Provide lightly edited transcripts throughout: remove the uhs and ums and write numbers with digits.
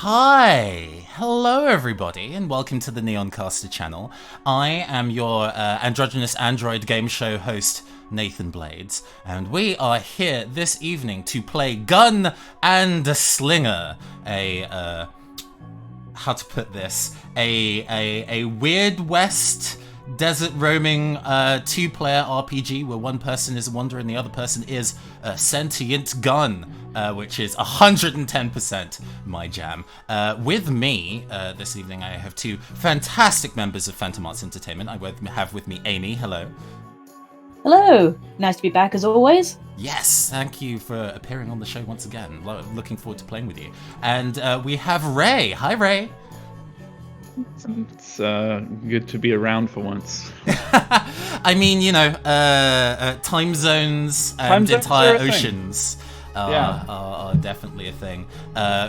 Hi! Hello everybody and welcome to the NeonCaster channel. I am your androgynous android game show host Nathan Blades, and we are here this evening to play Gun and Slinger, how to put this, a Weird West desert roaming two-player RPG where one person is a wanderer and the other person is a sentient gun, which is 110% my jam. With me this evening I have two fantastic members of Phantom Arts Entertainment. I have with me Amy. Hello. Hello. Nice to be back as always. Yes, thank you for appearing on the show once again. Looking forward to playing with you. And we have Ray. Hi, Ray. It's good to be around for once. I mean, you know, time zones and entire oceans are definitely a thing.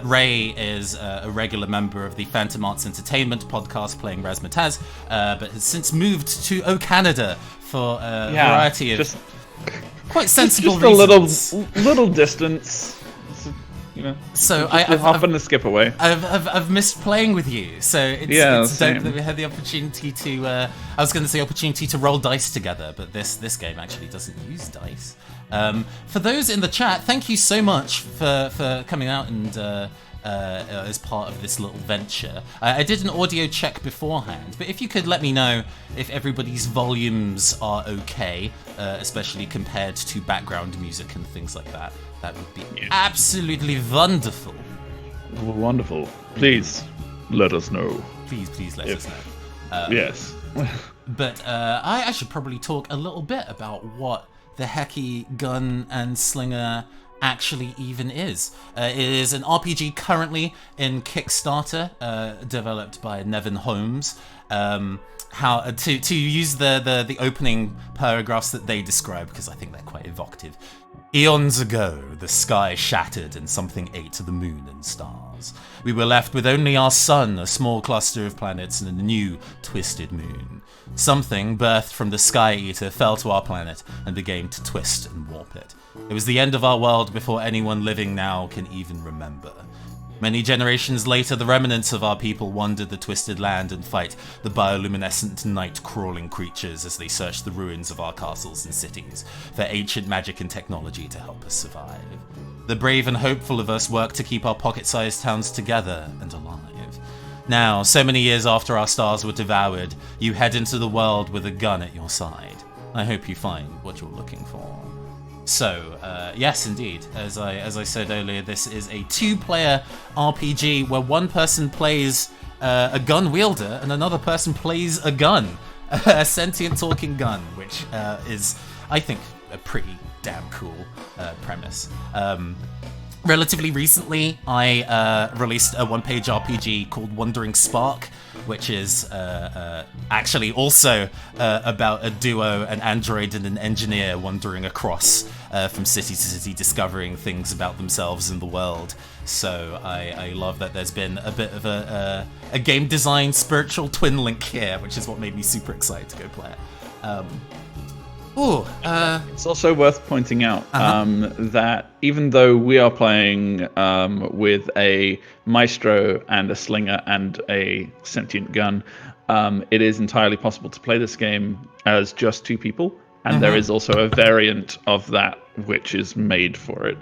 Ray is a regular member of the Phantom Arts Entertainment podcast playing Razmataz, but has since moved to Canada for a variety of quite sensible reasons. A little distance. You know, so I've hop and skip away. I've missed playing with you, so it's dope that we had the opportunity to. I was going to say opportunity to roll dice together, but this game actually doesn't use dice. For those in the chat, thank you so much for coming out and as part of this little venture. I did an audio check beforehand, but if you could let me know if everybody's volumes are okay, especially compared to background music and things like that. That would be absolutely wonderful. Wonderful. Please let us know. Please let us know. Yes. But I should probably talk a little bit about what the hecky Gun and Slinger actually even is. It is an RPG currently in Kickstarter, developed by Nevin Holmes. How to use the opening paragraphs that they describe, because I think they're quite evocative. Eons ago, the sky shattered and something ate the moon and stars. We were left with only our sun, a small cluster of planets, and a new, twisted moon. Something, birthed from the Sky Eater, fell to our planet and began to twist and warp it. It was the end of our world before anyone living now can even remember. Many generations later, the remnants of our people wandered the twisted land and fight the bioluminescent night-crawling creatures as they search the ruins of our castles and cities for ancient magic and technology to help us survive. The brave and hopeful of us work to keep our pocket-sized towns together and alive. Now, so many years after our stars were devoured, you head into the world with a gun at your side. I hope you find what you're looking for. So, yes, indeed, as I said earlier, this is a two-player RPG where one person plays a gun wielder and another person plays a gun, a sentient talking gun, which is, I think, a pretty damn cool premise. Relatively recently, I released a one-page RPG called Wandering Spark, which is actually also about a duo, an android and an engineer wandering across from city to city, discovering things about themselves and the world. So I love that there's been a bit of a game design spiritual twin link here, which is what made me super excited to go play it. It's also worth pointing out that even though we are playing with a maestro and a slinger and a sentient gun, it is entirely possible to play this game as just two people, and there is also a variant of that which is made for it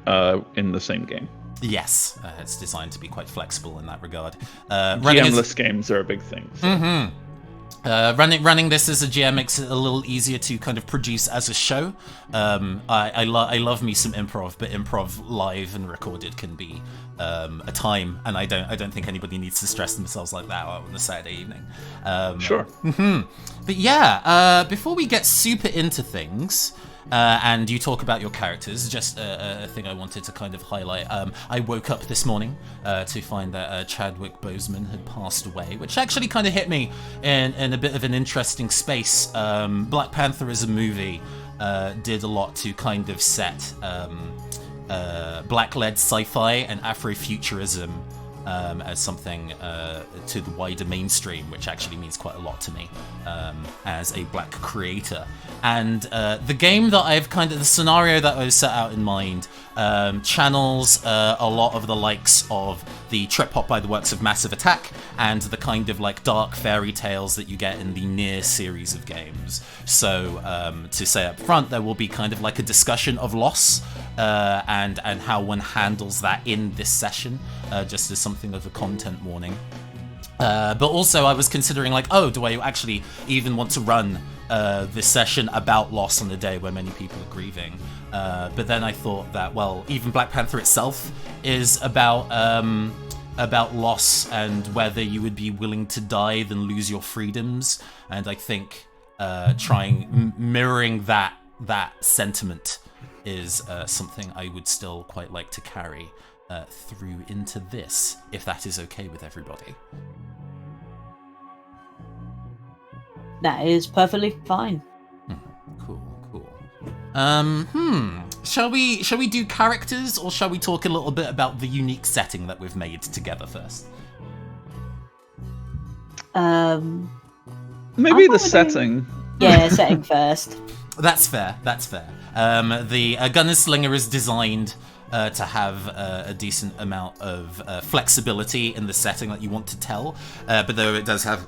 in the same game. Yes, it's designed to be quite flexible in that regard. GM-less games are a big thing. So. Running this as a GM makes it a little easier to kind of produce as a show. I love me some improv, but improv live and recorded can be a time, and I don't think anybody needs to stress themselves like that on a Saturday evening. Sure. But yeah, before we get super into things. And you talk about your characters, just a thing I wanted to kind of highlight. I woke up this morning to find that Chadwick Boseman had passed away, which actually kind of hit me in a bit of an interesting space. Black Panther as a movie did a lot to kind of set black-led sci-fi and Afrofuturism as something to the wider mainstream, which actually means quite a lot to me as a black creator. And the game that the scenario that I've set out in mind channels a lot of the likes of the trip hop by the works of Massive Attack and the kind of like dark fairy tales that you get in the Nier series of games. So to say up front, there will be kind of like a discussion of loss and how one handles that in this session, just as something of a content warning. But also I was considering like, do I actually even want to run this session about loss on a day where many people are grieving? But then I thought that, well, even Black Panther itself is about loss and whether you would be willing to die than lose your freedoms. And I think mirroring that sentiment is something I would still quite like to carry through into this, if that is okay with everybody. That is perfectly fine. Cool. Shall we do characters, or shall we talk a little bit about the unique setting that we've made together first? Maybe the setting. Yeah, setting first. That's fair. The Gunner Slinger is designed to have a decent amount of flexibility in the setting that you want to tell, but though it does have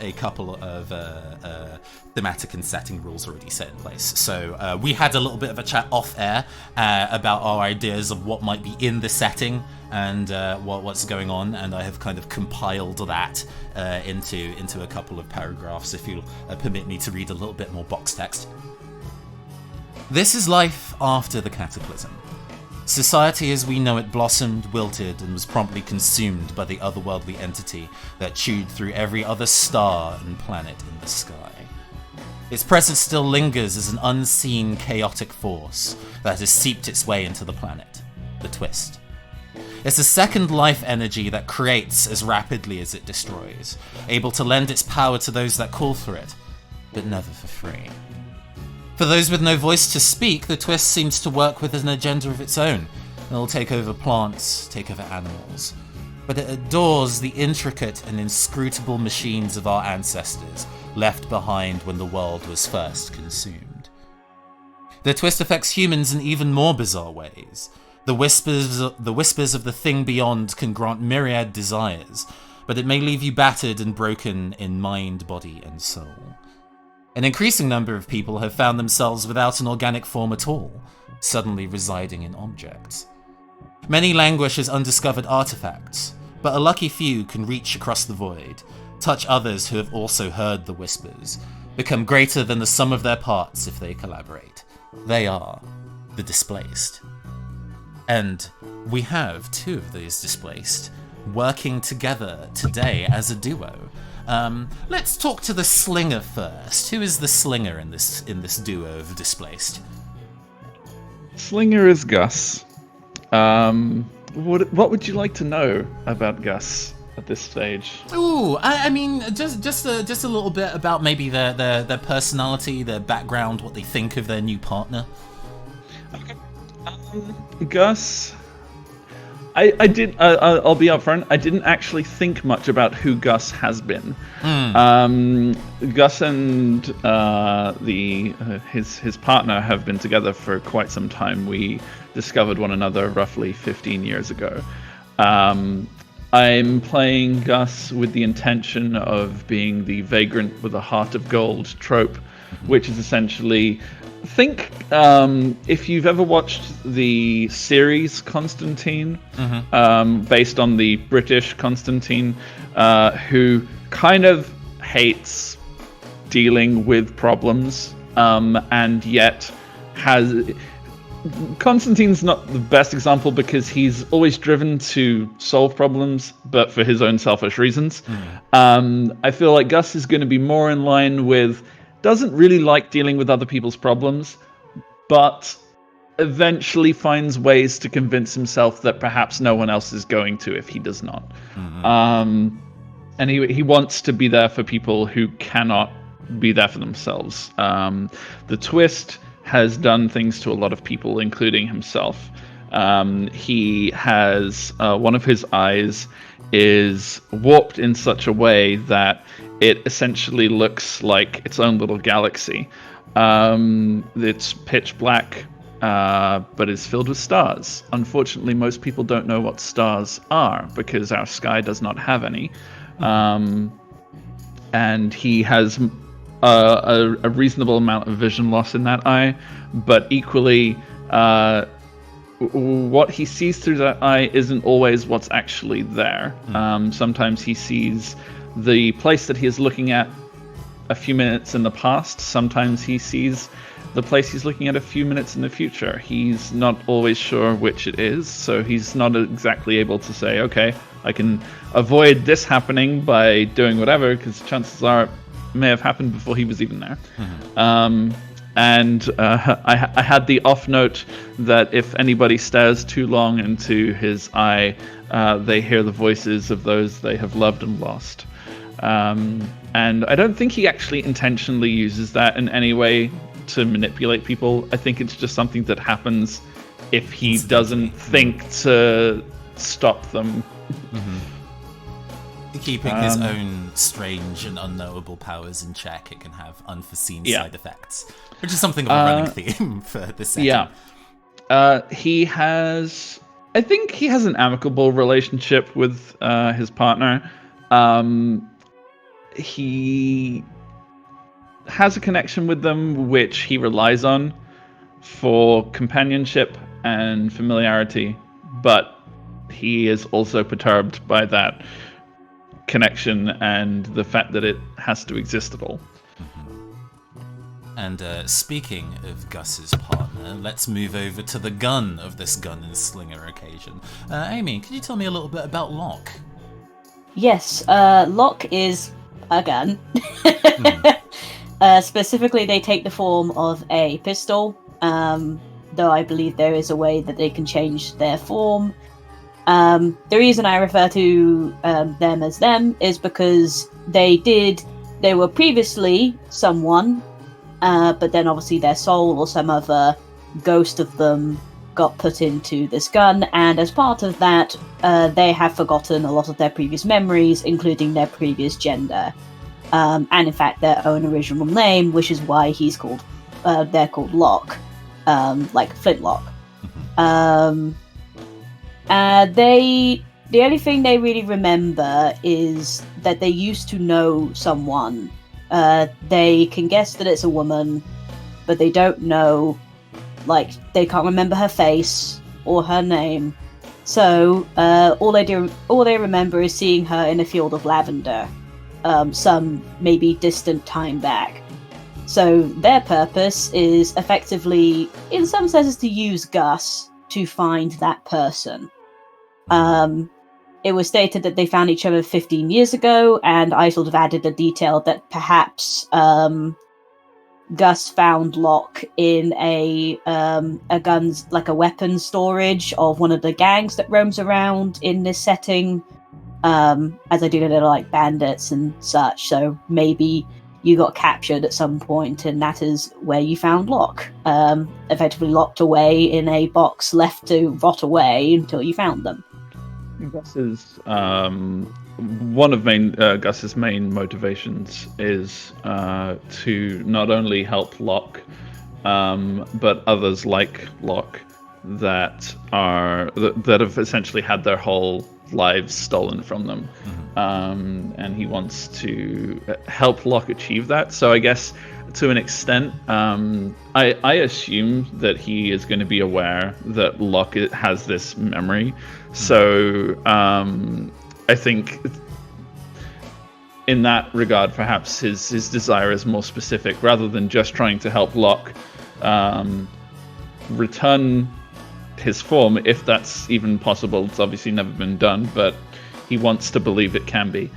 a couple of thematic and setting rules already set in place. So we had a little bit of a chat off air about our ideas of what might be in the setting and what's going on, and I have kind of compiled that into a couple of paragraphs, if you'll permit me to read a little bit more box text. This is life after the cataclysm. Society as we know it blossomed, wilted, and was promptly consumed by the otherworldly entity that chewed through every other star and planet in the sky. Its presence still lingers as an unseen, chaotic force that has seeped its way into the planet, the Twist. It's a second life energy that creates as rapidly as it destroys, able to lend its power to those that call for it, but never for free. For those with no voice to speak, the Twist seems to work with an agenda of its own. It'll take over plants, take over animals. But it adores the intricate and inscrutable machines of our ancestors, left behind when the world was first consumed. The Twist affects humans in even more bizarre ways. The whispers of the thing beyond can grant myriad desires, but it may leave you battered and broken in mind, body, and soul. An increasing number of people have found themselves without an organic form at all, suddenly residing in objects. Many languish as undiscovered artifacts, but a lucky few can reach across the void, touch others who have also heard the whispers, become greater than the sum of their parts if they collaborate. They are the displaced. And we have two of these displaced working together today as a duo. Let's talk to the Slinger first. Who is the Slinger in this duo of displaced? Slinger is Gus. What would you like to know about Gus at this stage? Ooh, I mean, just a little bit about maybe their personality, their background, what they think of their new partner. Okay. Gus. I'll be upfront. I didn't actually think much about who Gus has been. Gus and his partner have been together for quite some time. We discovered one another roughly 15 years ago. I'm playing Gus with the intention of being the vagrant with a heart of gold trope, which is essentially... Think if you've ever watched the series Constantine, based on the British Constantine, who kind of hates dealing with problems, and yet has... Constantine's not the best example because he's always driven to solve problems, but for his own selfish reasons. I feel like Gus is going to be more in line with... doesn't really like dealing with other people's problems, but eventually finds ways to convince himself that perhaps no one else is going to if he does not. And he wants to be there for people who cannot be there for themselves. The Twist has done things to a lot of people, including himself. He has one of his eyes is warped in such a way that it essentially looks like its own little galaxy. It's pitch black, but is filled with stars. Unfortunately, most people don't know what stars are because our sky does not have any. And he has a reasonable amount of vision loss in that eye, but equally, what he sees through that eye isn't always what's actually there. Sometimes he sees the place that he is looking at a few minutes in the past. Sometimes he sees the place he's looking at a few minutes in the future. He's not always sure which it is, so he's not exactly able to say, okay, I can avoid this happening by doing whatever, because chances are it may have happened before he was even there. I had the off note that if anybody stares too long into his eye, they hear the voices of those they have loved and lost. And I don't think he actually intentionally uses that in any way to manipulate people. I think it's just something that happens if he doesn't think to stop them. Keeping his own strange and unknowable powers in check, it can have unforeseen side effects, which is something of a running theme for this setting. He has... I think he has an amicable relationship with his partner. He has a connection with them which he relies on for companionship and familiarity, but he is also perturbed by that connection and the fact that it has to exist at all. And speaking of Gus's partner, let's move over to the gun of this gun and slinger occasion. Amy, can you tell me a little bit about Locke? Yes, Locke is a gun. Specifically, they take the form of a pistol, though I believe there is a way that they can change their form. The reason I refer to them as them is because they were previously someone, but then obviously their soul or some other ghost of them got put into this gun, and as part of that, they have forgotten a lot of their previous memories, including their previous gender, and in fact their own original name, which is why they're called Locke, like Flintlock. The only thing they really remember is that they used to know someone. They can guess that it's a woman, but they don't know, they can't remember her face or her name. So all they remember is seeing her in a field of lavender, some maybe distant time back. So their purpose is effectively, in some senses, to use Gus to find that person. It was stated that they found each other 15 years ago, and I sort of added a detail that perhaps Gus found Locke in a gun's, a weapons storage of one of the gangs that roams around in this setting. As I do know, they're bandits and such, so maybe you got captured at some point, and that is where you found Locke, effectively locked away in a box left to rot away until you found them. Gus's one of Gus's main motivations is to not only help Locke, but others like Locke that have essentially had their whole lives stolen from them, and he wants to help Locke achieve that. So I guess to an extent, I assume that he is going to be aware that Locke has this memory. So I think in that regard, perhaps his desire is more specific, rather than just trying to help Locke return his form, if that's even possible. It's obviously never been done, but he wants to believe it can be.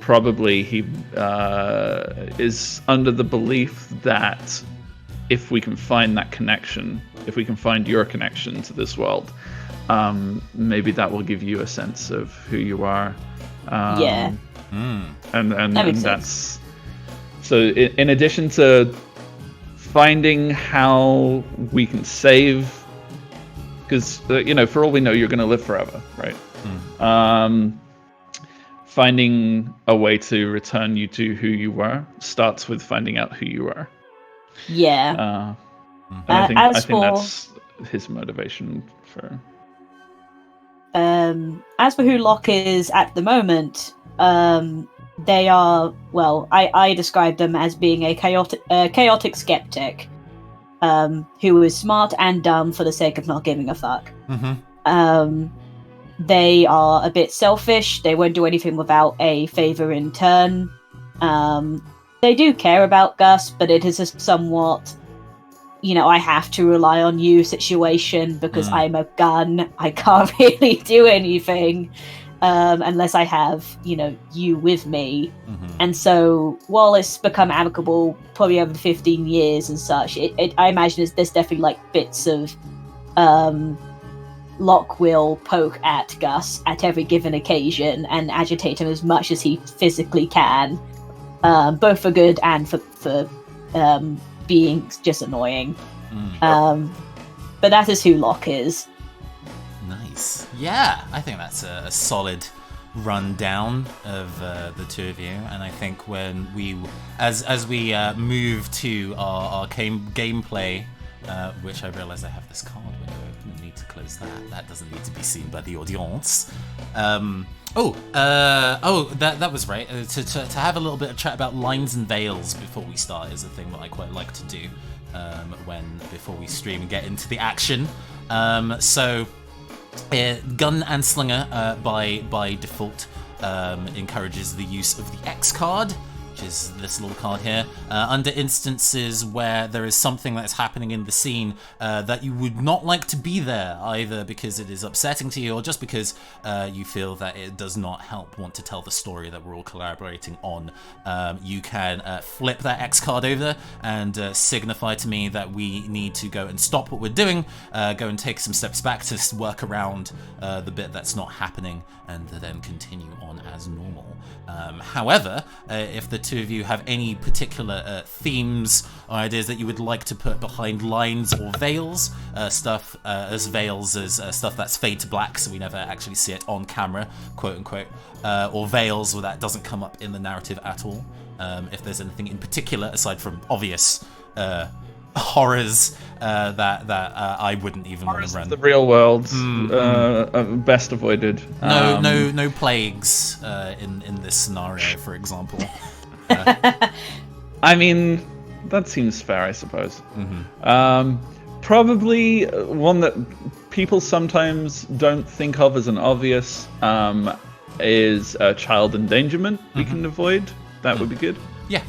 Probably he is under the belief that if we can find that connection, if we can find your connection to this world, maybe that will give you a sense of who you are. And that's so. In addition to finding how we can save because for all we know, you're going to live forever, right? Finding a way to return you to who you were starts with finding out who you are. Yeah. And I think that's his motivation for. As for who Locke is at the moment, they are, well, I describe them as being a chaotic skeptic, who is smart and dumb for the sake of not giving a fuck. They are a bit selfish. They won't do anything without a favor in turn. They do care about Gus, but it is a somewhat, I have to rely on you situation because I'm a gun. I can't really do anything unless I have, you with me. And so while it's become amicable probably over 15 years and such, I imagine there's definitely like bits of Locke will poke at Gus at every given occasion and agitate him as much as he physically can, both for good and for being just annoying. But that is who Locke is. Nice. Yeah, I think that's a solid rundown of the two of you, and I think when as we move to our gameplay, which I realise I have this card window open and need to close that. That doesn't need to be seen by the audience. That was right. To have a little bit of chat about lines and veils before we start is a thing that I quite like to do before we stream and get into the action. Gun and Slinger by default encourages the use of the X card, which is this little card here, under instances where there is something that's happening in the scene that you would not like to be there, either because it is upsetting to you or just because you feel that it does not want to tell the story that we're all collaborating on. You can flip that X card over and signify to me that we need to go and stop what we're doing, go and take some steps back to work around the bit that's not happening, and then continue on as normal. However, if the two of you have any particular themes or ideas that you would like to put behind lines or veils, stuff as veils as stuff that's fade to black so we never actually see it on camera, quote unquote, or veils where that doesn't come up in the narrative at all. If there's anything in particular aside from obvious horrors that I wouldn't even want to run. The real world, best avoided. No plagues in this scenario, for example. I mean, that seems fair, I suppose. Probably one that people sometimes don't think of as an obvious is child endangerment. We can avoid. That would be good. Yeah,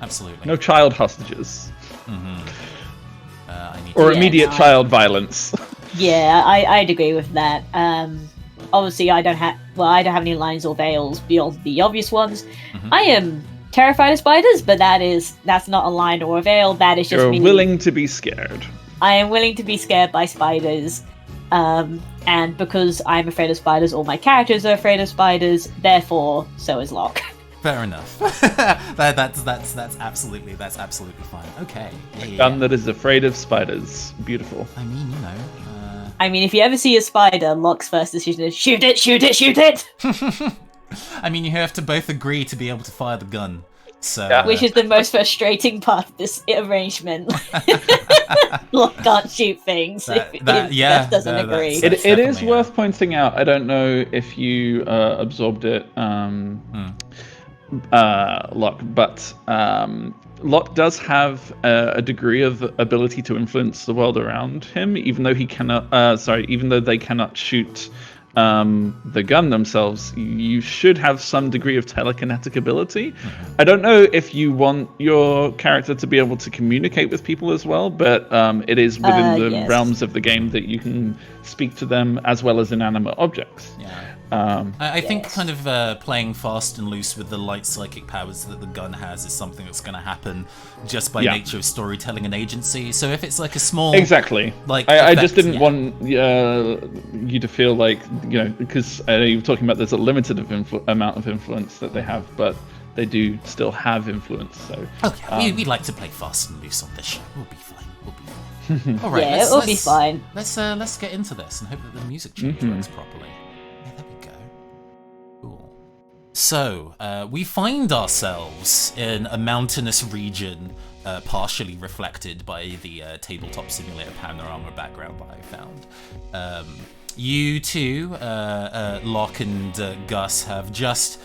absolutely. No child hostages. Or immediate child violence. Yeah, I'd agree with that. Obviously, I don't have any lines or veils beyond the obvious ones. I am terrified of spiders, but that's not a line or a veil. That is just me. You're willing to be scared. I am willing to be scared by spiders, and because I'm afraid of spiders, all my characters are afraid of spiders. Therefore, so is Locke. Fair enough. that's absolutely fine. Okay. A gun that is afraid of spiders. Beautiful. I mean, if you ever see a spider, Locke's first decision is shoot it, shoot it, shoot it. I mean, you have to both agree to be able to fire the gun. So, which is the most frustrating part of this arrangement. Locke can't shoot things if Beth doesn't agree. It is worth pointing out. I don't know if you absorbed it. Locke, but Locke does have a degree of ability to influence the world around him, even though they cannot shoot the gun themselves. You should have some degree of telekinetic ability. I don't know if you want your character to be able to communicate with people as well, but it is within the realms of the game that you can speak to them as well as inanimate objects. I think kind of playing fast and loose with the light psychic powers that the gun has is something that's going to happen just by nature of storytelling and agency. So if it's like a small... Exactly. I just didn't want you to feel like, because you were talking about there's a limited amount of influence that they have, but they do still have influence. So we'd like to play fast and loose on this show. We'll be fine. All right, Yeah, it'll be fine. Let's get into this and hope that the music change works properly. Yeah, there we go. Cool. So, we find ourselves in a mountainous region, partially reflected by the tabletop simulator panorama background that I found. You two, Locke and Gus, have just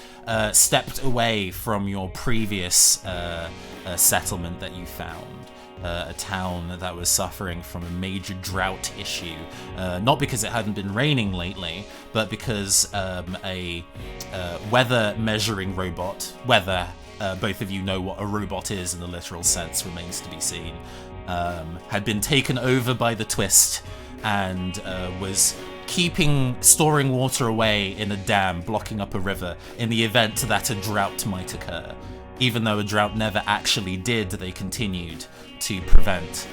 stepped away from your previous settlement that you found. A town that was suffering from a major drought issue, not because it hadn't been raining lately, but because a weather measuring robot, both of you know what a robot is in the literal sense, remains to be seen, had been taken over by the Twist and was storing water away in a dam blocking up a river in the event that a drought might occur. Even though a drought never actually did, they continued to prevent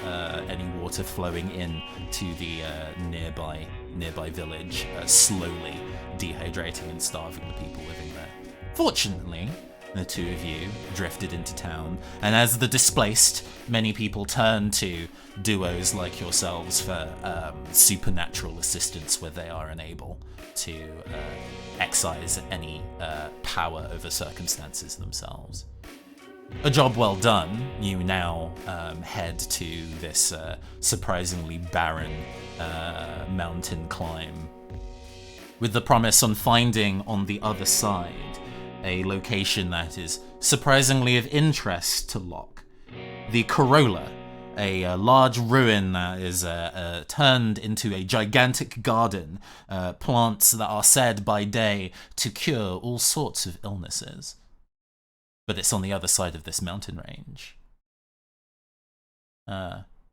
any water flowing in to the nearby village, slowly dehydrating and starving the people living there. Fortunately, the two of you drifted into town, and as the displaced, many people turn to duos like yourselves for supernatural assistance where they are unable to excise any power over circumstances themselves. A job well done. You now head to this surprisingly barren mountain climb, with the promise on finding on the other side a location that is surprisingly of interest to Locke. The Corolla, a large ruin that is turned into a gigantic garden, plants that are said by day to cure all sorts of illnesses. But it's on the other side of this mountain range.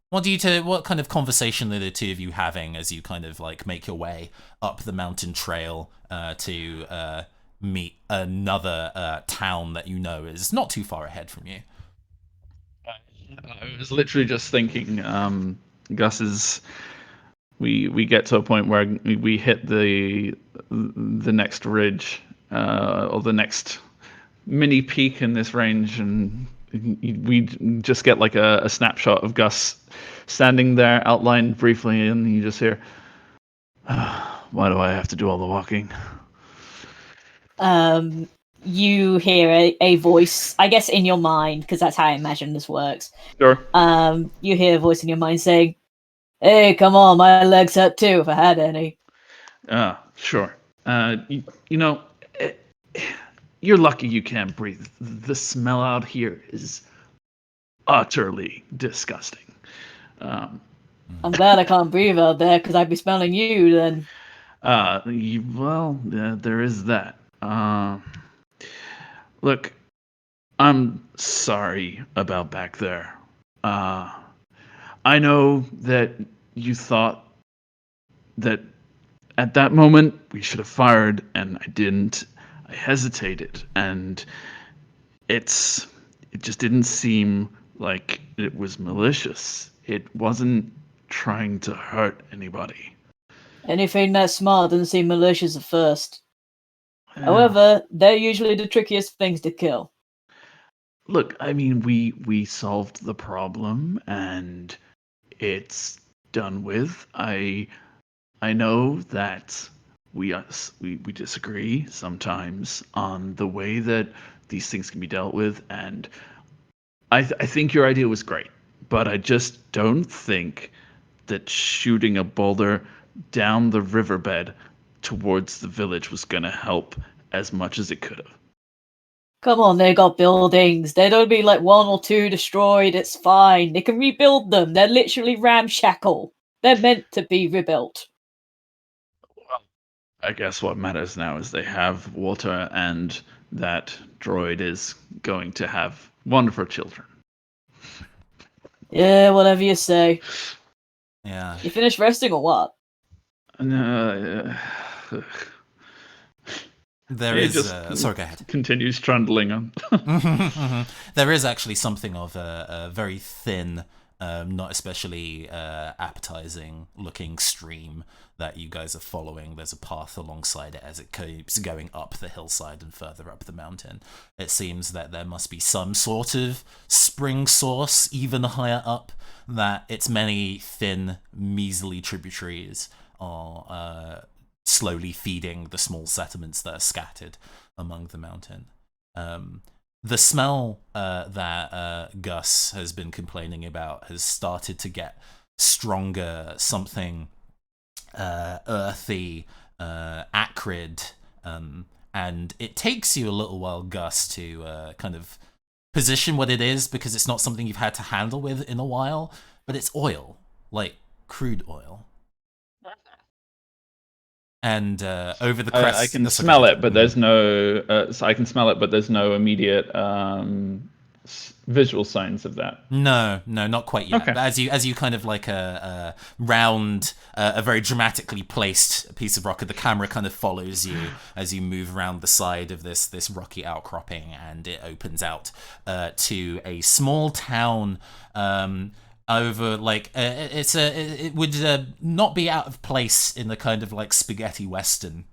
What kind of conversation are the two of you having as you kind of like make your way up the mountain trail to meet another town that you know is not too far ahead from you? I was literally just thinking, Gus's. We get to a point where we hit the next ridge, or the next mini peak in this range, and we just get like a snapshot of Gus standing there, outlined briefly, and you just hear, "Why do I have to do all the walking?" You hear a voice, I guess in your mind, because that's how I imagine this works. Sure. You hear a voice in your mind saying, "Hey, come on, my legs hurt too, if I had any." Sure. You know, you're lucky you can't breathe. The smell out here is utterly disgusting. I'm glad I can't breathe out there, because I'd be smelling you then. There is that. Look, I'm sorry about back there. I know that you thought that at that moment we should have fired, and I didn't. I hesitated, and it just didn't seem like it was malicious. It wasn't trying to hurt anybody. Anything that's smart doesn't seem malicious at first. However, they're usually the trickiest things to kill. Look, I mean, we solved the problem, and it's done with. I know that we disagree sometimes on the way that these things can be dealt with, and I think your idea was great, but I just don't think that shooting a boulder down the riverbed towards the village was going to help as much as it could have. Come on, they got buildings. There'd only be like one or two destroyed. It's fine. They can rebuild them. They're literally ramshackle. They're meant to be rebuilt. Well, I guess what matters now is they have water, and that droid is going to have wonderful children. Yeah, whatever you say. Yeah. You finished resting or what? There is... sorry, go ahead. Continues trundling on. There is actually something of a very thin not especially appetizing looking stream that you guys are following. There's a path alongside it as it keeps going up the hillside and further up the mountain. It seems that there must be some sort of spring source even higher up, that its many thin, measly tributaries are slowly feeding the small settlements that are scattered among the mountain. The smell that Gus has been complaining about has started to get stronger, something earthy, acrid, and it takes you a little while, Gus, to kind of position what it is, because it's not something you've had to handle with in a while, but it's oil, like crude oil. And over the crest, I can smell it, but there's no. I can smell it, but there's no immediate visual signs of that. No, not quite yet. Okay. But as you kind of like round a very dramatically placed piece of rock, the camera kind of follows you as you move around the side of this rocky outcropping, and it opens out to a small town. Over like it would not be out of place in the kind of like spaghetti western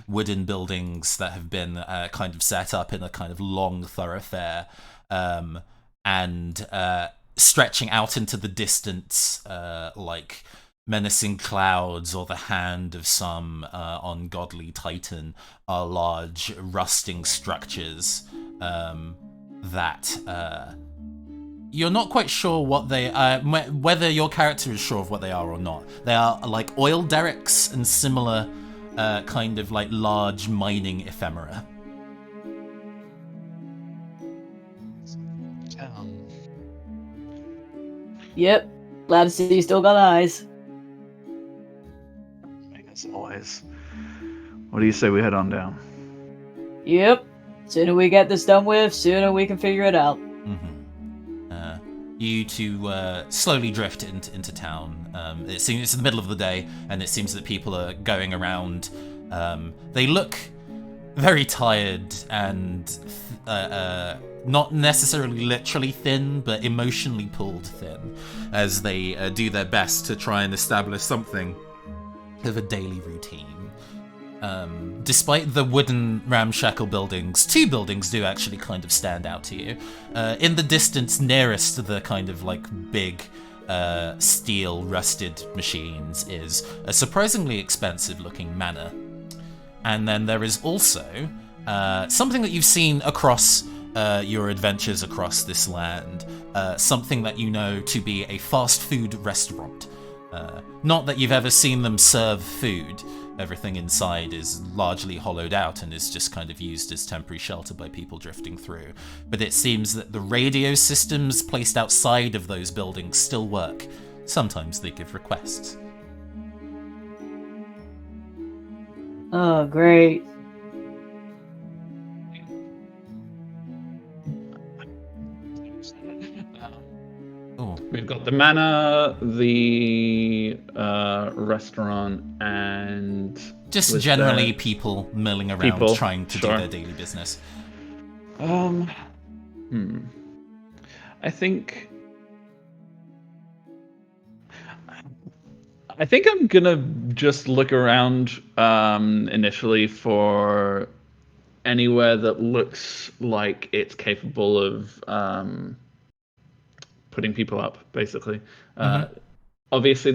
wooden buildings that have been kind of set up in a kind of long thoroughfare, and stretching out into the distance like menacing clouds or the hand of some ungodly titan are large rusting structures that you're not quite sure what they are, whether your character is sure of what they are or not. They are like oil derricks and similar kind of like large mining ephemera. Yep. Glad to see you still got eyes. As always. What do you say we head on down? Yep. Sooner we get this done with, sooner we can figure it out. You two slowly drift into town. It seems it's in the middle of the day, and it seems that people are going around. They look very tired and not necessarily literally thin, but emotionally pulled thin, as they do their best to try and establish something of a daily routine. Despite the wooden ramshackle buildings, two buildings do actually kind of stand out to you. In the distance nearest to the kind of like big steel rusted machines is a surprisingly expensive looking manor. And then there is also something that you've seen across your adventures across this land, something that you know to be a fast food restaurant. Not that you've ever seen them serve food. Everything inside is largely hollowed out and is just kind of used as temporary shelter by people drifting through. But it seems that the radio systems placed outside of those buildings still work. Sometimes they give requests. Oh, great. We've got the manor, the restaurant, and just generally people milling around trying to do their daily business. I think I'm gonna just look around initially for anywhere that looks like it's capable of putting people up, basically. Obviously,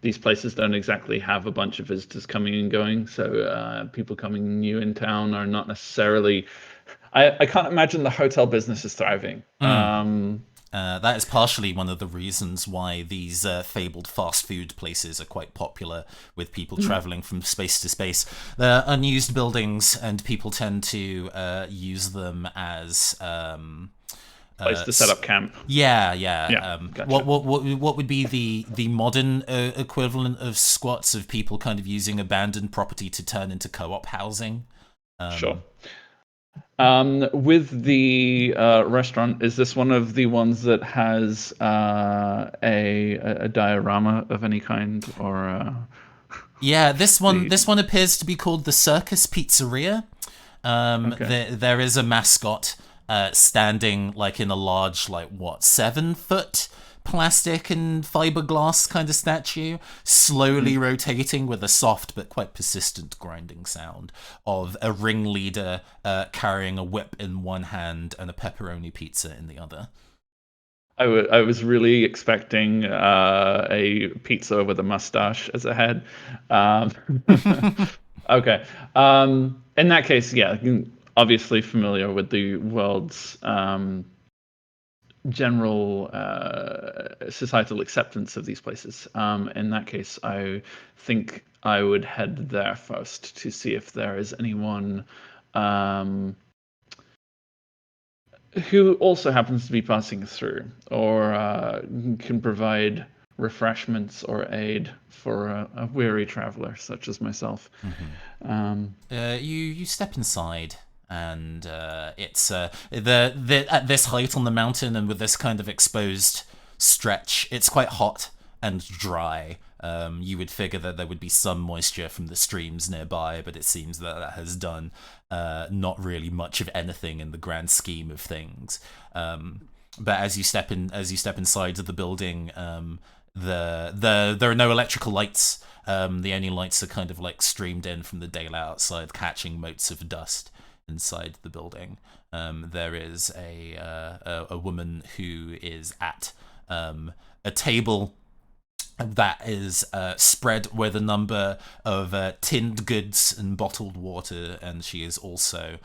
these places don't exactly have a bunch of visitors coming and going, so people coming new in town are not necessarily. I can't imagine the hotel business is thriving. That is partially one of the reasons why these fabled fast food places are quite popular with people traveling from space to space. They're unused buildings, and people tend to use them as place to set up camp. Yeah. Gotcha. What would be the modern equivalent of squats, of people kind of using abandoned property to turn into co-op housing? Sure. With the restaurant, is this one of the ones that has a diorama of any kind, or? Yeah, this one appears to be called the Circus Pizzeria. Okay. There is a mascot. standing like in a large, like, what, 7-foot plastic and fiberglass kind of statue, slowly rotating with a soft but quite persistent grinding sound of a ringleader carrying a whip in one hand and a pepperoni pizza in the other. I was really expecting a pizza with a mustache as a head. Okay. In that case, yeah, obviously familiar with the world's general societal acceptance of these places. In that case, I think I would head there first to see if there is anyone who also happens to be passing through, or can provide refreshments or aid for a weary traveler such as myself. You step inside, and it's at this height on the mountain, and with this kind of exposed stretch, it's quite hot and dry. You would figure that there would be some moisture from the streams nearby, but it seems that has done not really much of anything in the grand scheme of things. But as you step inside of the building, there are no electrical lights. The only lights are kind of like streamed in from the daylight outside, catching motes of dust inside the building. There is a woman who is at a table that is spread with a number of tinned goods and bottled water, and she is also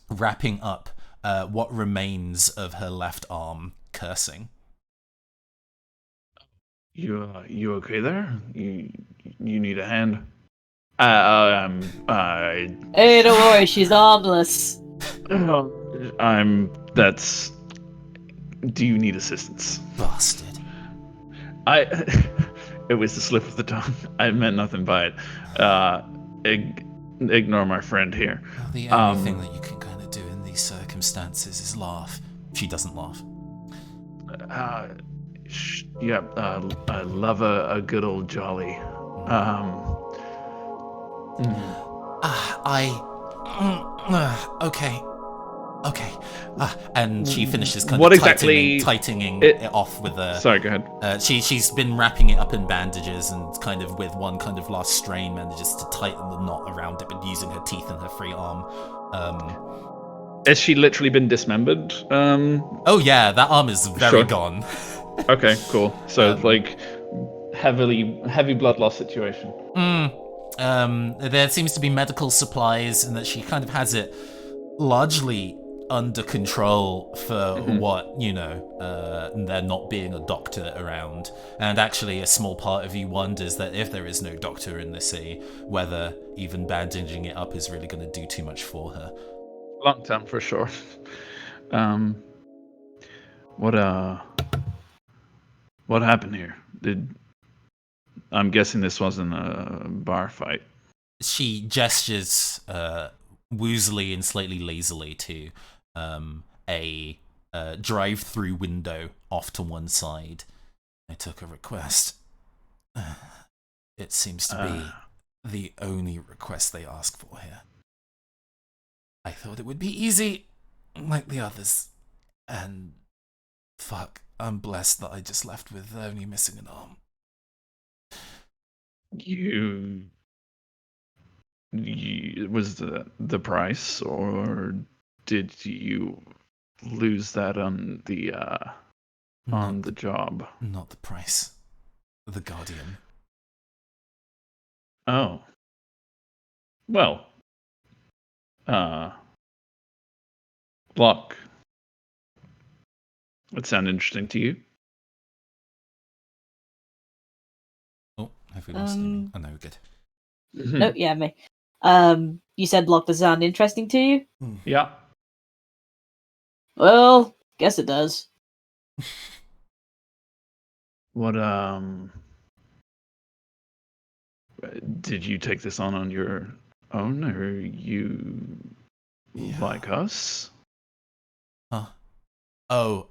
wrapping up what remains of her left arm, cursing. You okay there? You need a hand? Hey, don't worry, she's harmless. That's. Do you need assistance? Bastard. It was the slip of the tongue. I meant nothing by it. Ignore my friend here. Well, the only thing that you can kind of do in these circumstances is laugh. She doesn't laugh. I love a good old jolly. Okay. And she finishes kind what of exactly tightening it off with a... Sorry, go ahead. She's been wrapping it up in bandages and kind of with one kind of last strain manages to tighten the knot around it, but using her teeth and her free arm. Has she literally been dismembered? Oh yeah, that arm is very gone. Okay, cool. So like heavy blood loss situation. There seems to be medical supplies, and that she kind of has it largely under control for what, there not being a doctor around. And actually a small part of you wonders that if there is no doctor in the city, whether even bandaging it up is really going to do too much for her. Long term for sure. What happened here? I'm guessing this wasn't a bar fight. She gestures woozily and slightly lazily to a drive-through window off to one side. I took a request. It seems to be the only request they ask for here. I thought it would be easy, like the others. And fuck, I'm blessed that I just left with only missing an arm. Was the price, or did you lose that on the job? Not the price. The Guardian. Oh. Well. Block. Would sound interesting to you? Oh, have we lost him? Oh no, we're good. No, yeah, me. You said Block does sound interesting to you? Yeah. Well, guess it does. What, did you take this on your own, or you like us? Huh? Oh,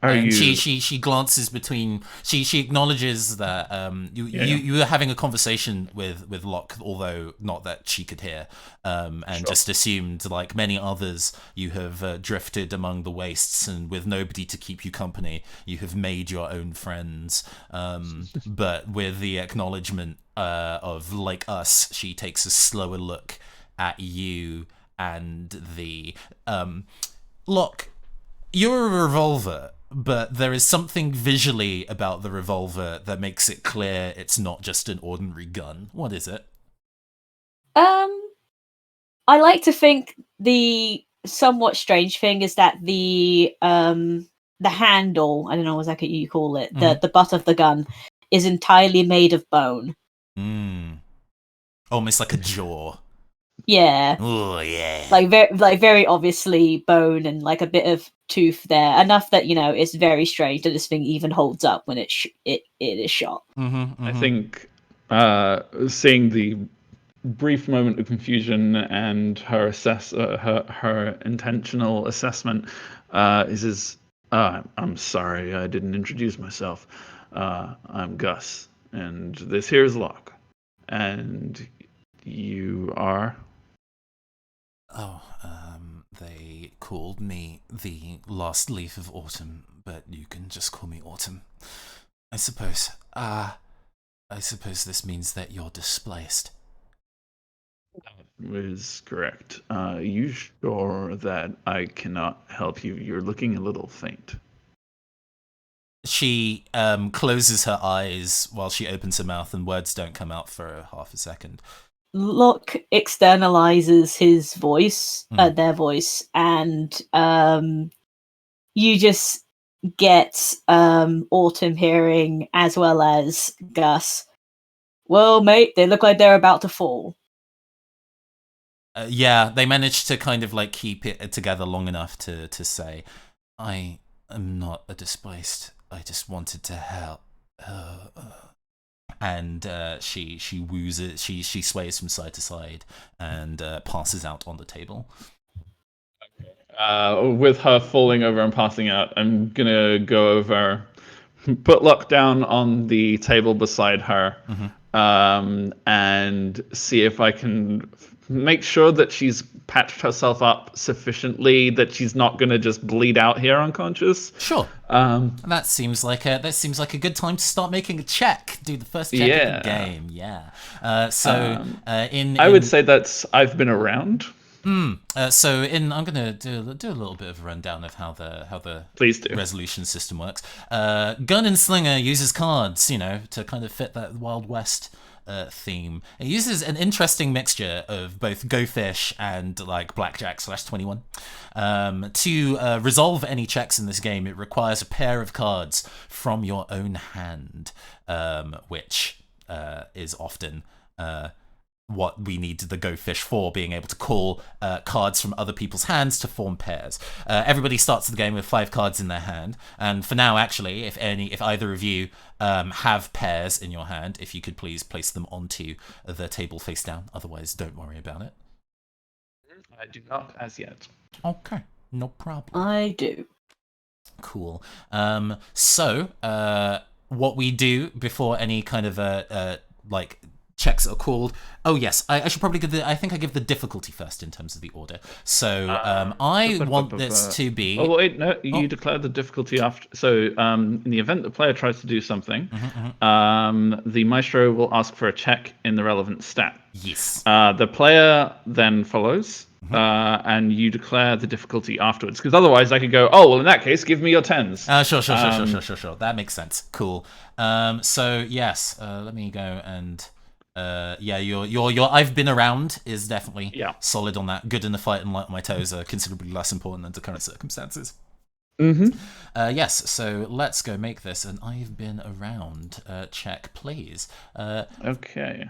And she glances between. She acknowledges that you were having a conversation with Locke, although not that she could hear, and just assumed, like many others, you have drifted among the wastes, and with nobody to keep you company, you have made your own friends. But with the acknowledgement of like us, she takes a slower look at you and the Locke. You're a revolver, but there is something visually about the revolver that makes it clear it's not just an ordinary gun. What is it? I like to think the somewhat strange thing is that the handle, I don't know what you call it, the butt of the gun is entirely made of bone. Almost like a jaw. Yeah. Oh yeah. Like very obviously bone and like a bit of tooth there, enough that it's very strange that this thing even holds up when it is shot. I think seeing the brief moment of confusion and her her intentional assessment is I'm sorry, I didn't introduce myself. I'm Gus, and this here is Locke, and you are. Oh, they called me the last leaf of autumn, but you can just call me Autumn. I suppose this means that you're displaced. That is correct. You sure that I cannot help you? You're looking a little faint. She closes her eyes while she opens her mouth, and words don't come out for half a second. Locke externalizes his voice, their voice, and you just get Autumn hearing, as well as Gus. Well, mate, they look like they're about to fall. Yeah, they managed to kind of like keep it together long enough to say, I am not a displaced. I just wanted to help. And she woos it. She sways from side to side and passes out on the table. With her falling over and passing out, I'm gonna go over, put Locke down on the table beside her, and see if I can make sure that she's patched herself up sufficiently that she's not gonna just bleed out here unconscious. Sure. That seems like a good time to start making a check. Do the first check of the game. Yeah. I would say I've been around. I'm gonna do a little bit of a rundown of how the Please do. resolution system works. Gun and Slinger uses cards, to kind of fit that Wild West theme. It uses an interesting mixture of both Go Fish and like Blackjack /21. To resolve any checks in this game, it requires a pair of cards from your own hand, which is often what we need the Go Fish for, being able to call cards from other people's hands to form pairs. Everybody starts the game with 5 cards in their hand, and for now, actually, if either of you have pairs in your hand, if you could please place them onto the table face down. Otherwise, don't worry about it. I do not as yet. Okay, no problem. I do. Cool. What we do before any kind of like checks are called. Oh yes, I should probably give I think I give the difficulty first in terms of the order. So I want this to be. Oh wait, no, you declare the difficulty after. So in the event the player tries to do something, the maestro will ask for a check in the relevant stat. Yes. The player then follows. And you declare the difficulty afterwards, because otherwise I could go, oh well, in that case give me your 10s. Sure, that makes sense. Cool. So yes, let me go and your I've been around is definitely solid on that. Good in the fight and light on my toes are considerably less important under current circumstances. Yes, so let's go make this an I've been around check, please. Okay,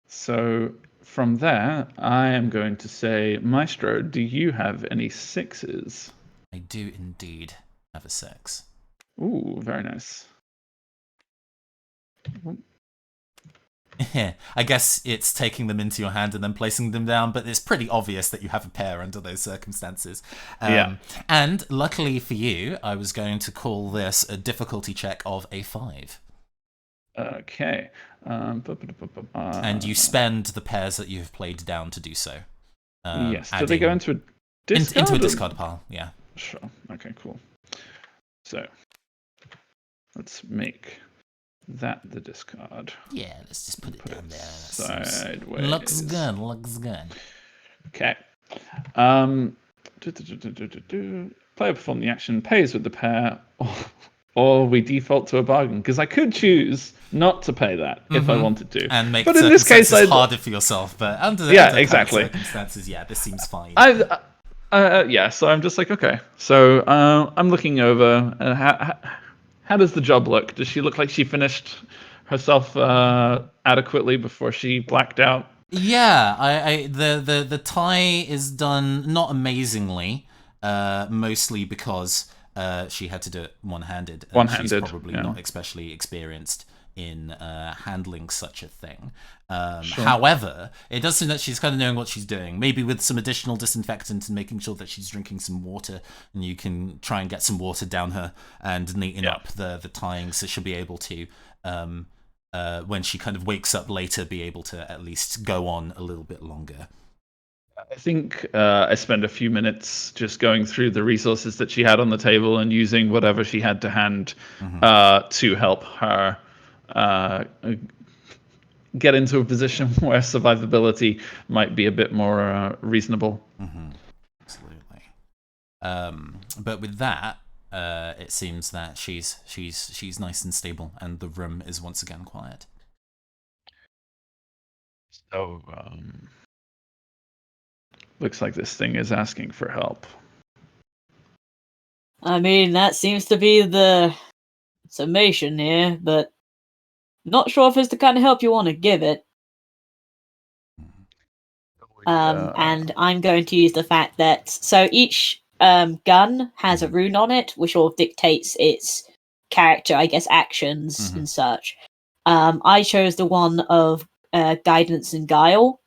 so from there, I am going to say, Maestro, do you have any 6s? I do indeed have a 6. Ooh, very nice. I guess it's taking them into your hand and then placing them down, but it's pretty obvious that you have a pair under those circumstances. And luckily for you, I was going to call this a difficulty check of a 5. Okay. And you spend the pairs that you've played down to do so. Yes. Do they go into a discard? Into a discard pile, yeah. Sure. Okay, cool. So, let's make that the discard. Yeah, let's just put it down there. Sideways. Looks good. Okay. Player perform the action, pays with the pair, or we default to a bargain. Because I could choose not to pay that if I wanted to. And make but in this case, harder for yourself. But under exactly. circumstances, this seems fine. So I'm just like, okay. So I'm looking over. How does the job look? Does she look like she finished herself adequately before she blacked out? Yeah, the tie is done not amazingly, mostly because she had to do it one-handed. One-handed, she's probably not especially experienced in handling such a thing. Sure. However, it does seem that she's kind of knowing what she's doing, maybe with some additional disinfectant and making sure that she's drinking some water, and you can try and get some water down her and neaten up the tying, so she'll be able to, when she kind of wakes up later, be able to at least go on a little bit longer. I think I spent a few minutes just going through the resources that she had on the table and using whatever she had to hand to help her get into a position where survivability might be a bit more reasonable. Absolutely. But with that, it seems that she's nice and stable, and the room is once again quiet. So, looks like this thing is asking for help. I mean, that seems to be the summation here, but not sure if it's the kind of help you want to give it. And I'm going to use the fact that so each gun has a rune on it, which all dictates its character, I guess, actions and such. I chose the one of guidance and guile.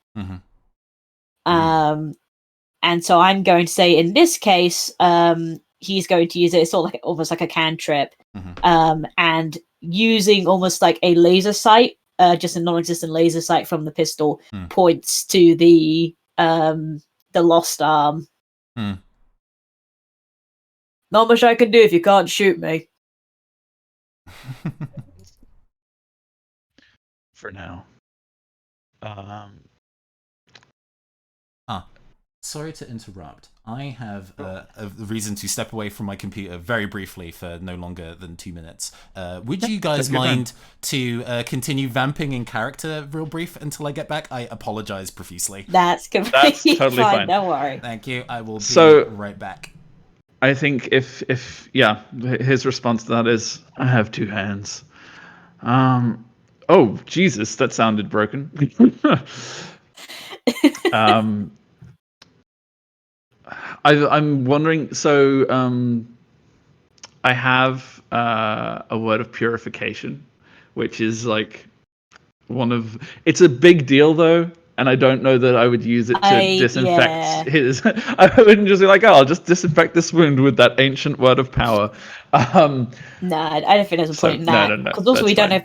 And so I'm going to say in this case, he's going to use it. It's sort of almost like a cantrip, and using almost like a laser sight, just a non-existent laser sight from the pistol, points to the lost arm. Not much I can do if you can't shoot me. For now. Sorry to interrupt. I have a reason to step away from my computer very briefly for no longer than 2 minutes. Would you guys mind to continue vamping in character real brief until I get back? I apologize profusely. That's completely totally fine. Don't worry. Thank you. I will be right back. I think if his response to that is, I have 2 hands. Oh, Jesus, that sounded broken. I'm wondering, so I have a word of purification, which is like it's a big deal though, and I don't know that I would use it to disinfect his. I wouldn't just be like, I'll just disinfect this wound with that ancient word of power. No, I don't think there's a point in that. Because also we don't know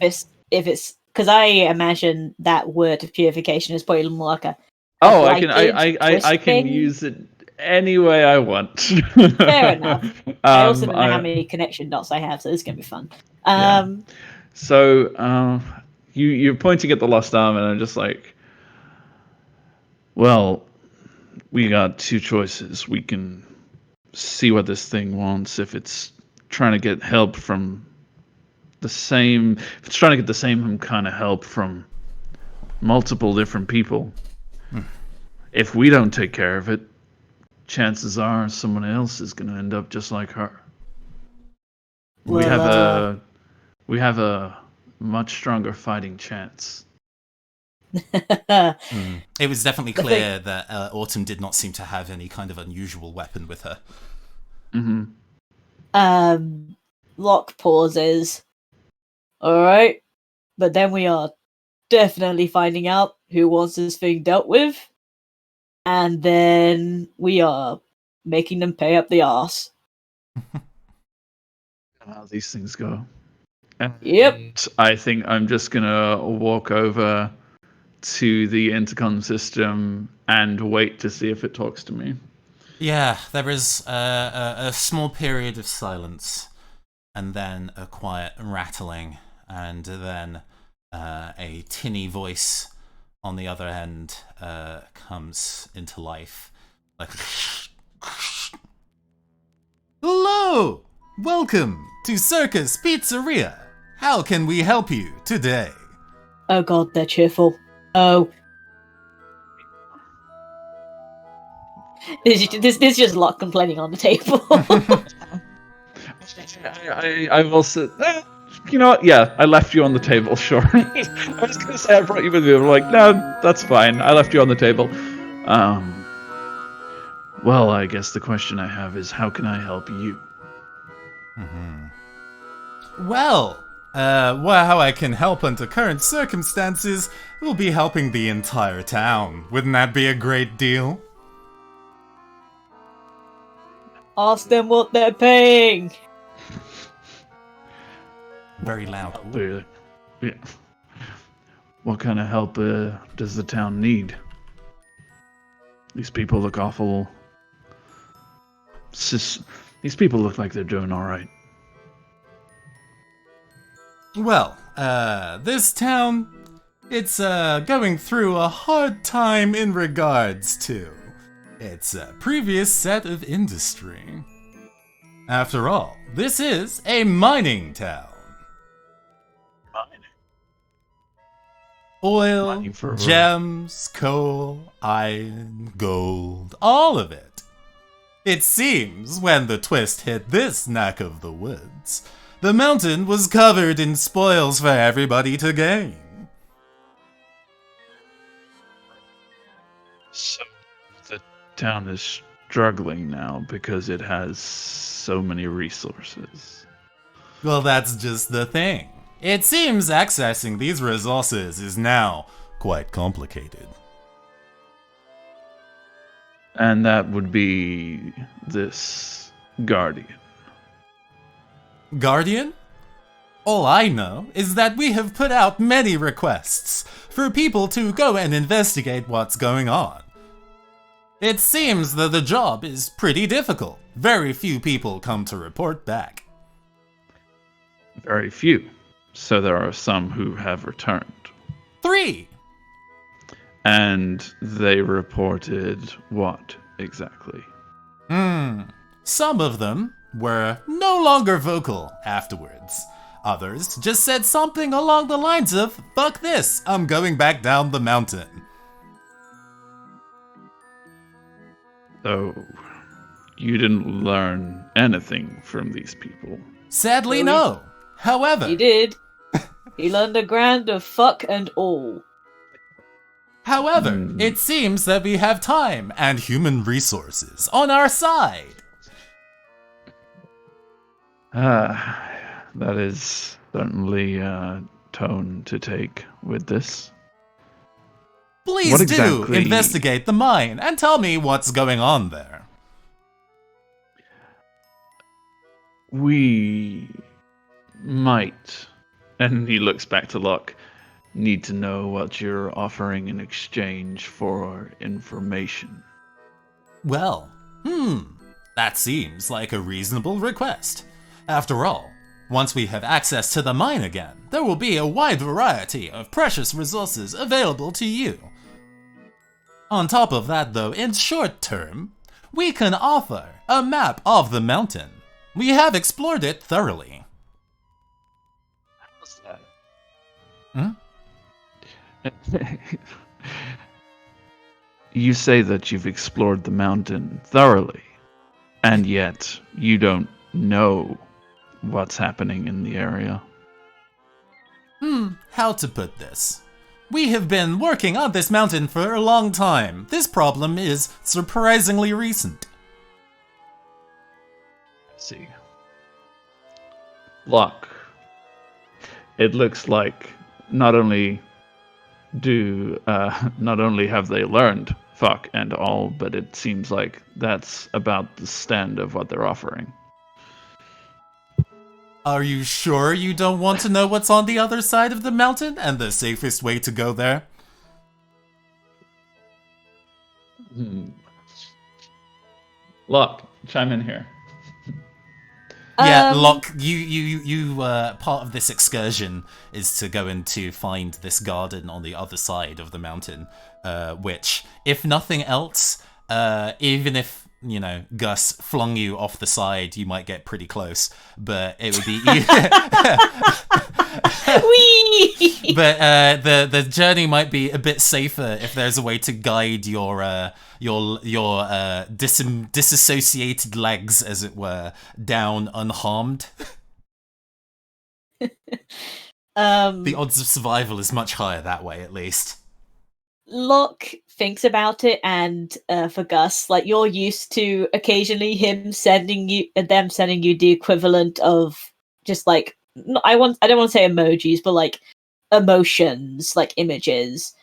if it's because I imagine that word of purification is probably more like a I can use it any way I want. Fair enough. I also don't know how many connection dots I have, so this is gonna be fun. So you're pointing at the lost arm, and I'm just like, well, we got 2 choices. We can see what this thing wants. If it's trying to get help from the same kind of help from multiple different people. If we don't take care of it, chances are someone else is going to end up just like her. Well, we have a much stronger fighting chance. It was definitely clear that Autumn did not seem to have any kind of unusual weapon with her. Locke pauses. All right, but then we are definitely finding out who wants this thing dealt with, and then we are making them pay up the arse. How these things go. And Yep. I think I'm just gonna walk over to the intercom system and wait to see if it talks to me. Yeah, there is a small period of silence, and then a quiet rattling, and then a tinny voice on the other end comes into life. Like, hello! Welcome to Circus Pizzeria. How can we help you today? Oh god, they're cheerful. Oh. There's just a lot complaining on the table. I will sit. You know what? Yeah, I left you on the table. Sure. I was gonna say I brought you with me. I'm like, no, that's fine. I left you on the table. Well, I guess the question I have is, how can I help you? Well, how I can help under current circumstances will be helping the entire town. Wouldn't that be a great deal? Ask them what they're paying. Very loud. Yeah. What kind of help does the town need? These people look awful. These people look like they're doing all right. Well, this town, it's going through a hard time in regards to its previous set of industry. After all, this is a mining town. Oil, Mining for gems, coal, iron, gold, all of it. It seems when the twist hit this neck of the woods, the mountain was covered in spoils for everybody to gain. So the town is struggling now because it has so many resources. Well, that's just the thing. It seems accessing these resources is now quite complicated. And that would be this Guardian. Guardian? All I know is that we have put out many requests for people to go and investigate what's going on. It seems that the job is pretty difficult. Very few people come to report back. Very few. So there are some who have returned. 3. And they reported what exactly? Some of them were no longer vocal afterwards. Others just said something along the lines of, "Fuck this, I'm going back down the mountain." So you didn't learn anything from these people. Sadly, no. However, He did. He learned a grand of fuck and all. However, it seems that we have time and human resources on our side. That is certainly a tone to take with this. Please What do exactly- investigate the mine and tell me what's going on there. We might, and he looks back to Locke, need to know what you're offering in exchange for information. Well, that seems like a reasonable request. After all, once we have access to the mine again, there will be a wide variety of precious resources available to you. On top of that though, in short term, we can offer a map of the mountain. We have explored it thoroughly. What's that? You say that you've explored the mountain thoroughly, and yet you don't know what's happening in the area. How to put this? We have been working on this mountain for a long time. This problem is surprisingly recent. Let's see. Locke. It looks like not only do not only have they learned fuck and all, but it seems like that's about the stand of what they're offering. Are you sure you don't want to know what's on the other side of the mountain and the safest way to go there? Look, chime in here. Yeah, Locke, you part of this excursion is to go and to find this garden on the other side of the mountain, which, if nothing else, even if, you know, Gus flung you off the side, you might get pretty close, but it would be... But the journey might be a bit safer if there's a way to guide your disassociated legs, as it were, down unharmed. The odds of survival is much higher that way, at least. Locke thinks about it, and for Gus, like, you're used to occasionally them sending you the equivalent of just like I don't want to say emojis, but like emotions, like images.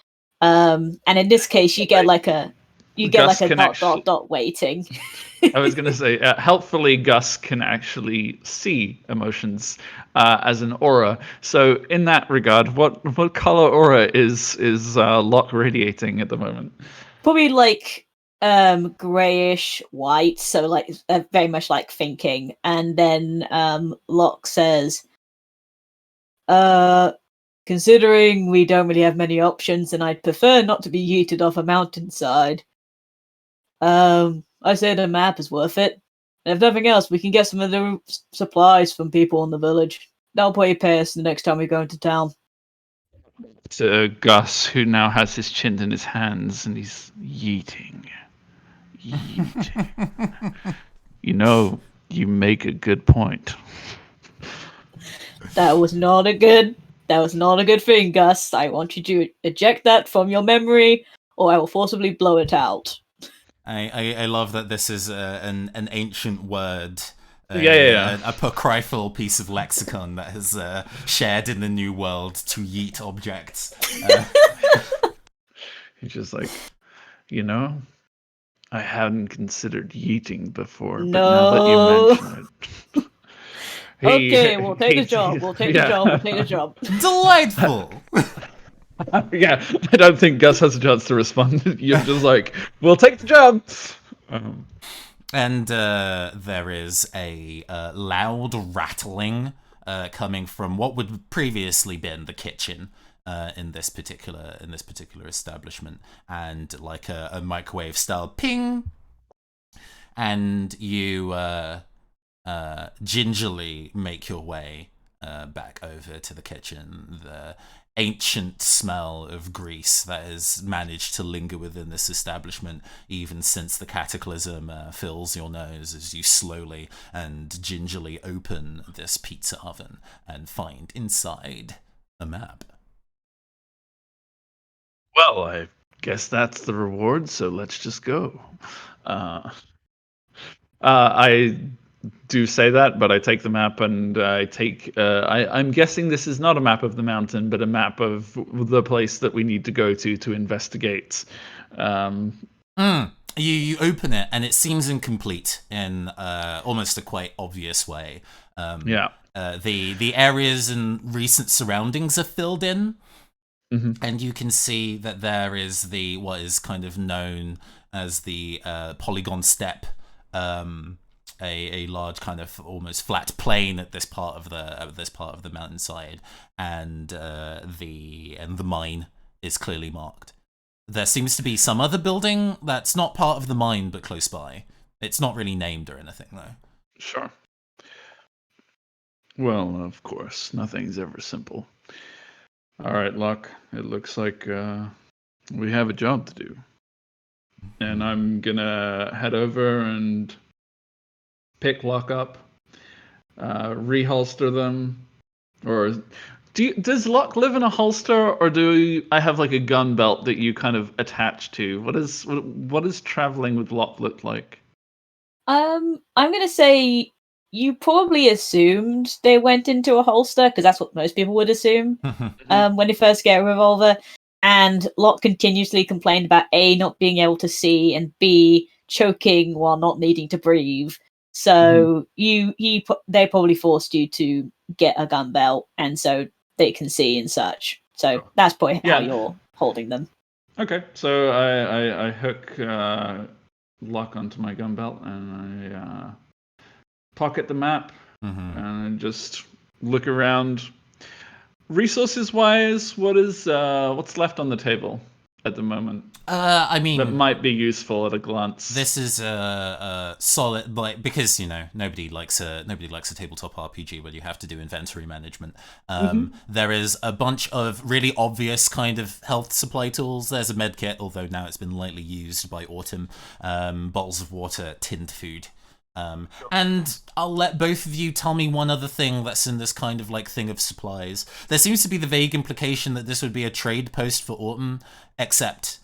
And in this case, you get like a dot waiting. I was going to say, helpfully, Gus can actually see emotions as an aura. So, in that regard, what color aura is Locke radiating at the moment? Probably like grayish white, so like very much like thinking. And then Locke says, considering we don't really have many options and I'd prefer not to be yeeted off a mountainside, I say the map is worth it. And if nothing else, we can get some of the supplies from people in the village. That'll probably pay us the next time we go into town. To Gus, who now has his chin in his hands and he's yeeting. You know, you make a good point. That was not a good thing, Gus. I want you to eject that from your memory, or I will forcibly blow it out. I love that this is an ancient word. Yeah. A apocryphal piece of lexicon that has shared in the new world to yeet objects. He's just like, you know, I hadn't considered yeeting before, but No. now that you mention it. Okay, we'll take the job. We'll take the job. Delightful! Yeah, I don't think Gus has a chance to respond. You're just like, we'll take the job! And there is a loud rattling coming from what would previously been the kitchen in this particular establishment, and like a microwave style ping, and you gingerly make your way back over to the kitchen. The ancient smell of grease that has managed to linger within this establishment even since the cataclysm fills your nose as you slowly and gingerly open this pizza oven and find inside a map. Well, I guess that's the reward, so let's just go. I do say that, but I take the map and I take... I'm guessing this is not a map of the mountain, but a map of the place that we need to go to investigate. You open it, and it seems incomplete in almost a quite obvious way. The areas and recent surroundings are filled in, and you can see that there is what is kind of known as the polygon steppe, a large kind of almost flat plain at this part of the mountainside, and the mine is clearly marked. There seems to be some other building that's not part of the mine but close by. It's not really named or anything though. Sure. Well, of course, nothing's ever simple. All right, Locke, it looks like we have a job to do. And I'm gonna head over and pick Locke up, reholster them, or does Locke live in a holster, or do I have like a gun belt that you kind of attach to? What does traveling with Locke look like? I'm gonna say you probably assumed they went into a holster because that's what most people would assume when they first get a revolver. And Lot continuously complained about A, not being able to see, and B, choking while not needing to breathe. So they probably forced you to get a gun belt, and so they can see and such. So that's probably how you're holding them. Okay, so I hook lock onto my gun belt and I pocket the map and just look around. Resources wise, what's left on the table at the moment? I mean, that might be useful at a glance. This is a solid, like, because nobody likes a tabletop RPG where you have to do inventory management. There is a bunch of really obvious kind of health supply tools. There's a med kit, although now it's been lightly used by Autumn. Bottles of water, tinned food. And I'll let both of you tell me one other thing that's in this kind of like thing of supplies. There seems to be the vague implication that this would be a trade post for Autumn, except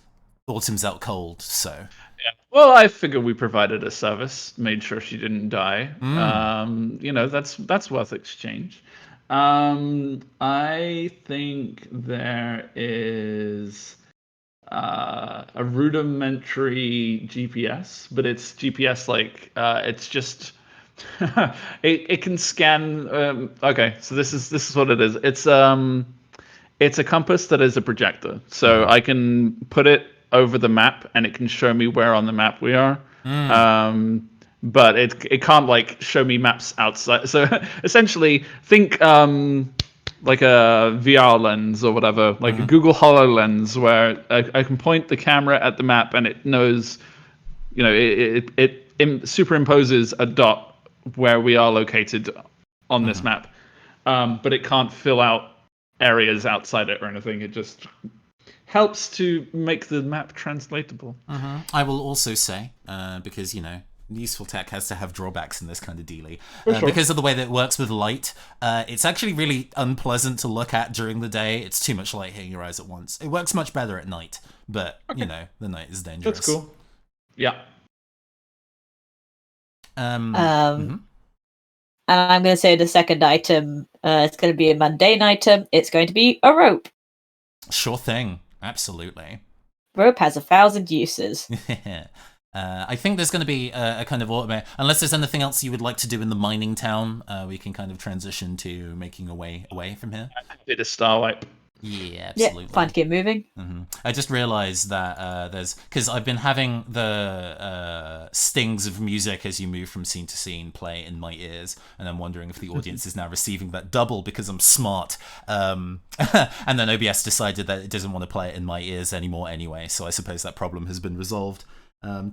Autumn's out cold, so. Yeah. Well, I figure we provided a service, made sure she didn't die. That's worth exchange. I think there is a rudimentary GPS, but it's GPS like it's just it can scan. Okay, so this is what it is. It's a compass that is a projector, so I can put it over the map and it can show me where on the map we are. But it can't like show me maps outside. So essentially, think like a VR lens or whatever, like a Google HoloLens, where I can point the camera at the map and it knows, it superimposes a dot where we are located on this map, but it can't fill out areas outside it or anything. It just helps to make the map translatable. I will also say, because, useful tech has to have drawbacks in this kind of dealy. Sure. Because of the way that it works with light, it's actually really unpleasant to look at during the day. It's too much light hitting your eyes at once. It works much better at night, but, the night is dangerous. That's cool. Yeah. And I'm going to say the second item, it's going to be a mundane item. It's going to be a rope. Sure thing. Absolutely. Rope has 1,000 uses. I think there's going to be a kind of automate. Unless there's anything else you would like to do in the mining town, we can kind of transition to making a way away from here. Bit of Starlight. Yeah, absolutely. Yeah, fine to get moving. I just realized that because I've been having the stings of music as you move from scene to scene play in my ears, and I'm wondering if the audience is now receiving that double because I'm smart. And then OBS decided that it doesn't want to play it in my ears anymore anyway, so I suppose that problem has been resolved.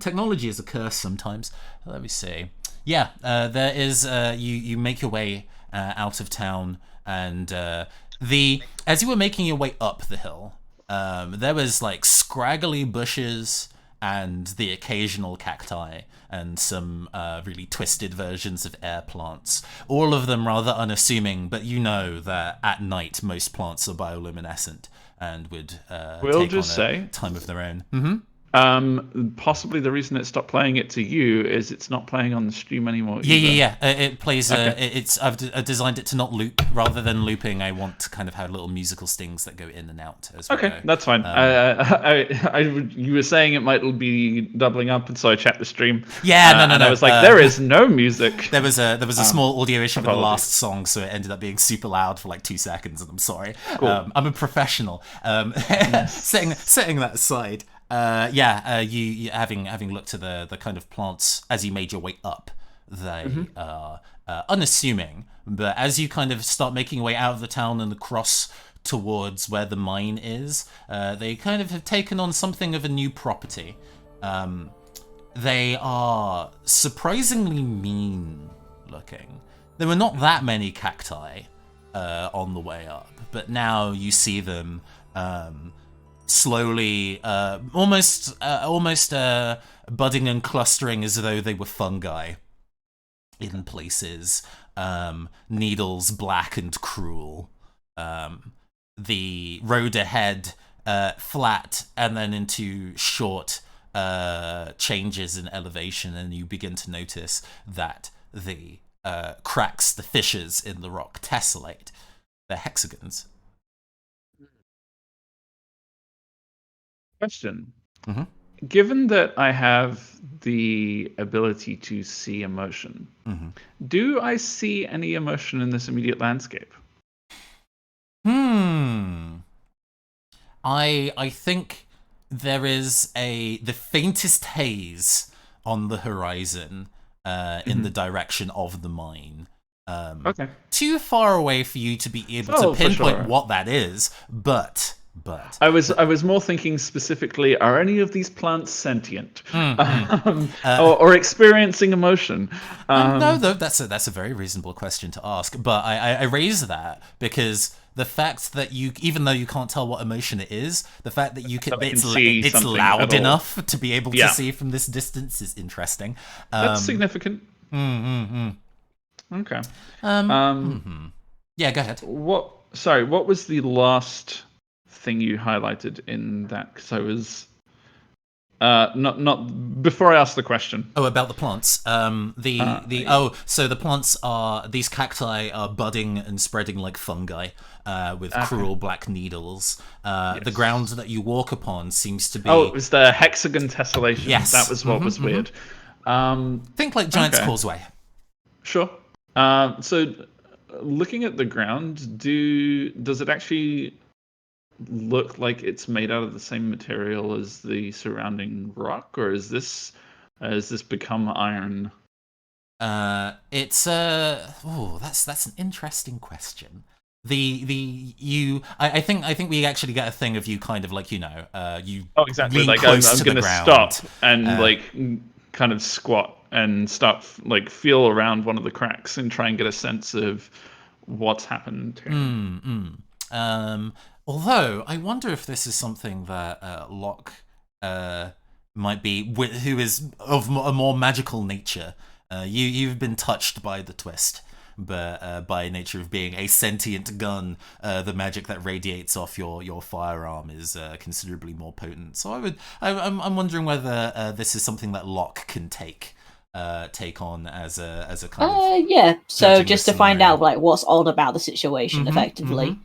Technology is a curse sometimes. Let me see. Yeah, there is. You make your way out of town, and as you were making your way up the hill, there was like scraggly bushes and the occasional cacti and some really twisted versions of air plants. All of them rather unassuming, but you know that at night most plants are bioluminescent and would take on a time of their own. Possibly the reason it stopped playing it to you is it's not playing on the stream anymore. Yeah. It plays. Okay. I've designed it to not loop. Rather than looping, I want to kind of have little musical stings that go in and out as well. Okay, that's fine. You were saying it might be doubling up, and so I checked the stream. Yeah, no. And I was like, there is no music. There was a small audio issue with the last song, so it ended up being super loud for like 2 seconds, and I'm sorry. Cool. I'm a professional. Setting that aside. You having looked at the kind of plants as you made your way up, they are unassuming, but as you kind of start making your way out of the town and across towards where the mine is, they kind of have taken on something of a new property. They are surprisingly mean looking. There were not that many cacti on the way up, but now you see them slowly, almost budding and clustering as though they were fungi in places. Needles black and cruel. The road ahead flat and then into short changes in elevation, and you begin to notice that the cracks, the fissures in the rock tessellate. They're hexagons. Question. Mm-hmm. Given that I have the ability to see emotion, Mm-hmm. do I see any emotion in this immediate landscape? I think there is the faintest haze on the horizon in the direction of the mine. Okay. Too far away for you to be able to Oh, for pinpoint sure. what that is, but I was more thinking specifically: are any of these plants sentient, or experiencing emotion? no, though that's a very reasonable question to ask. But I raise that because the fact that you, even though you can't tell what emotion it is, the fact that you can, That I can it's see it's something loud at all. enough to be able to Yeah. see from this distance is interesting. That's significant. Okay. Yeah, go ahead. What? Sorry. What was the last thing you highlighted in that? Because I was not before I asked the question. Oh, about the plants. So the plants are, these cacti are budding and spreading like fungi, with cruel black needles. The ground that you walk upon seems to be. Oh, it was the hexagon tessellation. Yes. That was what was weird. Think like Giant's Okay. Causeway. Sure. So, looking at the ground, does it actually look like it's made out of the same material as the surrounding rock, or has this become iron? It's that's an interesting question. I think we actually get a thing of you kind of like, you Exactly. lean Like close I'm to the gonna ground. stop and kind of squat and start feel around one of the cracks and try and get a sense of what's happened here. Although I wonder if this is something that Locke might be, who is of a more magical nature. You've been touched by the twist, but by nature of being a sentient gun, the magic that radiates off your firearm is considerably more potent. So I'm wondering whether this is something that Locke can take on as a kind of yeah. So judging just the to find scenario. out like what's odd about the situation, effectively.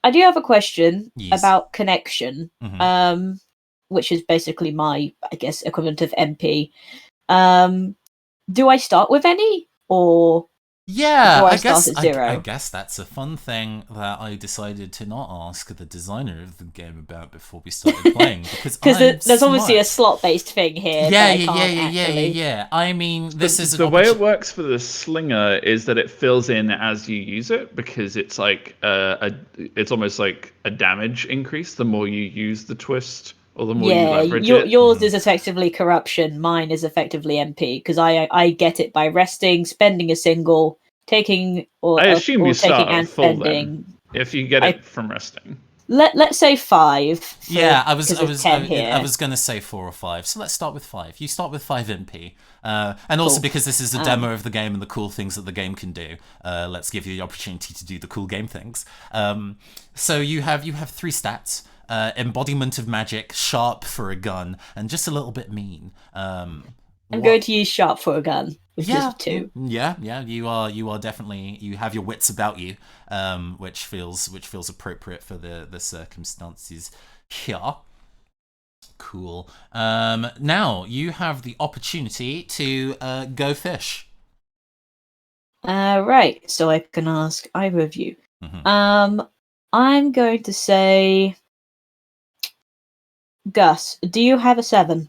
I do have a question Yes. about connection, which is basically my, I guess, equivalent of MP. Do I start with any, or Yeah, do I start guess at zero? I guess that's a fun thing that I decided to not ask the designer of the game about before we started playing, because there's obviously a smart. slot-based thing here. Yeah. I mean, this is the way it works for the slinger is that it fills in as you use it, because it's like it's almost like a damage increase the more you use the twist or the more you leverage it. Yours is effectively corruption. Mine is effectively MP because I get it by resting, spending a single, taking I assume you taking start and full spending. then, if you get it from resting. Let's say 5. Yeah, I was gonna say 4 or 5. So let's start with 5. You start with 5 MP, and also because this is a demo of the game and the cool things that the game can do. Let's give you the opportunity to do the cool game things. So you have 3 stats. Embodiment of magic, sharp for a gun, and just a little bit mean. I'm going to use sharp for a gun, which is 2. Yeah. You are definitely, you have your wits about you, which feels appropriate for the circumstances here. Cool. Now you have the opportunity to go fish. Right. So I can ask either of you. I'm going to say, Gus, do you have a 7?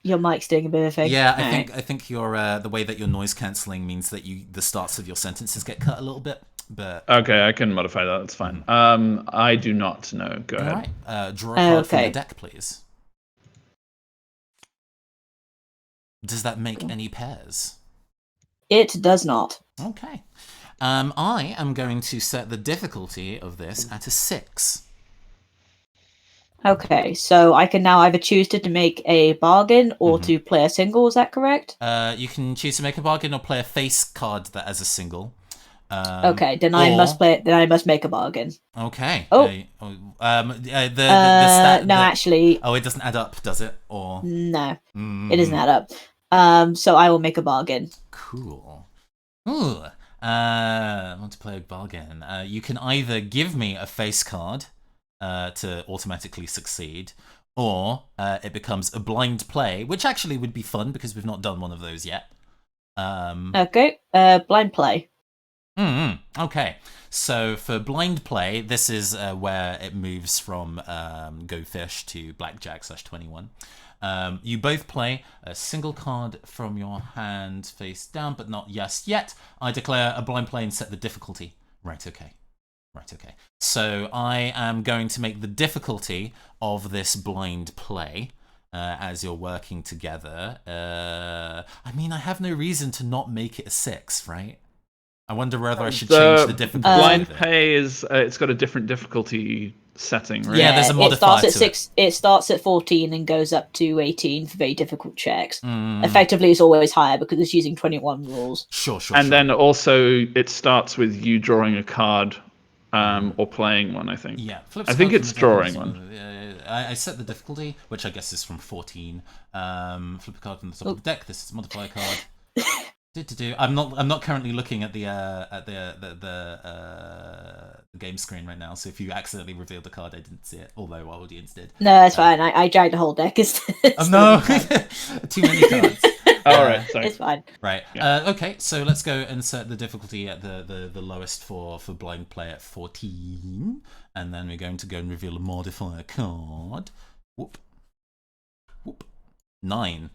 Your mic's doing a bit of a thing. Yeah, I think your the way that your noise cancelling means that the starts of your sentences get cut a little bit. But okay, I can modify that. That's fine. I do not know. Go ahead. All right. Draw a card from the deck, please. Does that make any pairs? It does not. Okay. I am going to set the difficulty of this at a 6. Okay, so I can now either choose to make a bargain or to play a single. Is that correct? You can choose to make a bargain or play a face card that as a single. Okay, then I must play. Then I must make a bargain. Okay. Oh. The stat. No, actually. Oh, it doesn't add up, does it? Or no, it doesn't add up. So I will make a bargain. Cool. Ooh. Multiplayer bargain. You can either give me a face card to automatically succeed, or it becomes a blind play, which actually would be fun because we've not done one of those yet. Okay, blind play. Okay, so for blind play, this is where it moves from Go Fish to Blackjack/21. You both play a single card from your hand face down, but not just yet. I declare a blind play and set the difficulty. Right, okay. So I am going to make the difficulty of this blind play as you're working together. I mean, I have no reason to not make it a 6, right? I wonder whether I should change the difficulty. Blind play is it's got a different difficulty setting, right? Yeah, there's a modifier it starts at 6. It starts at 14 and goes up to 18 for very difficult checks. Effectively, it's always higher because it's using 21 rules. Sure. And then also it starts with you drawing a card or playing one, I think. Yeah, I think it's drawing one. I set the difficulty, which I guess is from 14. Flip a card from the top of the deck. This is a modifier card. I'm not currently looking at the game screen right now. So if you accidentally revealed the card, I didn't see it. Although our audience did. No, it's fine. I dragged the whole deck. Oh no, too many cards. All right, sorry. It's fine. Right. Yeah. Okay, so let's go and set the difficulty at the lowest for blind play at 14, and then we're going to go and reveal a modifier card. Whoop. 9.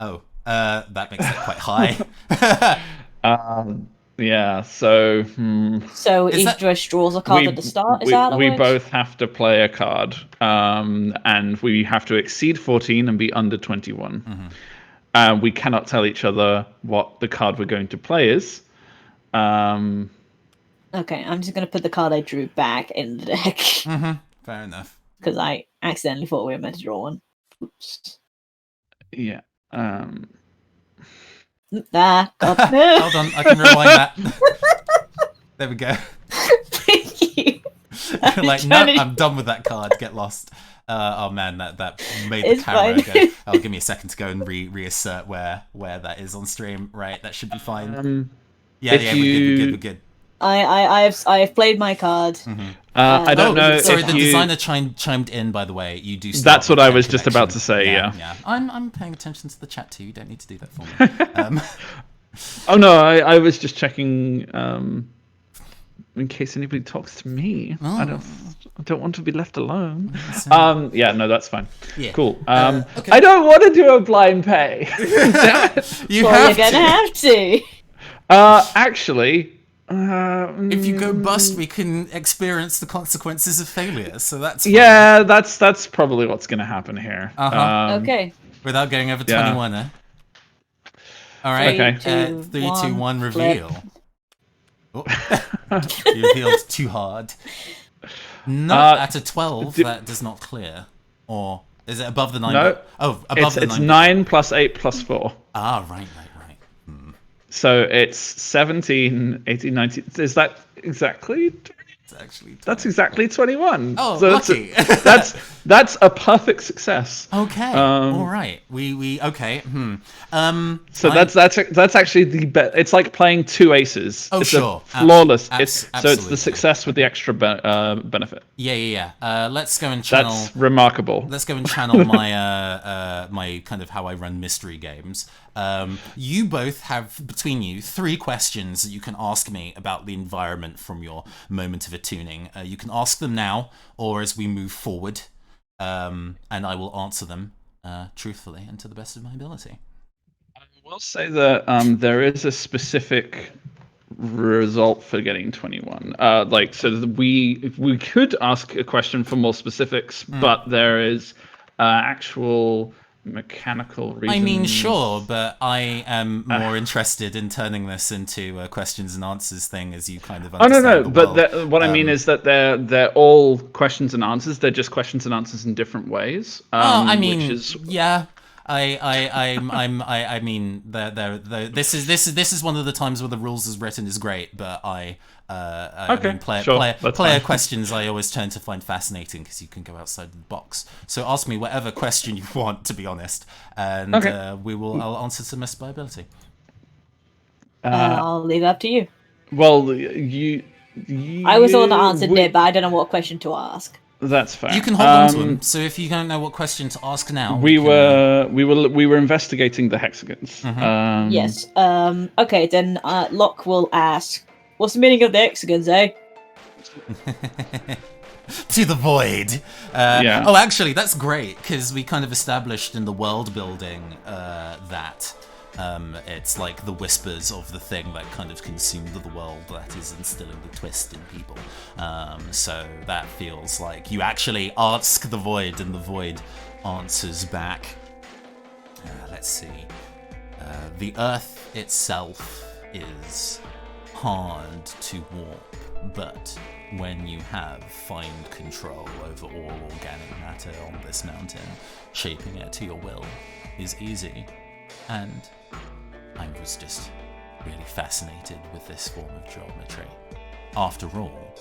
Oh, that makes it quite high. Yeah. So. So each of us draws a card at the start. Is that we both have to play a card, and we have to exceed 14 and be under 21. We cannot tell each other what the card we're going to play is. Okay, I'm just going to put the card I drew back in the deck. Fair enough. Because I accidentally thought we were meant to draw one. Oops. Yeah. God, no. Hold on, I can rewind that. There we go. Thank you. Like, no, I'm done with that card. Get lost. Oh man, that made the camera go. Oh, give me a second to go and reassert where that is on stream. Right, that should be fine. We're good. I have played my card. I don't know. Sorry, the designer chimed in. By the way, you do. That's what I was just about to say. Yeah. I'm paying attention to the chat too. You don't need to do that for me. Oh no, I was just checking. In case anybody talks to me, I don't want to be left alone. Yeah, no, that's fine. Yeah. Cool. Okay. I don't want to do a blind pay. You're gonna have to. Actually, if you go bust, we can experience the consequences of failure. So that's fine. Yeah, that's probably what's gonna happen here. Okay. Without going over 21, eh? All right. Okay. 3, 2, 1, reveal. Oh. You revealed too hard. Not at a 12. That does not clear. Or is it above the 9? No. Oh, above the 9. It's 9 plus 8 plus 4. Ah, right. So it's 17, 18, 19. Is that exactly? It's actually 20. That's exactly 21. Oh, so lucky. That's a perfect success. Okay. All right. We okay. So that's actually the best. It's like playing 2 aces. Oh, it's sure. Flawless. So absolutely. it's the success with the extra benefit. Yeah. Let's go and channel. That's remarkable. Let's go and channel my my kind of how I run mystery games. You both have between you 3 questions that you can ask me about the environment from your moment of attuning. You can ask them now, or as we move forward, and I will answer them truthfully and to the best of my ability. I will say that there is a specific result for getting 21. We could ask a question for more specifics, but there is actual mechanical reasons. I mean, sure, but I am more interested in turning this into a questions and answers thing, as you kind of understand. No. But what I mean is that they're all questions and answers. They're just questions and answers in different ways. I mean, yeah. I mean, this is one of the times where the rules as written is great, but player questions I always tend to find fascinating because you can go outside the box. So ask me whatever question you want, to be honest, and I'll answer to the best of my ability. I'll leave it up to you. Well, you I was the one that answered we- it, but I don't know what question to ask. That's fair. You can hold on to him. So if you don't know what question to ask now, We were investigating the hexagons. Yes. Okay, then Locke will ask, "What's the meaning of the hexagons, eh?" To the void. Yeah. Oh, actually, that's great, because we kind of established in the world building that it's like the whispers of the thing that kind of consumed the world that is instilling the twist in people. So that feels like you actually ask the void, and the void answers back. Let's see. The earth itself is hard to warp, but when you have fine control over all organic matter on this mountain, shaping it to your will is easy. And I was just really fascinated with this form of geometry. After all,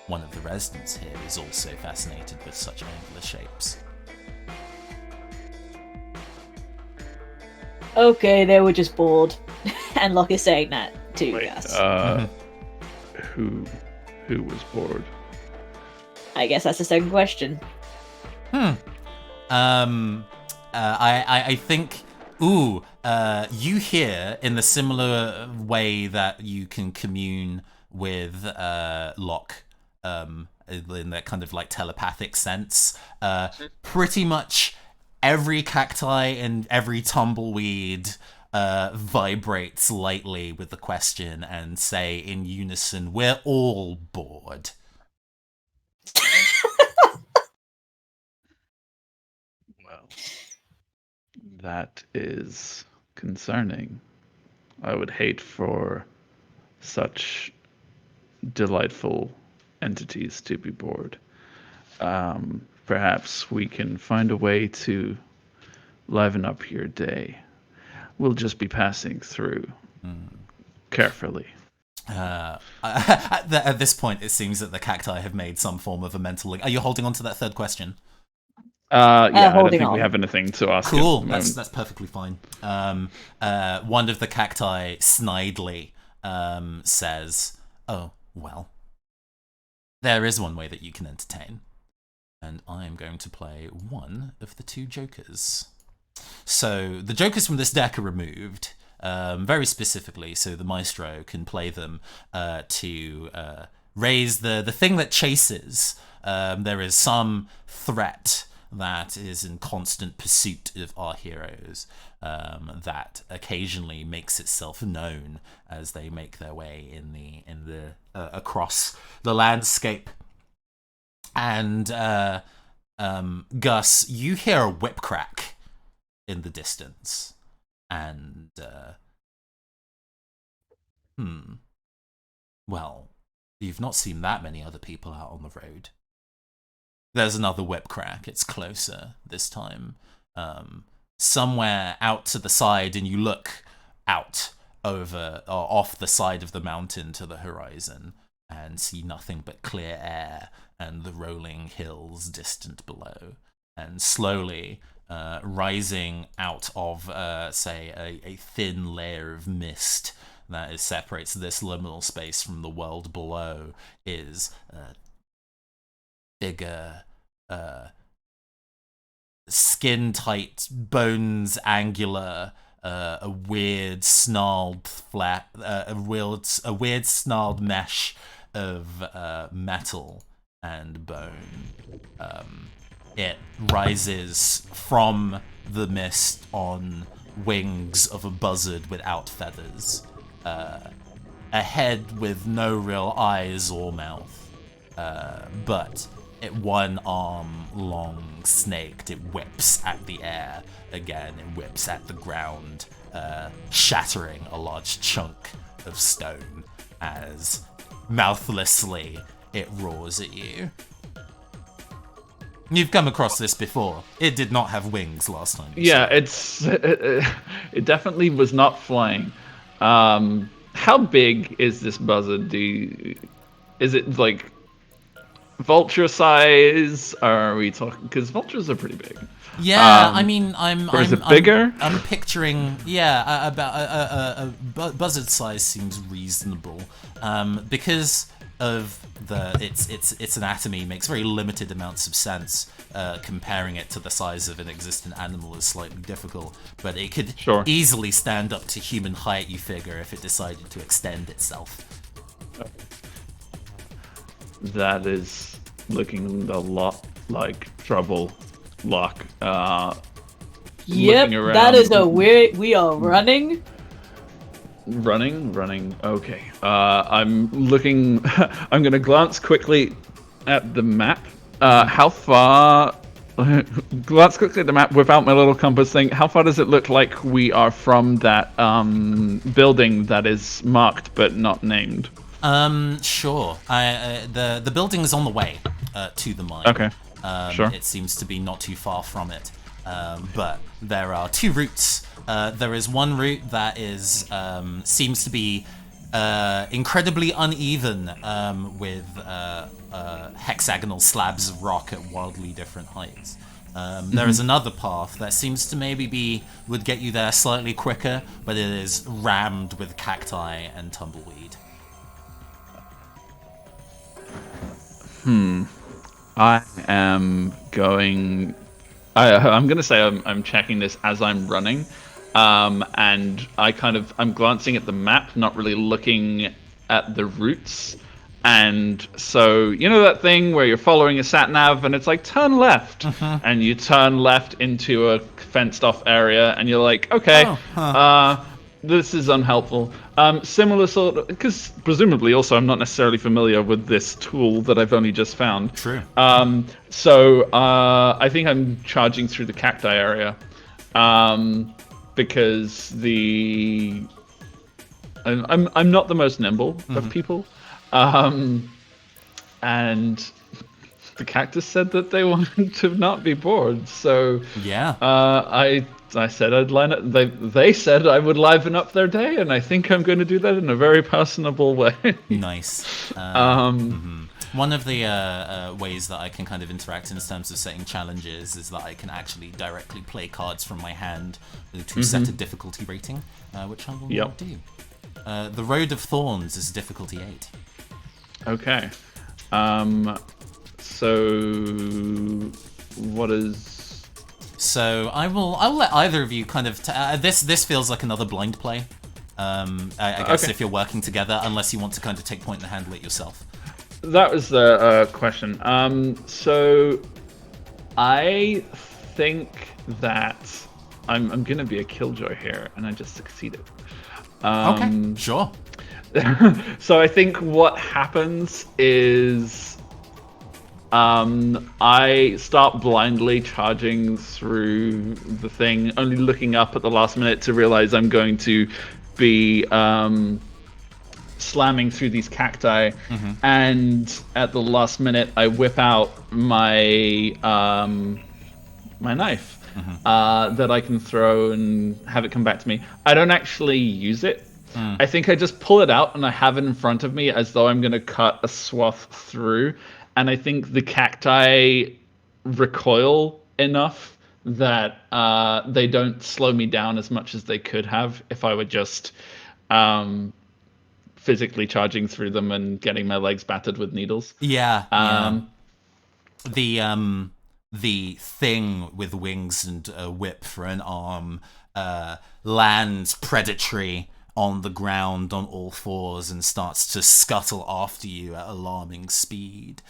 one of the residents here is also fascinated with such angular shapes. Okay, they were just bored, and Locke is saying that to Gus. Who was bored? I guess that's the second question. I think. Ooh, you hear in the similar way that you can commune with Locke, in that kind of like telepathic sense. Pretty much every cacti and every tumbleweed vibrates lightly with the question and say in unison, "We're all bored." Well, that is concerning. I would hate for such delightful entities to be bored. Perhaps we can find a way to liven up your day. We'll just be passing through carefully. At this point, it seems that the cacti have made some form of a mental link. Are you holding on to that third question? Yeah, I don't holding think on. we have anything to ask. Cool, at the moment. that's perfectly fine. One of the cacti snidely says, "Oh, well, there is one way that you can entertain, and I am going to play one of the two jokers." So the jokers from this deck are removed, very specifically, so the maestro can play them to raise the thing that chases. There is some threat that is in constant pursuit of our heroes, that occasionally makes itself known as they make their way in the across the landscape. And Gus, you hear a whip crack in the distance, and well, you've not seen that many other people out on the road. There's another whip crack. It's closer this time. Somewhere out to the side, and you look out over or off the side of the mountain to the horizon and see nothing but clear air and the rolling hills distant below. And slowly rising out of, say, a thin layer of mist that separates this liminal space from the world below is bigger, skin-tight, bones angular, a weird snarled a weird snarled mesh of metal and bone. It rises from the mist on wings of a buzzard without feathers, a head with no real eyes or mouth, but one arm long snaked. It whips at the air again. It whips at the ground, shattering a large chunk of stone as mouthlessly it roars at you. You've come across this before. It did not have wings last time. Yeah, it definitely was not flying. How big is this buzzard? Is it like vulture size are we talking? Because vultures are pretty big. Yeah, I mean, Or is it bigger? I'm picturing, yeah, about a buzzard size seems reasonable, because of its anatomy makes very limited amounts of sense. Comparing it to the size of an existent animal is slightly difficult, but it could easily stand up to human height, you figure, if it decided to extend itself. That is looking a lot like trouble, Luck. Yep, that is a we are running. Running. Okay. I'm looking. I'm gonna glance quickly at the map. How far? Glance quickly at the map without my little compass thing. How far does it look like we are from that building that is marked but not named? Sure. The building is on the way to the mine. Okay. Sure. It seems to be not too far from it. But there are two routes. There is one route that is seems to be incredibly uneven, with hexagonal slabs of rock at wildly different heights. There is another path that seems to maybe would get you there slightly quicker, but it is rammed with cacti and tumbleweed. I am going. I'm going to say I'm checking this as I'm running, and I'm glancing at the map, not really looking at the routes. And so, you know that thing where you're following a sat nav and it's like turn left, and you turn left into a fenced off area, and you're like, okay, this is unhelpful. Similar sort of, because presumably also I'm not necessarily familiar with this tool that I've only just found. True. So I think I'm charging through the cacti area, because I'm not the most nimble of people, and the cactus said that they wanted to not be bored. So yeah, I said I'd line up. They said I would liven up their day, and I think I'm going to do that in a very personable way. Nice. One of the ways that I can kind of interact in terms of setting challenges is that I can actually directly play cards from my hand to set a difficulty rating, which I will now do. The Road of Thorns is difficulty 8. Okay. So what is? So I'll let either of you kind of this feels like another blind play. I guess if you're working together, unless you want to kind of take point and handle it yourself. That was the question. So I think that I'm gonna be a killjoy here, and I just succeeded. Okay, sure. So I think what happens is I start blindly charging through the thing, only looking up at the last minute to realize I'm going to be slamming through these cacti, and at the last minute I whip out my my knife that I can throw and have it come back to me. I don't actually use it. I think I just pull it out and I have it in front of me as though I'm going to cut a swath through. And I think the cacti recoil enough that they don't slow me down as much as they could have if I were just physically charging through them and getting my legs battered with needles. Yeah. The thing with wings and a whip for an arm lands predatory on the ground on all fours and starts to scuttle after you at alarming speed.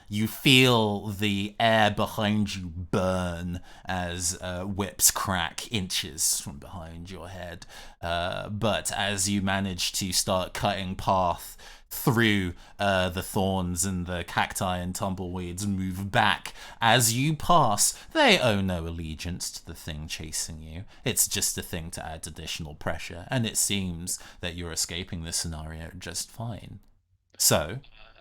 You feel the air behind you burn as whips crack inches from behind your head. But as you manage to start cutting path through the thorns and the cacti and tumbleweeds and move back as you pass, they owe no allegiance to the thing chasing you. It's just a thing to add additional pressure, and it seems that you're escaping this scenario just fine. So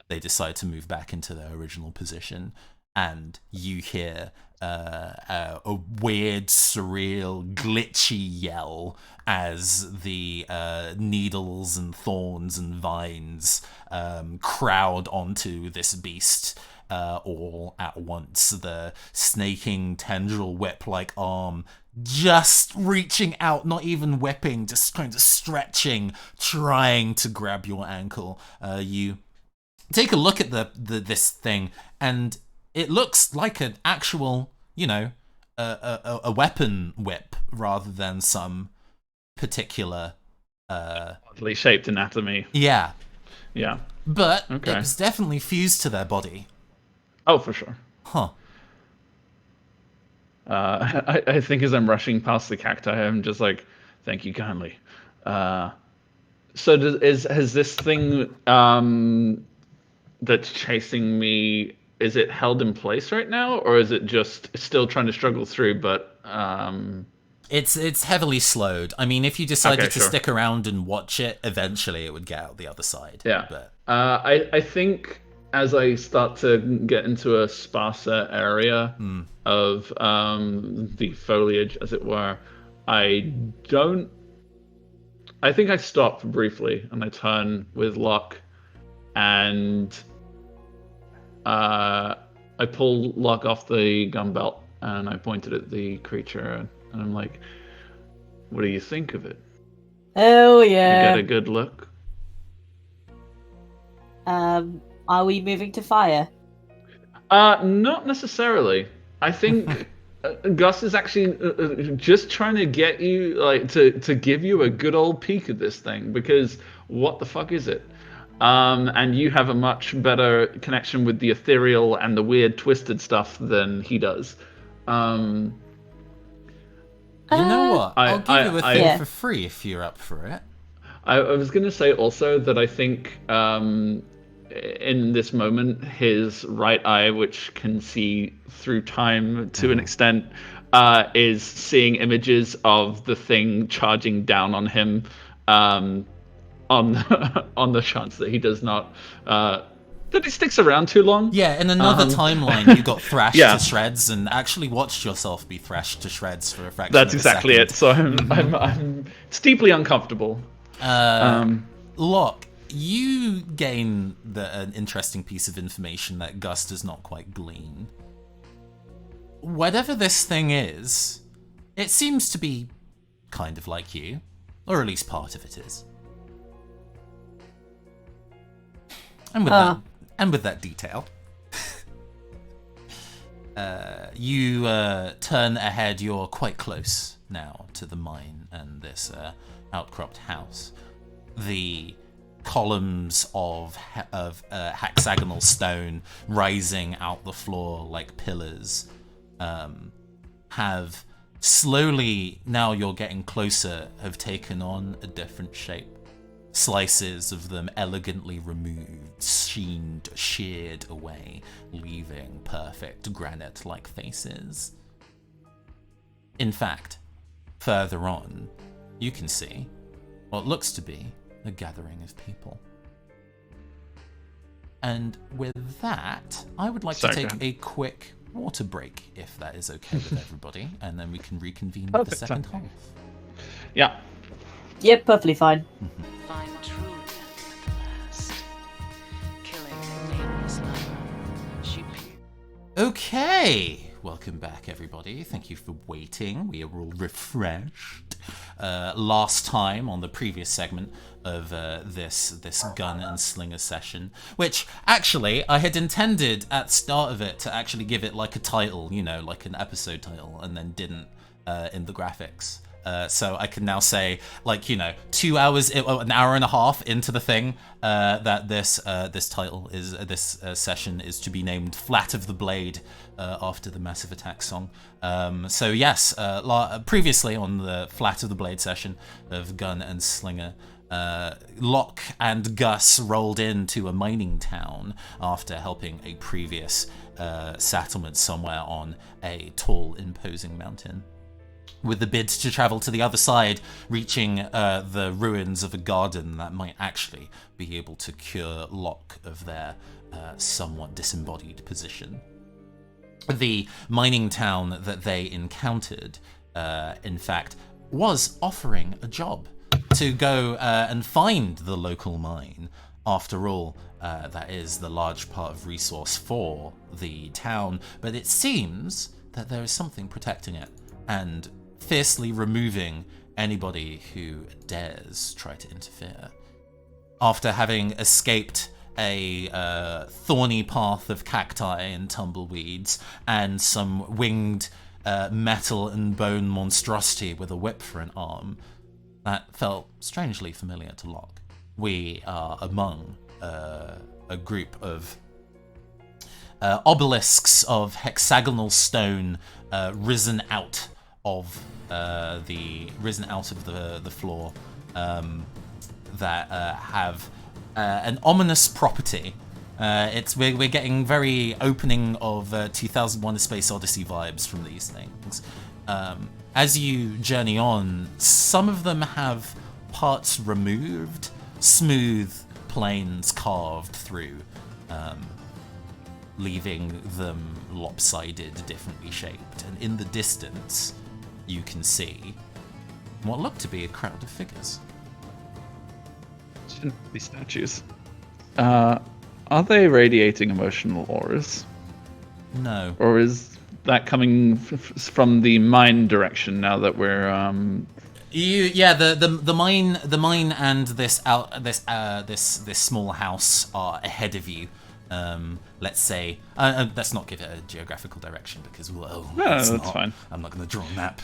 they decide to move back into their original position, and you hear a weird, surreal, glitchy yell as the needles and thorns and vines crowd onto this beast all at once. The snaking tendril whip-like arm just reaching out, not even whipping, just kind of stretching, trying to grab your ankle. You take a look at this thing, and it looks like an actual, a weapon whip rather than some particular oddly shaped anatomy. Yeah. But Okay. it was definitely fused to their body. Oh, for sure. Huh. I think as I'm rushing past the cacti, I'm just like, thank you kindly. So has this thing that's chasing me, is it held in place right now, or is it just still trying to struggle through, but It's heavily slowed. I mean, if you decided to sure. stick around and watch it, eventually it would get out the other side. Yeah. But I think as I start to get into a sparser area of the foliage, as it were, I think I stop briefly and I turn with Locke, and I pull Locke off the gun belt and I point it at the creature, and I'm like, what do you think of it? Oh You yeah. get a good look? Are we moving to fire? Not necessarily. I think Gus is actually just trying to get you, like, to give you a good old peek at this thing, because what the fuck is it? And you have a much better connection with the ethereal and the weird twisted stuff than he does. you know what? I'll give you a thing yeah. for free if you're up for it. I was going to say also that I think in this moment, his right eye, which can see through time to an extent, is seeing images of the thing charging down on him, on the chance that he does not that he sticks around too long. Yeah, in another timeline, you got thrashed Yeah. to shreds and actually watched yourself be thrashed to shreds for a fraction That's of a exactly second. it. So I'm it's deeply uncomfortable. Locke, you gain an interesting piece of information that Gus does not quite glean. Whatever this thing is, it seems to be kind of like you, or at least part of it is. And with that detail, you turn ahead. You're quite close now to the mine and this outcropped house. The columns of hexagonal stone rising out the floor like pillars have slowly, now you're getting closer, have taken on a different shape. Slices of them elegantly removed, sheared away, leaving perfect granite-like faces. In fact, further on, you can see what looks to be a gathering of people. And with that, I would like to take a quick water break, if that is okay with everybody, and then we can reconvene with the second half. Yeah. Yep, perfectly fine. Find true death at last. Killing the nameless lover. She Okay, welcome back, everybody. Thank you for waiting. We are all refreshed. Last time on the previous segment of this gun and slinger session, which actually I had intended at the start of it to actually give it like a title, like an episode title, and then didn't in the graphics. So I can now say, 2 hours, an hour and a half into the thing, that this title is this session is to be named "Flat of the Blade," after the Massive Attack song. So yes, previously on the Flat of the Blade session of Gun and Slinger, Locke and Gus rolled into a mining town after helping a previous settlement somewhere on a tall, imposing mountain, with the bid to travel to the other side, reaching the ruins of a garden that might actually be able to cure Locke of their somewhat disembodied position. the mining town that they encountered, in fact, was offering a job to go and find the local mine. After all, that is the large part of resource for the town, but it seems that there is something protecting it and fiercely removing anybody who dares try to interfere. After having escaped a thorny path of cacti and tumbleweeds and some winged metal and bone monstrosity with a whip for an arm, that felt strangely familiar to Locke. We are among a group of obelisks of hexagonal stone risen out of the floor that have an ominous property. We're getting very opening of 2001: A Space Odyssey vibes from these things. As you journey on, some of them have parts removed, smooth planes carved through, leaving them lopsided, differently shaped. And in the distance, you can see what look to be a crowd of figures. These statues. Are they radiating emotional auras? No. Or is that coming from the mine direction now that we're the mine and this small house are ahead of you. Let's say let's not give it a geographical direction because that's fine. I'm not going to draw a map.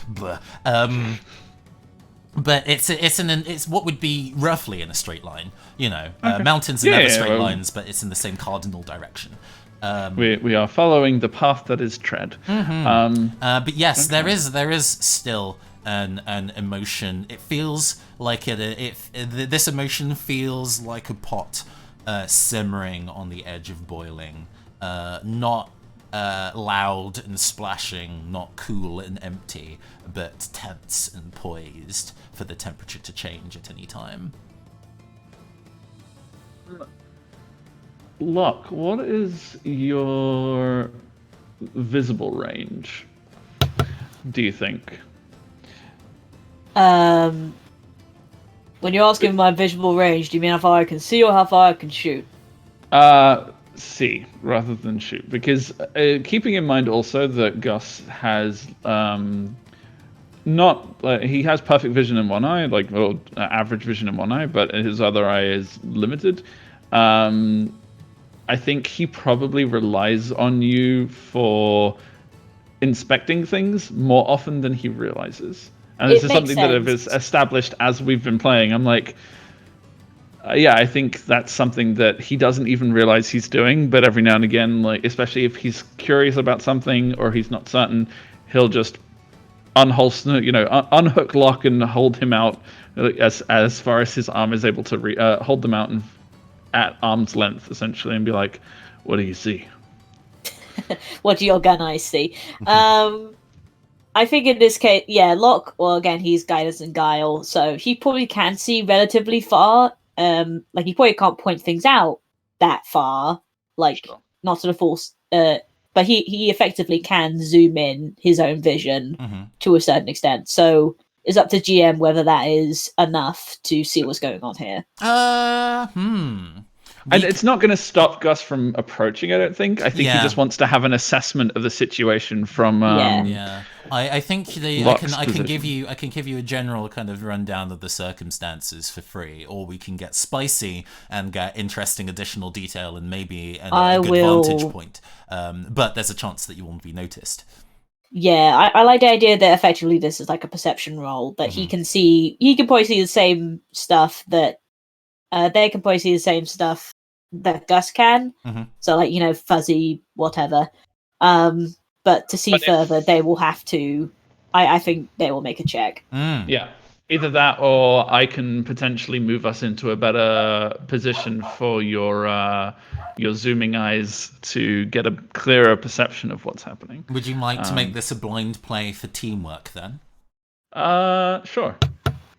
But it's what would be roughly in a straight line, Okay. Mountains are never straight lines, but it's in the same cardinal direction. We are following the path that is tread. Mm-hmm. But yes, okay. there is still an emotion. It feels like this emotion feels like a pot simmering on the edge of boiling, not loud and splashing, not cool and empty, but tense and poised for the temperature to change at any time. Locke, what is your visible range, do you think? When you're asking my visible range, do you mean how far I can see or how far I can shoot? See rather than shoot, because keeping in mind also that Gus has he has perfect vision in one eye, average vision in one eye, but his other eye is limited. I think he probably relies on you for inspecting things more often than he realizes. And this is something that is established as we've been playing. I'm like, I think that's something that he doesn't even realize he's doing, but every now and again, especially if he's curious about something or he's not certain, he'll just unhook Locke and hold him out as far as his arm is able to hold them out at arm's length, essentially, and be like, "What do you see? What do your gun eyes see?" I think in this case, Locke, well, again, he's guidance and guile, so he probably can see relatively far. He probably can't point things out that far, Sure. not to the full, but he effectively can zoom in his own vision to a certain extent. So it's up to GM whether that is enough to see what's going on here. And it's not going to stop Gus from approaching, I don't think. I think he just wants to have an assessment of the situation from. I think I can give you a general kind of rundown of the circumstances for free, or we can get spicy and get interesting additional detail and maybe a good vantage point. But there's a chance that you won't be noticed. Yeah, I like the idea that effectively this is like a perception roll, that he can probably see the same stuff that they can probably see the same stuff that Gus can. So fuzzy, whatever. But to see further, they will have to. I think they will make a check. Yeah, either that, or I can potentially move us into a better position for your zooming eyes to get a clearer perception of what's happening. Would you like to make this a blind play for teamwork then? Sure.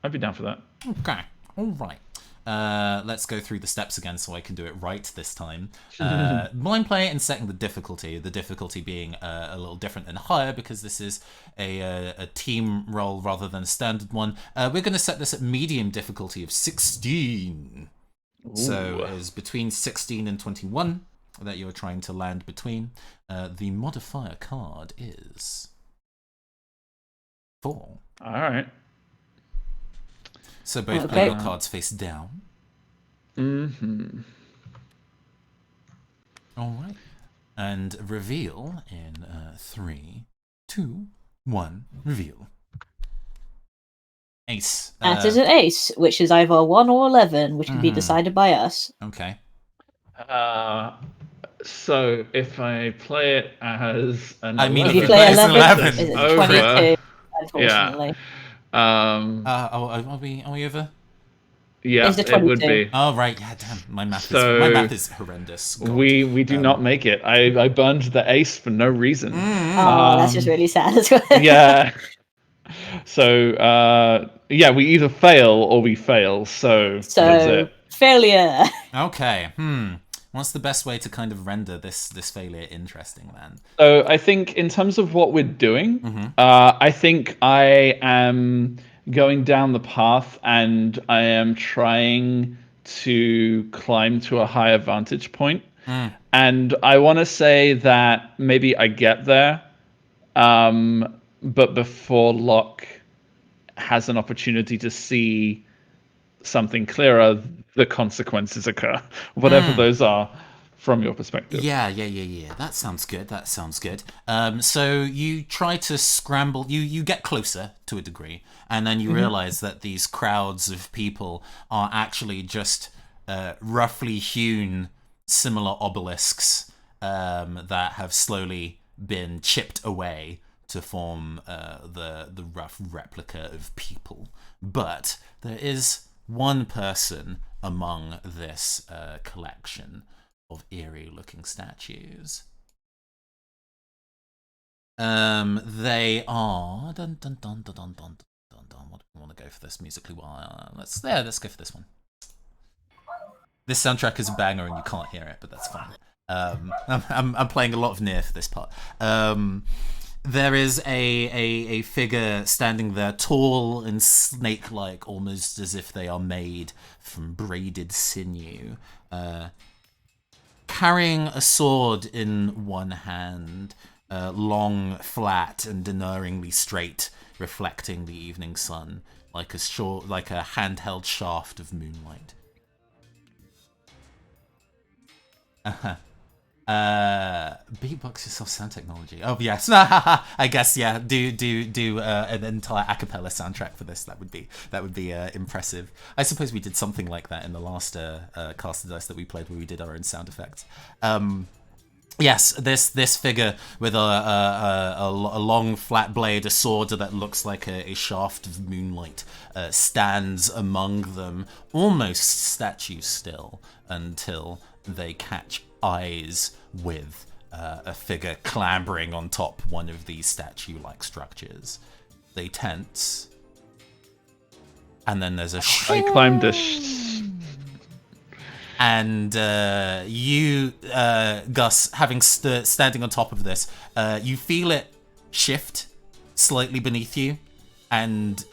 I'd be down for that. Okay. All right. let's go through the steps again so I can do it right this time. Blind play and setting the difficulty being a little different and higher because this is a team roll rather than a standard one. We're going to set this at medium difficulty of 16. Ooh. So it's between 16 and 21 that you're trying to land between. The modifier card is 4. All right. So both play your cards face down. Mm-hmm. All right. And reveal in 3, 2, 1. Reveal. Ace. That is an ace, which is either 1 or 11, which can be decided by us. Okay. So if I play it as an 11... I mean, if you play 11, it's over. 22, unfortunately. Yeah. Are we over? Yeah, it would be. Oh right, yeah. Damn, my math is horrendous. God. We do not make it. I burned the ace for no reason. That's just really sad as well. Yeah. So we either fail or we fail. So that's it. Failure. Okay. What's the best way to kind of render this failure interesting then? So I think in terms of what we're doing, I think I am going down the path and I am trying to climb to a higher vantage point. And I want to say that maybe I get there, but before Locke has an opportunity to see something clearer, the consequences occur, whatever those are from your perspective. Yeah. That sounds good. So you try to scramble, you get closer to a degree, and then you realize that these crowds of people are actually just roughly hewn similar obelisks that have slowly been chipped away to form the rough replica of people. But there is one person among this collection of eerie-looking statues. They are... Dun, dun, dun, dun, dun, dun, dun, dun. What do we want to go for this musically? Well, let's go for this one. This soundtrack is a banger and you can't hear it, but that's fine. I'm playing a lot of Nier for this part. There is a figure standing there, tall and snake-like, almost as if they are made from braided sinew, carrying a sword in one hand, long, flat, and unerringly straight, reflecting the evening sun, like a handheld shaft of moonlight. Beatbox yourself sound technology. Oh yes, I guess yeah. Do an entire a cappella soundtrack for this. That would be impressive. I suppose we did something like that in the last Cast of Dice that we played, where we did our own sound effects. Yes, this figure with a long flat blade, a sword that looks like a shaft of moonlight, stands among them, almost statue still, until they catch eyes with a figure clambering on top one of these statue-like structures. They tense, and then there's a I climbed a and you, Gus, having standing on top of this, you feel it shift slightly beneath you, and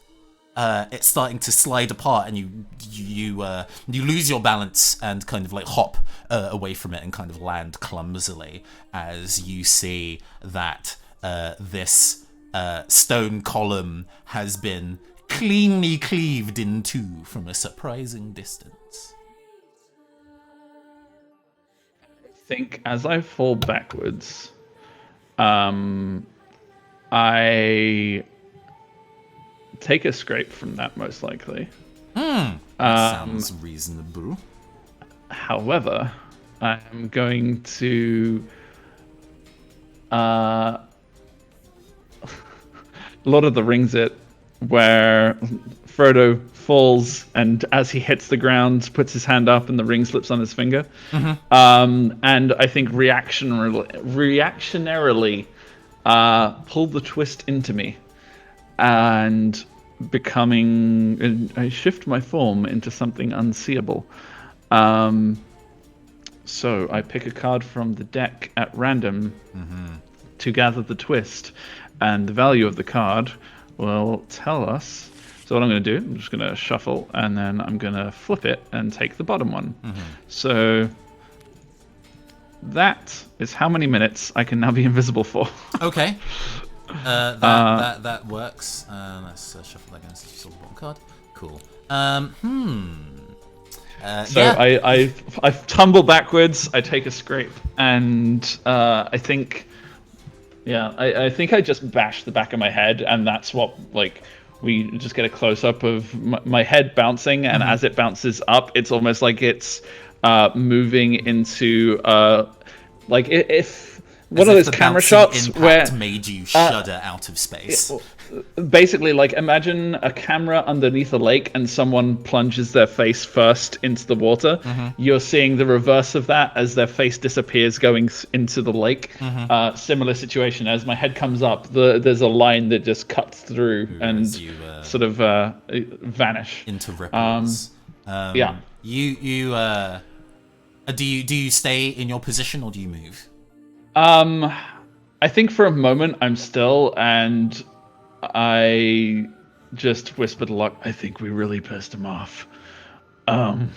it's starting to slide apart, and you lose your balance and kind of like hop away from it and kind of land clumsily as you see that this stone column has been cleanly cleaved in two from a surprising distance. I think as I fall backwards, I take a scrape from that, most likely. That sounds reasonable. However, I'm going to Lord of the Rings it, where Frodo falls and as he hits the ground, puts his hand up and the ring slips on his finger. And I think reactionarily pull the twist into me and becoming. I shift my form into something unseeable. So I pick a card from the deck at random to gather the twist, and the value of the card will tell us. So what I'm going to do, I'm just going to shuffle, and then I'm going to flip it and take the bottom one. So that is how many minutes I can now be invisible for. Okay. That works. Let's shuffle that against the silver bottom card. Cool. So yeah. I tumble backwards. I take a scrape, and I think I just bash the back of my head, and that's what we just get a close up of my head bouncing, and as it bounces up, it's almost like it's moving into if one of those camera shots where made you shudder out of space. Basically, imagine a camera underneath a lake and someone plunges their face first into the water. You're seeing the reverse of that as their face disappears going into the lake. Similar situation. As my head comes up, there's a line that just cuts through and you, sort of vanish into ripples. Yeah. Do you stay in your position or do you move? I think for a moment I'm still, and I just whispered a lot. I think we really pissed him off. And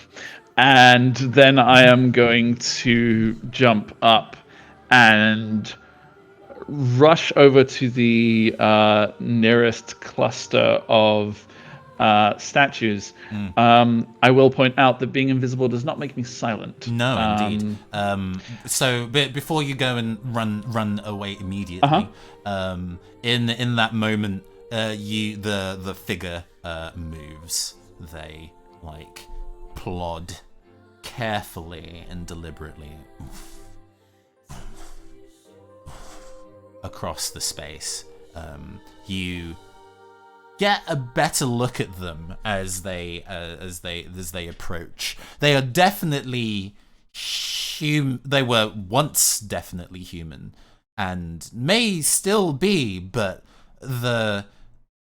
then I am going to jump up and rush over to the nearest cluster of statues. I will point out that being invisible does not make me silent. No, indeed. So before you go and run away immediately, in that moment, the figure moves. They plod carefully and deliberately across the space. You get a better look at them as they approach. They are definitely they were once definitely human and may still be, but the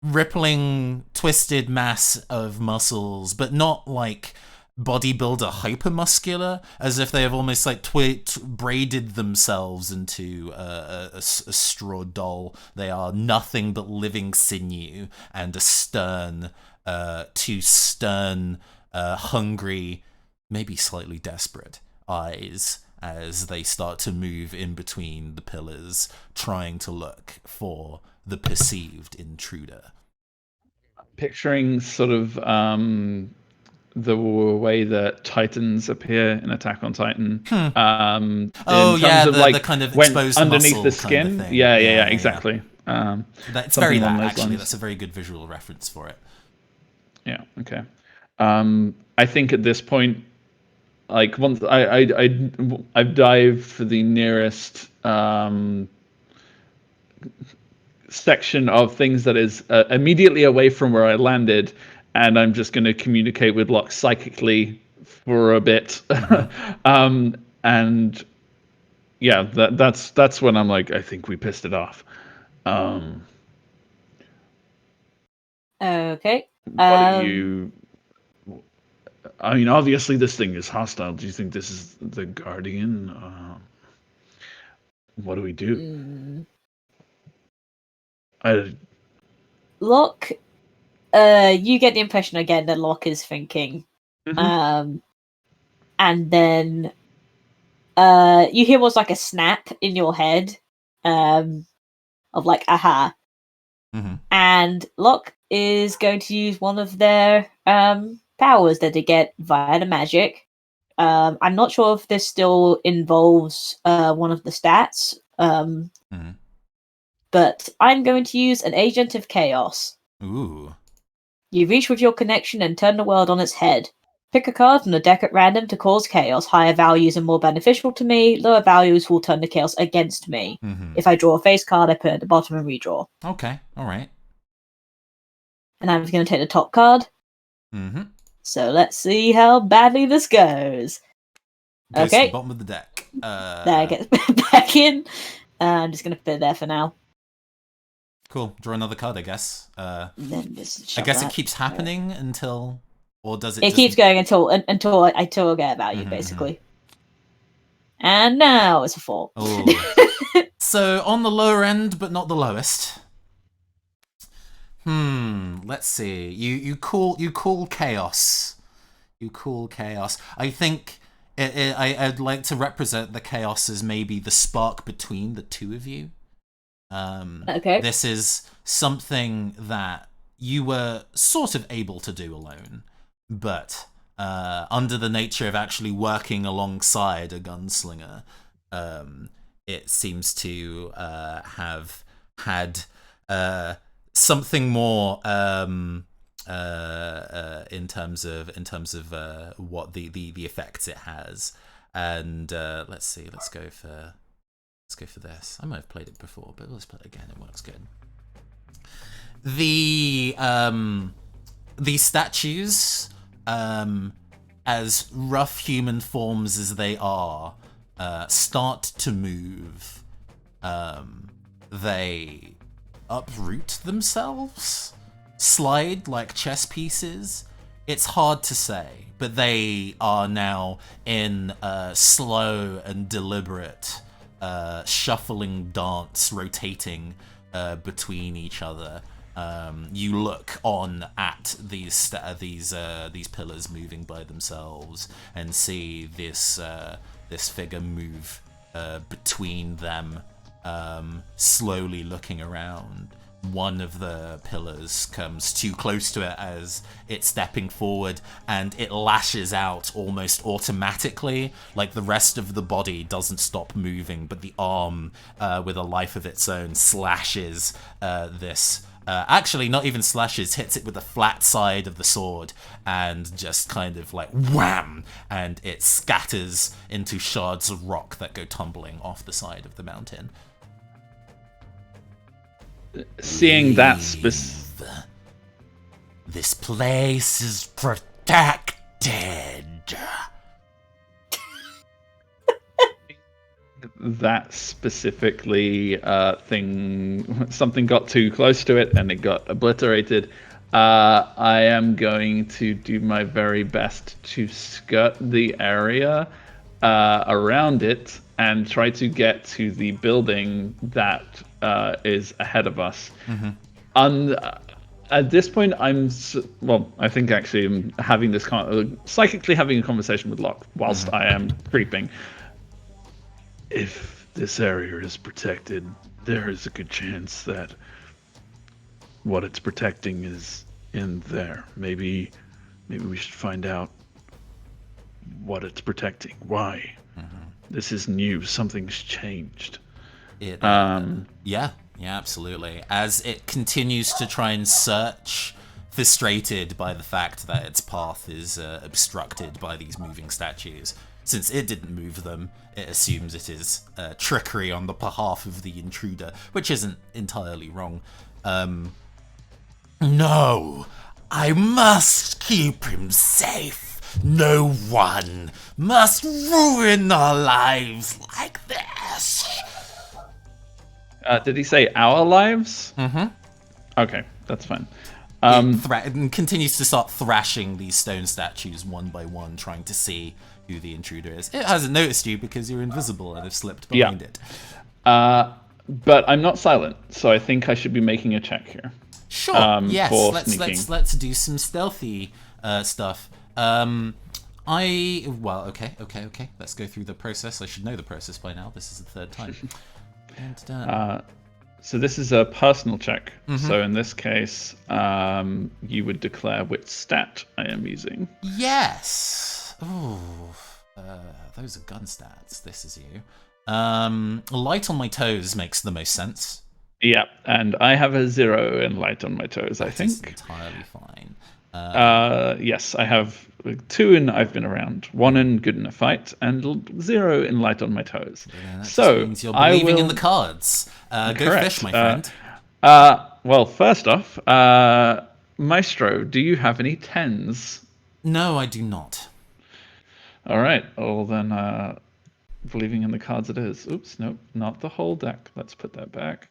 rippling twisted mass of muscles, but not bodybuilder hypermuscular, as if they have almost braided themselves into a straw doll. They are nothing but living sinew and a stern, too stern, hungry, maybe slightly desperate eyes as they start to move in between the pillars, trying to look for the perceived intruder. Picturing sort of the way that Titans appear in Attack on Titan. The kind of exposed underneath muscle the skin. kind of thing. Yeah, exactly. That's very that actually. Lines. That's a very good visual reference for it. Yeah. Okay. I think at this point, once I've dived for the nearest section of things that is immediately away from where I landed, and I'm just going to communicate with Locke psychically for a bit. And yeah, that's when I'm like, I think we pissed it off. Okay. What do you? I mean, obviously this thing is hostile. Do you think this is the Guardian? What do we do? Locke, you get the impression again that Locke is thinking. And then you hear what's like a snap in your head of aha. And Locke is going to use one of their powers that they get via the magic. I'm not sure if this still involves one of the stats. But I'm going to use an Agent of Chaos. Ooh. You reach with your connection and turn the world on its head. Pick a card from the deck at random to cause chaos. Higher values are more beneficial to me. Lower values will turn the chaos against me. If I draw a face card, I put it at the bottom and redraw. Okay, alright. And I'm just going to take the top card. So let's see how badly this goes. Goes to the bottom of the deck. There, it gets back in. I'm just going to put it there for now. Cool. Draw another card, I guess. Then just I shove guess it that. keeps happening until, or does it? It just... keeps going until I forget about you, basically. And now it's a 4. Oh. So on the lower end, but not the lowest. Let's see. You call chaos. You call chaos. I think I'd like to represent the chaos as maybe the spark between the two of you. Okay. This is something that you were sort of able to do alone, but under the nature of actually working alongside a gunslinger, it seems to have had something more in terms of what the effects it has. And let's see. Let's go for this. I might have played it before, but let's play it again. It works good. These statues, as rough human forms as they are, start to move. They uproot themselves, slide like chess pieces. It's hard to say, but they are now in a slow and deliberate shuffling dance, rotating between each other. You look on at these pillars moving by themselves and see this figure move between them, slowly looking around. One of the pillars comes too close to it as it's stepping forward, and it lashes out almost automatically. Like the rest of the body doesn't stop moving, but the arm, with a life of its own, slashes this. Actually, not even slashes, hits it with the flat side of the sword and just kind of like wham! And it scatters into shards of rock that go tumbling off the side of the mountain. Seeing that This place is protected. That specifically something got too close to it and it got obliterated. I am going to do my very best to skirt the area around it and try to get to the building that is ahead of us. At this point, I think actually I'm having this psychically having a conversation with Locke whilst I am creeping. If this area is protected, there is a good chance that what it's protecting is in there. Maybe we should find out what it's protecting. Why? This is new. Something's changed. Yeah, absolutely. As it continues to try and search, frustrated by the fact that its path is obstructed by these moving statues. Since it didn't move them, it assumes it is trickery on the behalf of the intruder, which isn't entirely wrong. No, I must keep him safe. No one must ruin our lives like this. Did he say our lives? Okay, that's fine. It continues to start thrashing these stone statues one by one, trying to see who the intruder is. It hasn't noticed you because you're invisible and have slipped behind it. But I'm not silent, so I think I should be making a check here. Sure. Yes. For Let's do some stealthy stuff. Okay. Let's go through the process. I should know the process by now. This is the third time. So this is a personal check. So in this case, you would declare which stat I am using. Yes. Ooh. Those are gun stats. This is you. Light on my toes makes the most sense. Yeah, and I have a 0 in light on my toes, I think. That's entirely fine. Yes, I have 2 in I've been around, 1 in good in a fight, and 0 in light on my toes. Yeah, that so just means you're believing in the cards. Go fish, my friend. Well, first off, Maestro, do you have any 10s? No, I do not. All right. Well, then, believing in the cards it is. Oops, nope, not the whole deck. Let's put that back.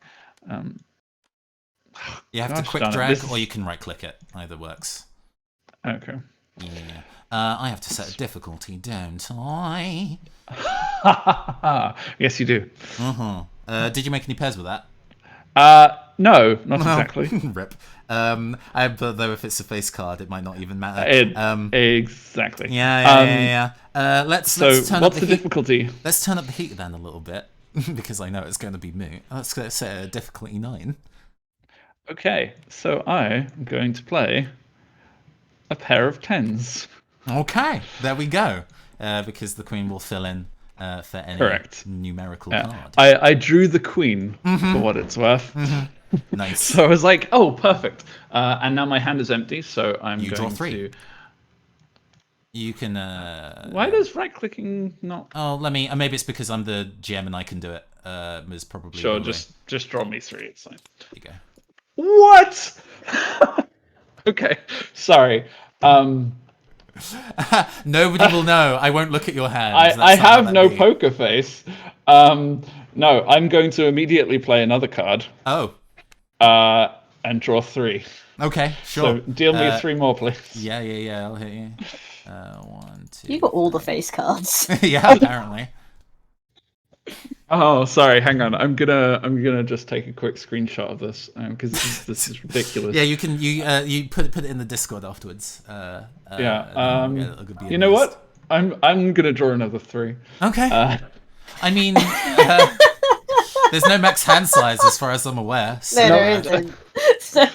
You have to Gosh quick darn it, drag, this is- or you can right-click it. Either works. Okay. Yeah. I have to set a difficulty, don't I? Yes, you do. Did you make any pairs with that? No, not exactly. Rip. But though if it's a face card, it might not even matter. Exactly. Yeah. Let's So, turn what's up the heat. difficulty? Let's turn up the heat then a little bit because I know it's going to be moot. Let's set a difficulty 9. Okay, so I'm going to play a pair of 10s. Okay, there we go. Because the queen will fill in for any Correct. numerical card. I drew the queen for what it's worth. Nice. So I was like, oh, perfect. And now my hand is empty, so I'm You draw going 3. to... You can. Why does right-clicking not... Oh, let me. Maybe it's because I'm the GM and I can do it. Is probably Sure, the way. just draw me 3. It's fine. There you go. What? Okay, sorry. Nobody will know. I won't look at your hand. I have no poker face. No, I'm going to immediately play another card. Oh. And draw 3. Okay, sure. So deal me 3 more, please. Yeah. I'll hit you. 1, 2. You got all the face cards. Yeah, apparently. Oh, sorry. Hang on. I'm gonna just take a quick screenshot of this because this is ridiculous. Yeah, you can. You put it in the Discord afterwards. You know what? I'm gonna draw another 3. Okay. I mean, there's no max hand size as far as I'm aware. So, No, there isn't. So.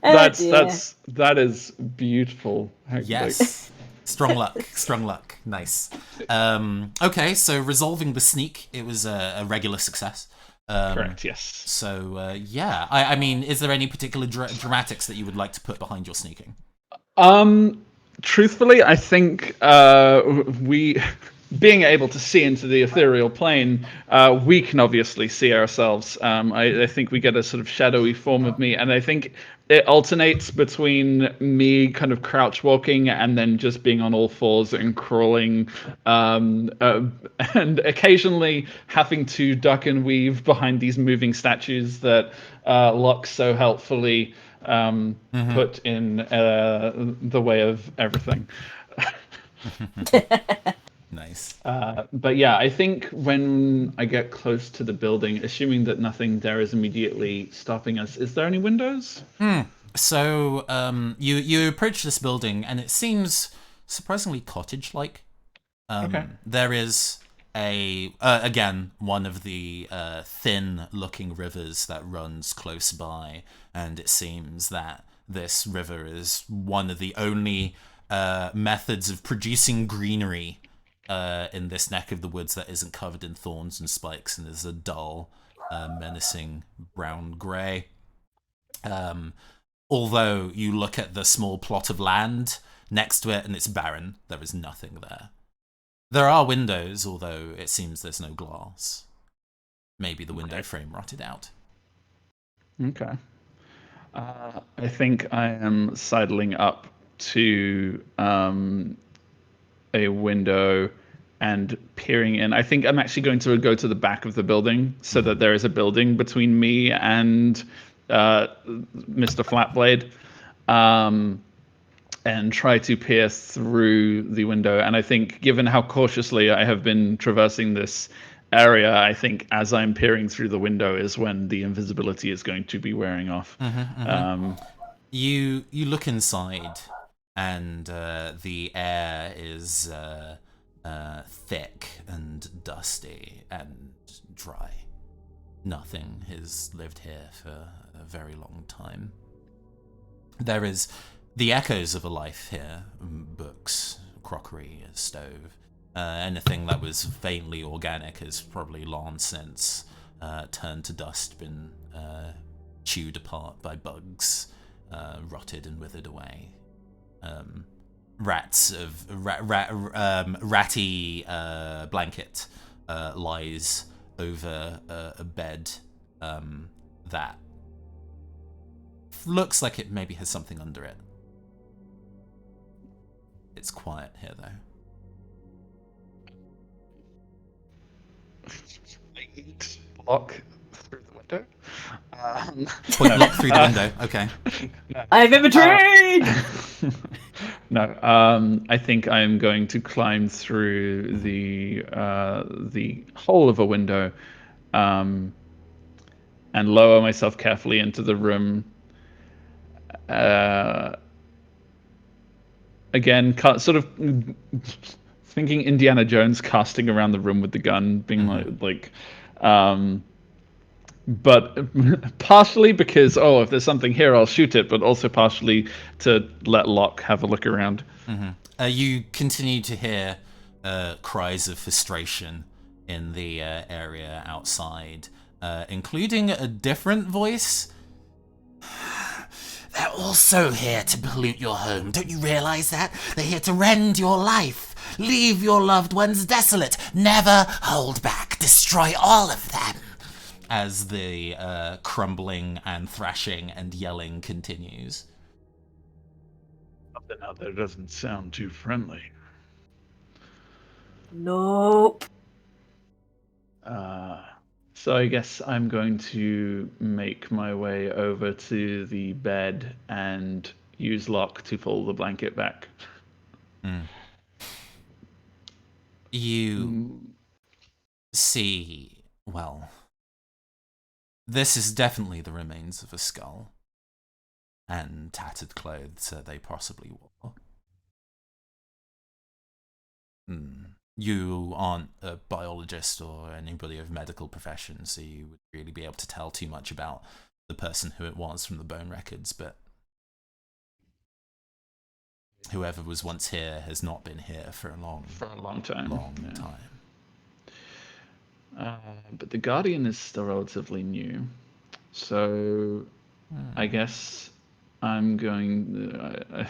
That is beautiful. Yes. Strong luck. Nice. Okay, so resolving the sneak, it was a regular success. Correct, yes. So, yeah. I mean, is there any particular dramatics that you would like to put behind your sneaking? Truthfully, I think we... Being able to see into the ethereal plane, we can obviously see ourselves. I think we get a sort of shadowy form of me, and I think it alternates between me kind of crouch walking and then just being on all fours and crawling, and occasionally having to duck and weave behind these moving statues that Locke so helpfully put in the way of everything. Nice. But yeah, I think when I get close to the building, assuming that nothing there is immediately stopping us, is there any windows? So you approach this building, and it seems surprisingly cottage-like. Okay. There is again one of the thin-looking rivers that runs close by, and it seems that this river is one of the only methods of producing greenery in this neck of the woods that isn't covered in thorns and spikes and is a dull, menacing brown-grey. Although you look at the small plot of land next to it and it's barren, there is nothing there. There are windows, although it seems there's no glass. Maybe the window frame rotted out. Okay. I think I am sidling up to a window and peering in. I think I'm actually going to go to the back of the building so that there is a building between me and Mr. Flatblade, and try to peer through the window. And I think, given how cautiously I have been traversing this area, I think as I'm peering through the window is when the invisibility is going to be wearing off. You look inside, and the air is thick and dusty and dry. Nothing has lived here for a very long time. There is the echoes of a life here: books, crockery, a stove. Anything that was faintly organic has probably long since turned to dust, been chewed apart by bugs, rotted and withered away. Ratty blanket lies over a bed that looks like it maybe has something under it. It's quiet here, though. Lock through the window. Point look through the window. Okay. I'm intrigued! No, I think I am going to climb through the hole of a window, and lower myself carefully into the room. Again, sort of thinking Indiana Jones casting around the room with the gun, being but partially because, if there's something here, I'll shoot it, but also partially to let Locke have a look around. You continue to hear cries of frustration in the area outside, including a different voice. They're also here to pollute your home. Don't you realize that? They're here to rend your life. Leave your loved ones desolate. Never hold back. Destroy all of them. As the crumbling and thrashing and yelling continues. Something out there doesn't sound too friendly. Nope. So I guess I'm going to make my way over to the bed and use Locke to pull the blanket back. You see, well, this is definitely the remains of a skull and tattered clothes that they possibly wore. You aren't a biologist or anybody of medical profession, so you would really be able to tell too much about the person who it was from the bone records, but whoever was once here has not been here for a long time. But the Guardian is still relatively new, so I guess I'm going.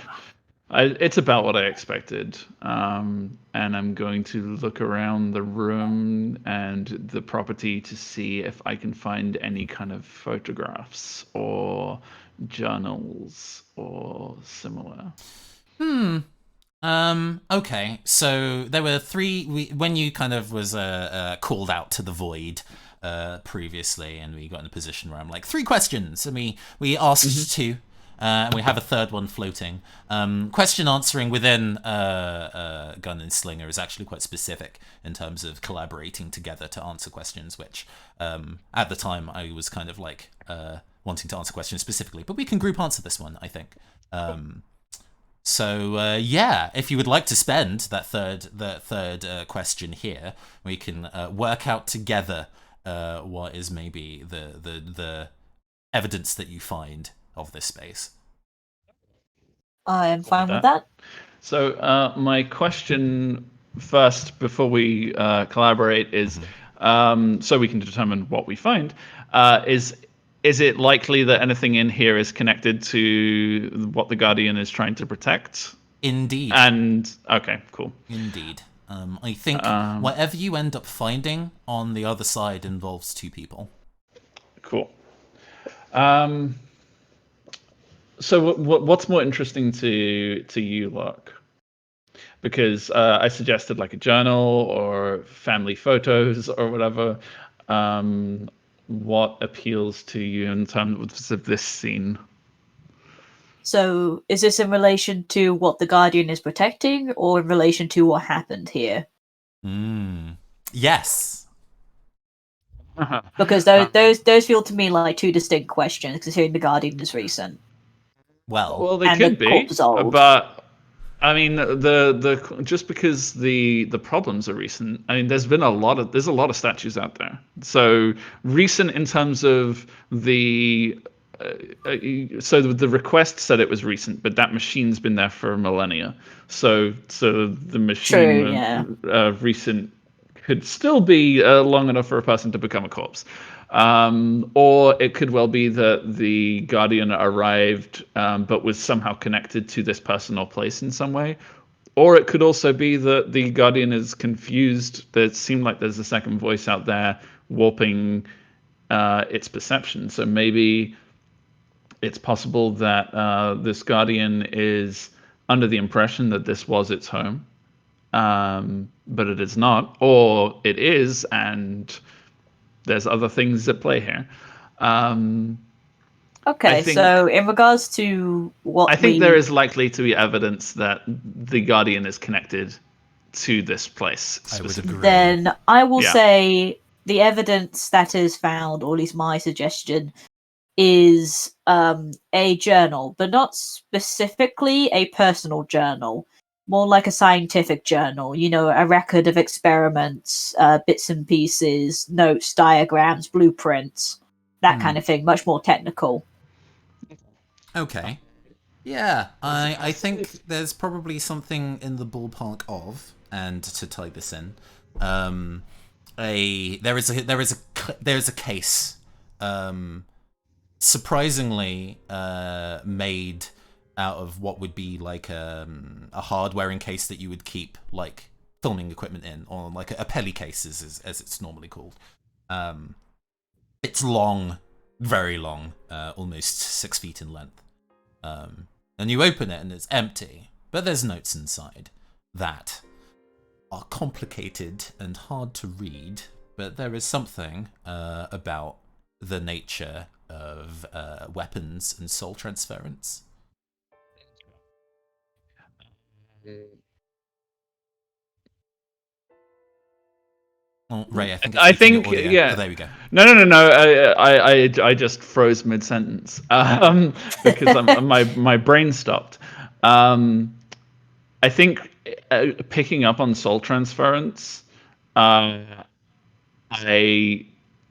It's about what I expected, and I'm going to look around the room and the property to see if I can find any kind of photographs or journals or similar. Okay, so there were three, when you kind of was called out to the void previously, and we got in a position where I'm like, 3 questions, and we asked 2, and we have a third one floating. Question answering within Gun and Slinger is actually quite specific in terms of collaborating together to answer questions, which at the time I was kind of like wanting to answer questions specifically, but we can group answer this one, I think. So yeah, if you would like to spend that third question here, we can work out together what is maybe the evidence that you find of this space. I am fine with that. So my question first, before we collaborate, is so we can determine what we find. Is it likely that anything in here is connected to what the Guardian is trying to protect? Indeed. And okay, cool. Indeed. I think whatever you end up finding on the other side involves 2 people. Cool. So what's more interesting to you, Locke? Because I suggested like a journal or family photos or whatever. What appeals to you in terms of this scene? So, is this in relation to what the Guardian is protecting, or in relation to what happened here? Yes. Because those feel to me like 2 distinct questions, considering the Guardian is recent. Well, they and could the be, corpse is old. but I mean, the just because the problems are recent. I mean, there's a lot of statues out there. So recent in terms of the. So the request said it was recent, but that machine's been there for millennia. So the machine True, yeah. Recent could still be long enough for a person to become a corpse. Or it could well be that the Guardian arrived, but was somehow connected to this person or place in some way. Or it could also be that the Guardian is confused. It seemed like there's a second voice out there warping its perception. So maybe it's possible that this Guardian is under the impression that this was its home, but it is not. Or it is, and there's other things at play here. Okay, think- so in regards to what I think there is likely to be evidence that the Guardian is connected to this place I would specifically. agree. then I will Yeah. say the evidence that is found, or at least my suggestion, is a journal, but not specifically a personal journal. More like a scientific journal, a record of experiments, bits and pieces, notes, diagrams, blueprints, that kind of thing, much more technical. Okay. Yeah, I think there's probably something in the ballpark of, and to tie this in, there's a case, surprisingly made out of what would be like a hardware case that you would keep like filming equipment in, or like a pelly case as it's normally called. It's long, very long, almost 6 feet in length. And you open it and it's empty, but there's notes inside that are complicated and hard to read, but there is something about the nature of weapons and soul transference. Oh, Ray, I think it's your audio. Yeah. Oh, there we go. No. I just froze mid sentence because my brain stopped. I think picking up on soul transference, I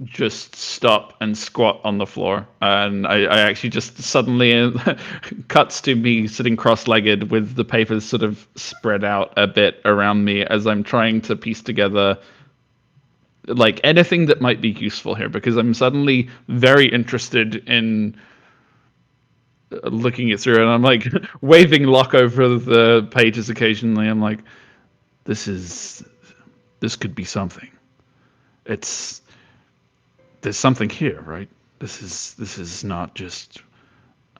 just stop and squat on the floor, and I actually just suddenly cuts to me sitting cross-legged with the papers sort of spread out a bit around me as I'm trying to piece together like anything that might be useful here, because I'm suddenly very interested in looking it through, and I'm like waving Locke over the pages occasionally. I'm like, this could be something. There's something here, right? This is not just,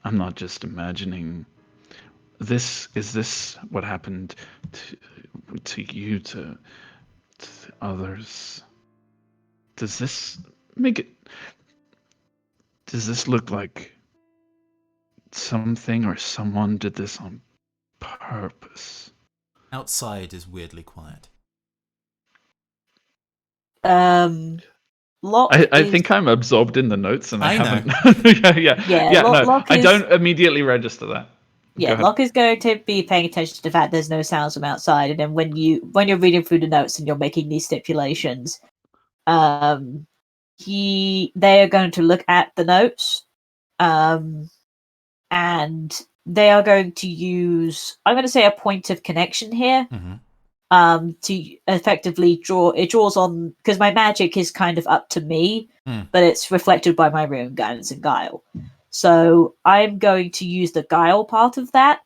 I'm not just imagining. Is this what happened to you, to others? Does this look like something or someone did this on purpose? Outside is weirdly quiet. Locke I is... think I'm absorbed in the notes and I haven't. Yeah, No, Locke I is... don't immediately register that. Yeah, Locke is going to be paying attention to the fact there's no sounds from outside, and then when you're reading through the notes and you're making these stipulations, they are going to look at the notes, and they are going to use, I'm going to say, a point of connection here, to effectively draws on, because my magic is kind of up to me, but it's reflected by my rune guidance and guile. So I'm going to use the guile part of that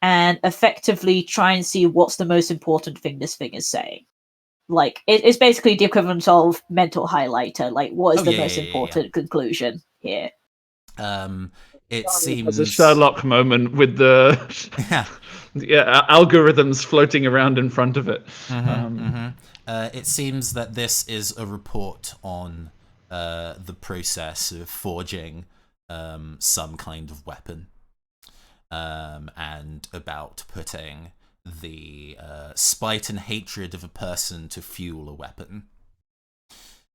and effectively try and see what's the most important thing this thing is saying. Like, it's basically the equivalent of mental highlighter. Like, what is the most important conclusion here? It seems There's a Sherlock moment with the algorithms floating around in front of it. It seems that this is a report on the process of forging some kind of weapon, and about putting the spite and hatred of a person to fuel a weapon.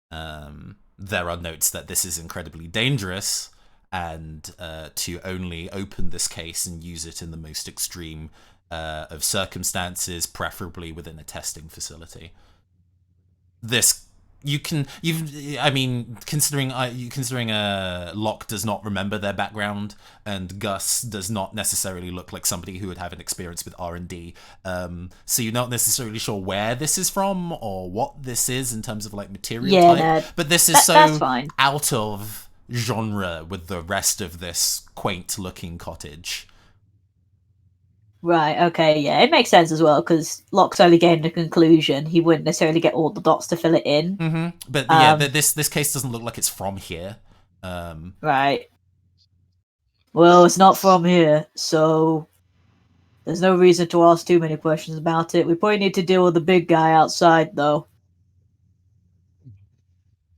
There are notes that this is incredibly dangerous, and to only open this case and use it in the most extreme of circumstances, preferably within a testing facility. Considering Locke does not remember their background, and Gus does not necessarily look like somebody who would have an experience with R&D, so you're not necessarily sure where this is from or what this is in terms of like material type. But this is so out of genre with the rest of this quaint-looking cottage. Right, okay, yeah, it makes sense as well, because Locke's only getting the conclusion. He wouldn't necessarily get all the dots to fill it in. But this case doesn't look like it's from here. Right. Well, it's not from here, so there's no reason to ask too many questions about it. We probably need to deal with the big guy outside, though.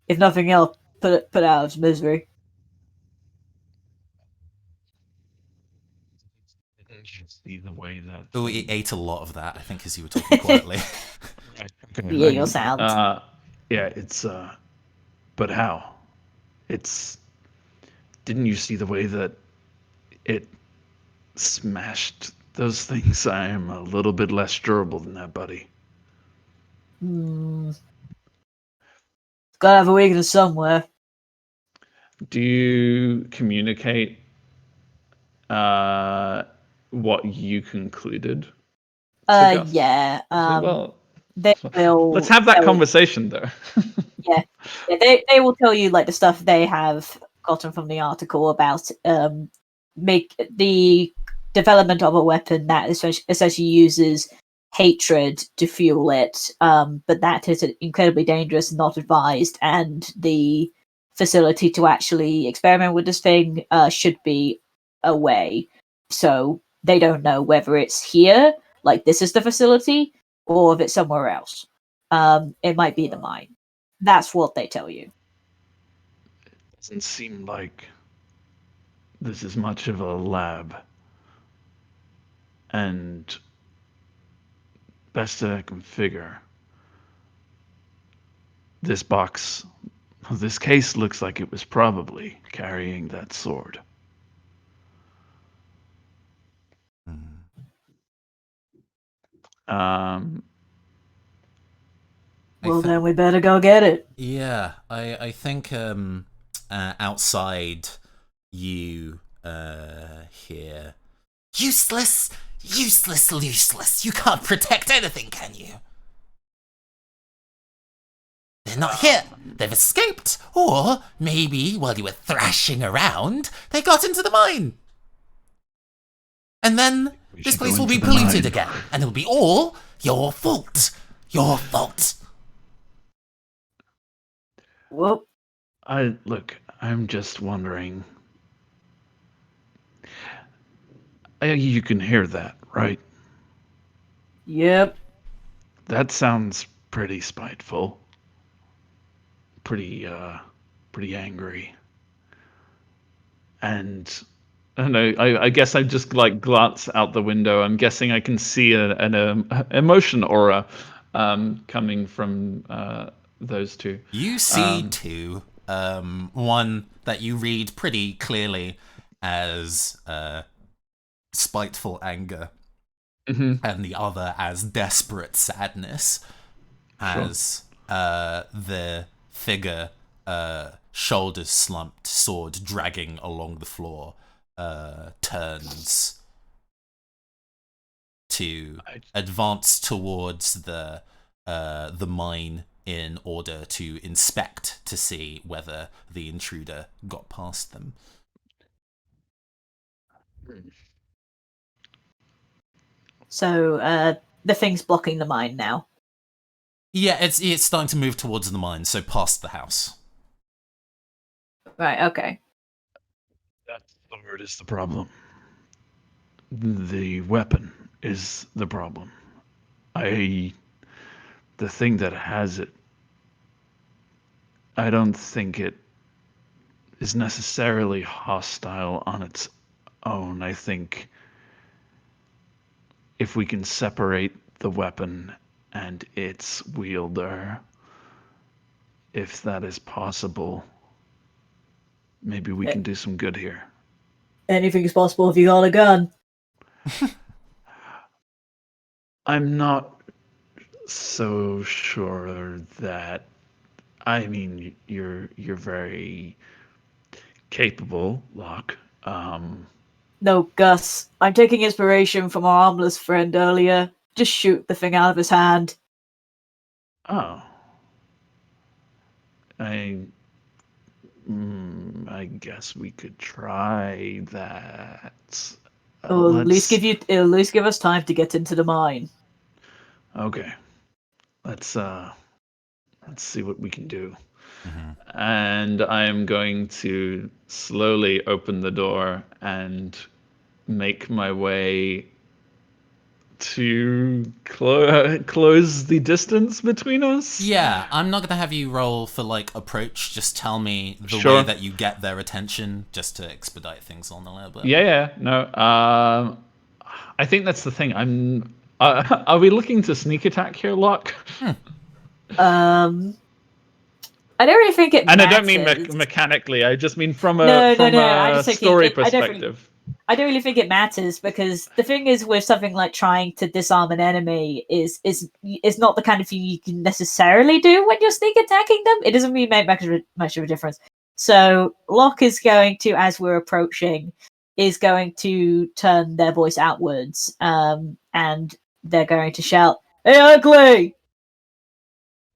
If nothing else, put out of his misery. you see the way that... Oh, he ate a lot of that, I think, as you were talking quietly. Yeah, your sound. Yeah, it's, but how? It's... Didn't you see the way that it smashed those things? I am a little bit less durable than that, buddy. Gotta have a weakness somewhere. Do you communicate what you concluded to Gus? Yeah. Well, They will. let's have that tell- conversation, though. Yeah, they will tell you like the stuff they have gotten from the article about make the development of a weapon that essentially uses hatred to fuel it. But that is incredibly dangerous, not advised, and the facility to actually experiment with this thing should be away. So they don't know whether it's here, like this is the facility, or if it's somewhere else. It might be the mine. That's what they tell you. Doesn't seem like this is much of a lab. And best that I can figure, this case looks like it was probably carrying that sword. Um, Well, then we better go get it. Yeah, I think outside you hear useless. You can't protect anything, can you? They're not here. They've escaped. Or maybe while you were thrashing around, they got into the mine. And then this place will be polluted again, and it'll be all your fault. Your fault. Well, I'm just wondering. You can hear that, right? yep. That sounds pretty spiteful. Pretty angry. And I don't know. I guess I just like glance out the window. I'm guessing I can see an emotion aura coming from those two. You see two. One that you read pretty clearly as spiteful anger, and the other as desperate sadness. As the figure, shoulders slumped, sword dragging along the floor, turns to advance towards the mine in order to inspect to see whether the intruder got past them. So the thing's blocking the mine now. Yeah, it's starting to move towards the mine, so past the house. Right. Okay. That sword is the problem. The weapon is the problem. The thing that has it, I don't think it is necessarily hostile on its own. I think if we can separate the weapon and its wielder, if that is possible, maybe we can do some good here. Anything's possible if you got a gun. I'm not so sure that. I mean, you're very capable, Locke. No, Gus. I'm taking inspiration from our armless friend earlier. Just shoot the thing out of his hand. Oh. I guess we could try that. It'll at least give us time to get into the mine. Okay. Let's see what we can do. And I am going to slowly open the door and make my way to close the distance between us. Yeah, I'm not going to have you roll for, like, approach. Just tell me the way that you get their attention, just to expedite things on a little bit. Yeah, no. I think that's the thing. Are we looking to sneak attack here, Locke? I don't really think it And matters. I don't mean mechanically. I just mean from No, a story perspective. I don't really think it matters, because the thing is with something like trying to disarm an enemy is not the kind of thing you can necessarily do when you're sneak attacking them. It doesn't really make much of a difference. So Locke is going to, as we're approaching, is going to turn their voice outwards, and they're going to shout, "Hey, ugly!"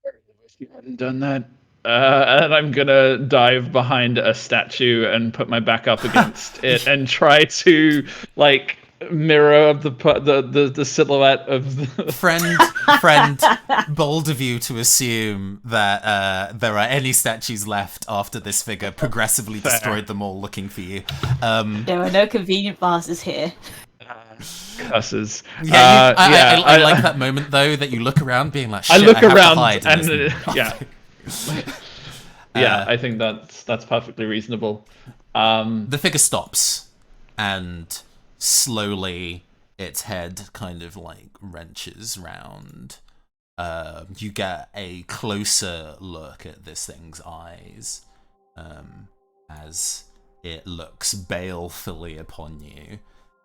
If you hadn't done that. And I'm gonna dive behind a statue and put my back up against it and try to like mirror the silhouette of the friend. Bold of you to assume that there are any statues left after this figure progressively destroyed them all, looking for you. There are no convenient vases here. Cusses. Yeah, I like that moment though that you look around, being like, shit, I look have to around hide and yeah. Yeah, I think that's perfectly reasonable. The figure stops, and slowly its head kind of like wrenches round. You get a closer look at this thing's eyes, as it looks balefully upon you,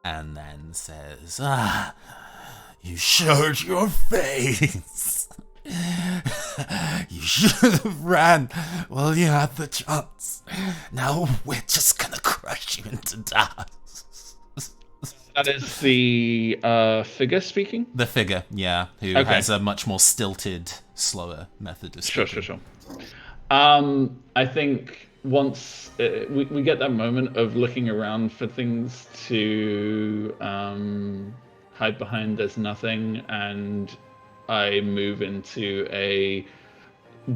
and then says, "Ah, you showed your face. You should have ran while you had the chance. Now we're just gonna crush you into dust." That is the figure speaking? The figure, yeah, who has a much more stilted, slower method of speaking. Sure. I think once we get that moment of looking around for things to hide behind, there's nothing, and I move into a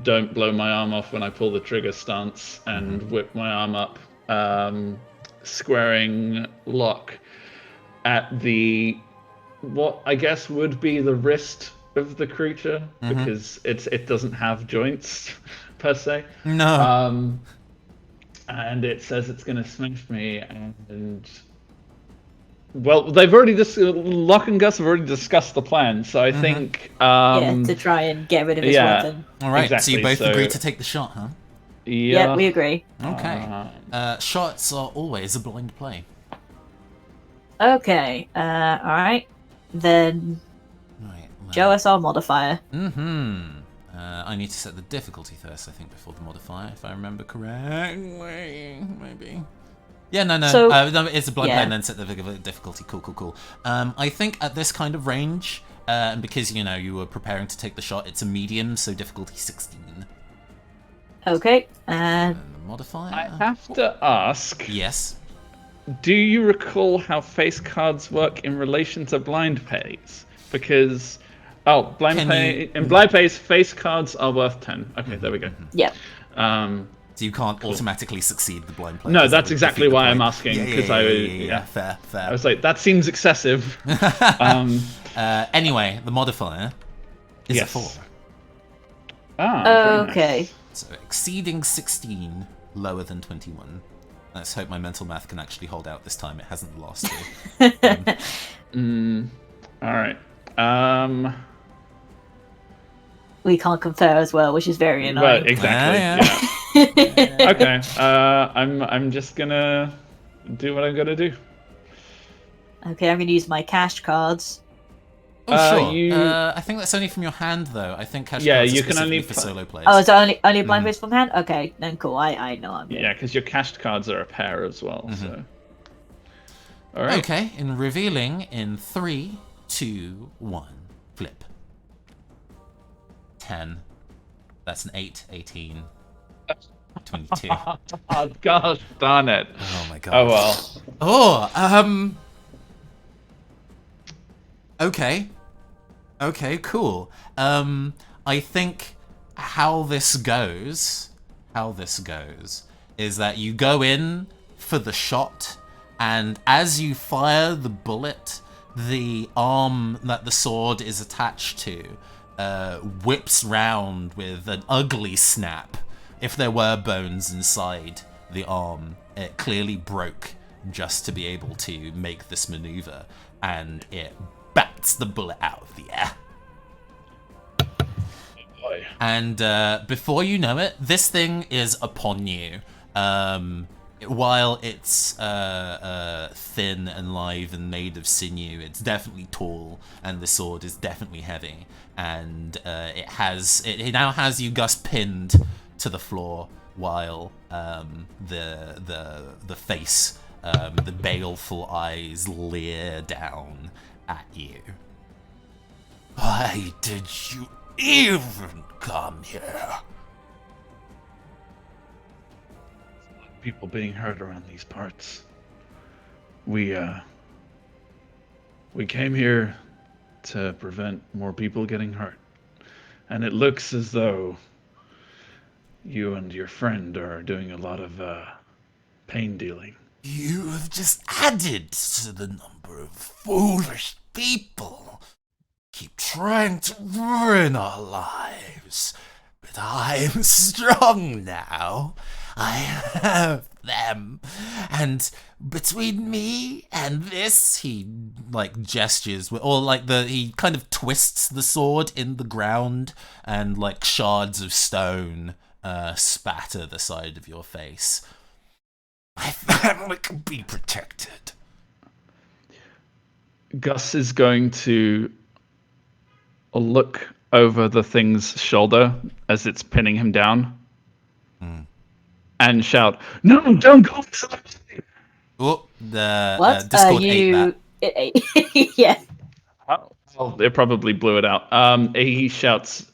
don't blow my arm off when I pull the trigger stance and whip my arm up, squaring Locke at the what I guess would be the wrist of the creature, because it doesn't have joints per se. No. And it says it's going to smash me, and well, they've already Locke and Gus have already discussed the plan, so I think to try and get rid of his weapon. All right, exactly, so you both agree to take the shot, huh? Yeah, we agree. Okay. Shots are always a blind play. Okay, alright. Then Right. show us our modifier. I need to set the difficulty first, I think, before the modifier, if I remember correctly. Maybe. Yeah, no. So, No, it's a blind play and then set the difficulty. Cool. I think at this kind of range, and because, you were preparing to take the shot, it's a medium, so difficulty 16. Okay, And the modifier? I have to ask. Yes. Do you recall how face cards work in relation to blind pays? Because in blind pays, face cards are worth 10. Okay, there we go. Yep. So you can't automatically succeed the blind play. No, that's exactly why I'm asking. Because fair. I was like, that seems excessive. Anyway, the modifier is a 4. Okay. Nice. So exceeding 16, lower than 21. Let's hope my mental math can actually hold out this time. It hasn't the last two. All right. We can't confer as well, which is very annoying. But exactly. Yeah. Okay. I'm just gonna do what I'm gonna do. Okay, I'm gonna use my cash cards. Oh, sure. I think that's only from your hand, though. I think cash cards you are can only for solo players. Oh, is it only blind ways from hand? Okay, then cool. I know I'm good. Yeah, because your cashed cards are a pair as well. So. All right. Okay, in revealing in 3, 2, 1, flip. 10. That's an 8, 18, 22. Oh, gosh darn it. Oh my god. Oh, well. Oh, Okay, cool. I think how this goes is that you go in for the shot, and as you fire the bullet, the arm that the sword is attached to whips round with an ugly snap. If there were bones inside the arm, it clearly broke just to be able to make this maneuver. and it bats the bullet out of the air. Boy. And before you know it, this thing is upon you. While it's thin and lithe and made of sinew, it's definitely tall, and the sword is definitely heavy. And it now has you, Gus, pinned to the floor, while the face, the baleful eyes leer down at you. Why did you even come here? People being hurt around these parts. We came here to prevent more people getting hurt. And it looks as though you and your friend are doing a lot of pain dealing. You have just added to the number of foolish people. Keep trying to ruin our lives. But I'm strong now. I have them. And between me and this, he gestures, or he kind of twists the sword in the ground, and shards of stone spatter the side of your face. My family can be protected. Gus is going to look over the thing's shoulder as it's pinning him down. And shout, "No, don't go!" Oh, the What? Discord ate that. Yeah. Oh, they probably blew it out. He shouts,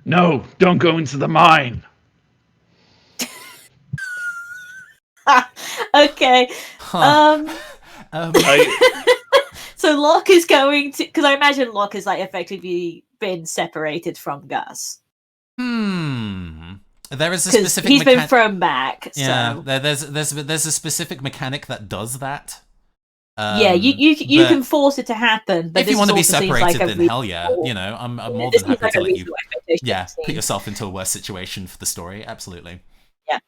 "No, don't go into the mine." Okay. Huh. So Locke is going to, because I imagine Locke is effectively been separated from Gus. There is a Because specific he's been thrown back. Yeah, So. there's a specific mechanic that does that. Yeah, you can force it to happen, but if you want to be separated, then hell reasonable. yeah, I'm more This than seems happy to a let you. reasonable expectation Yeah, to see. put yourself into a worse situation for the story. Absolutely. Yeah.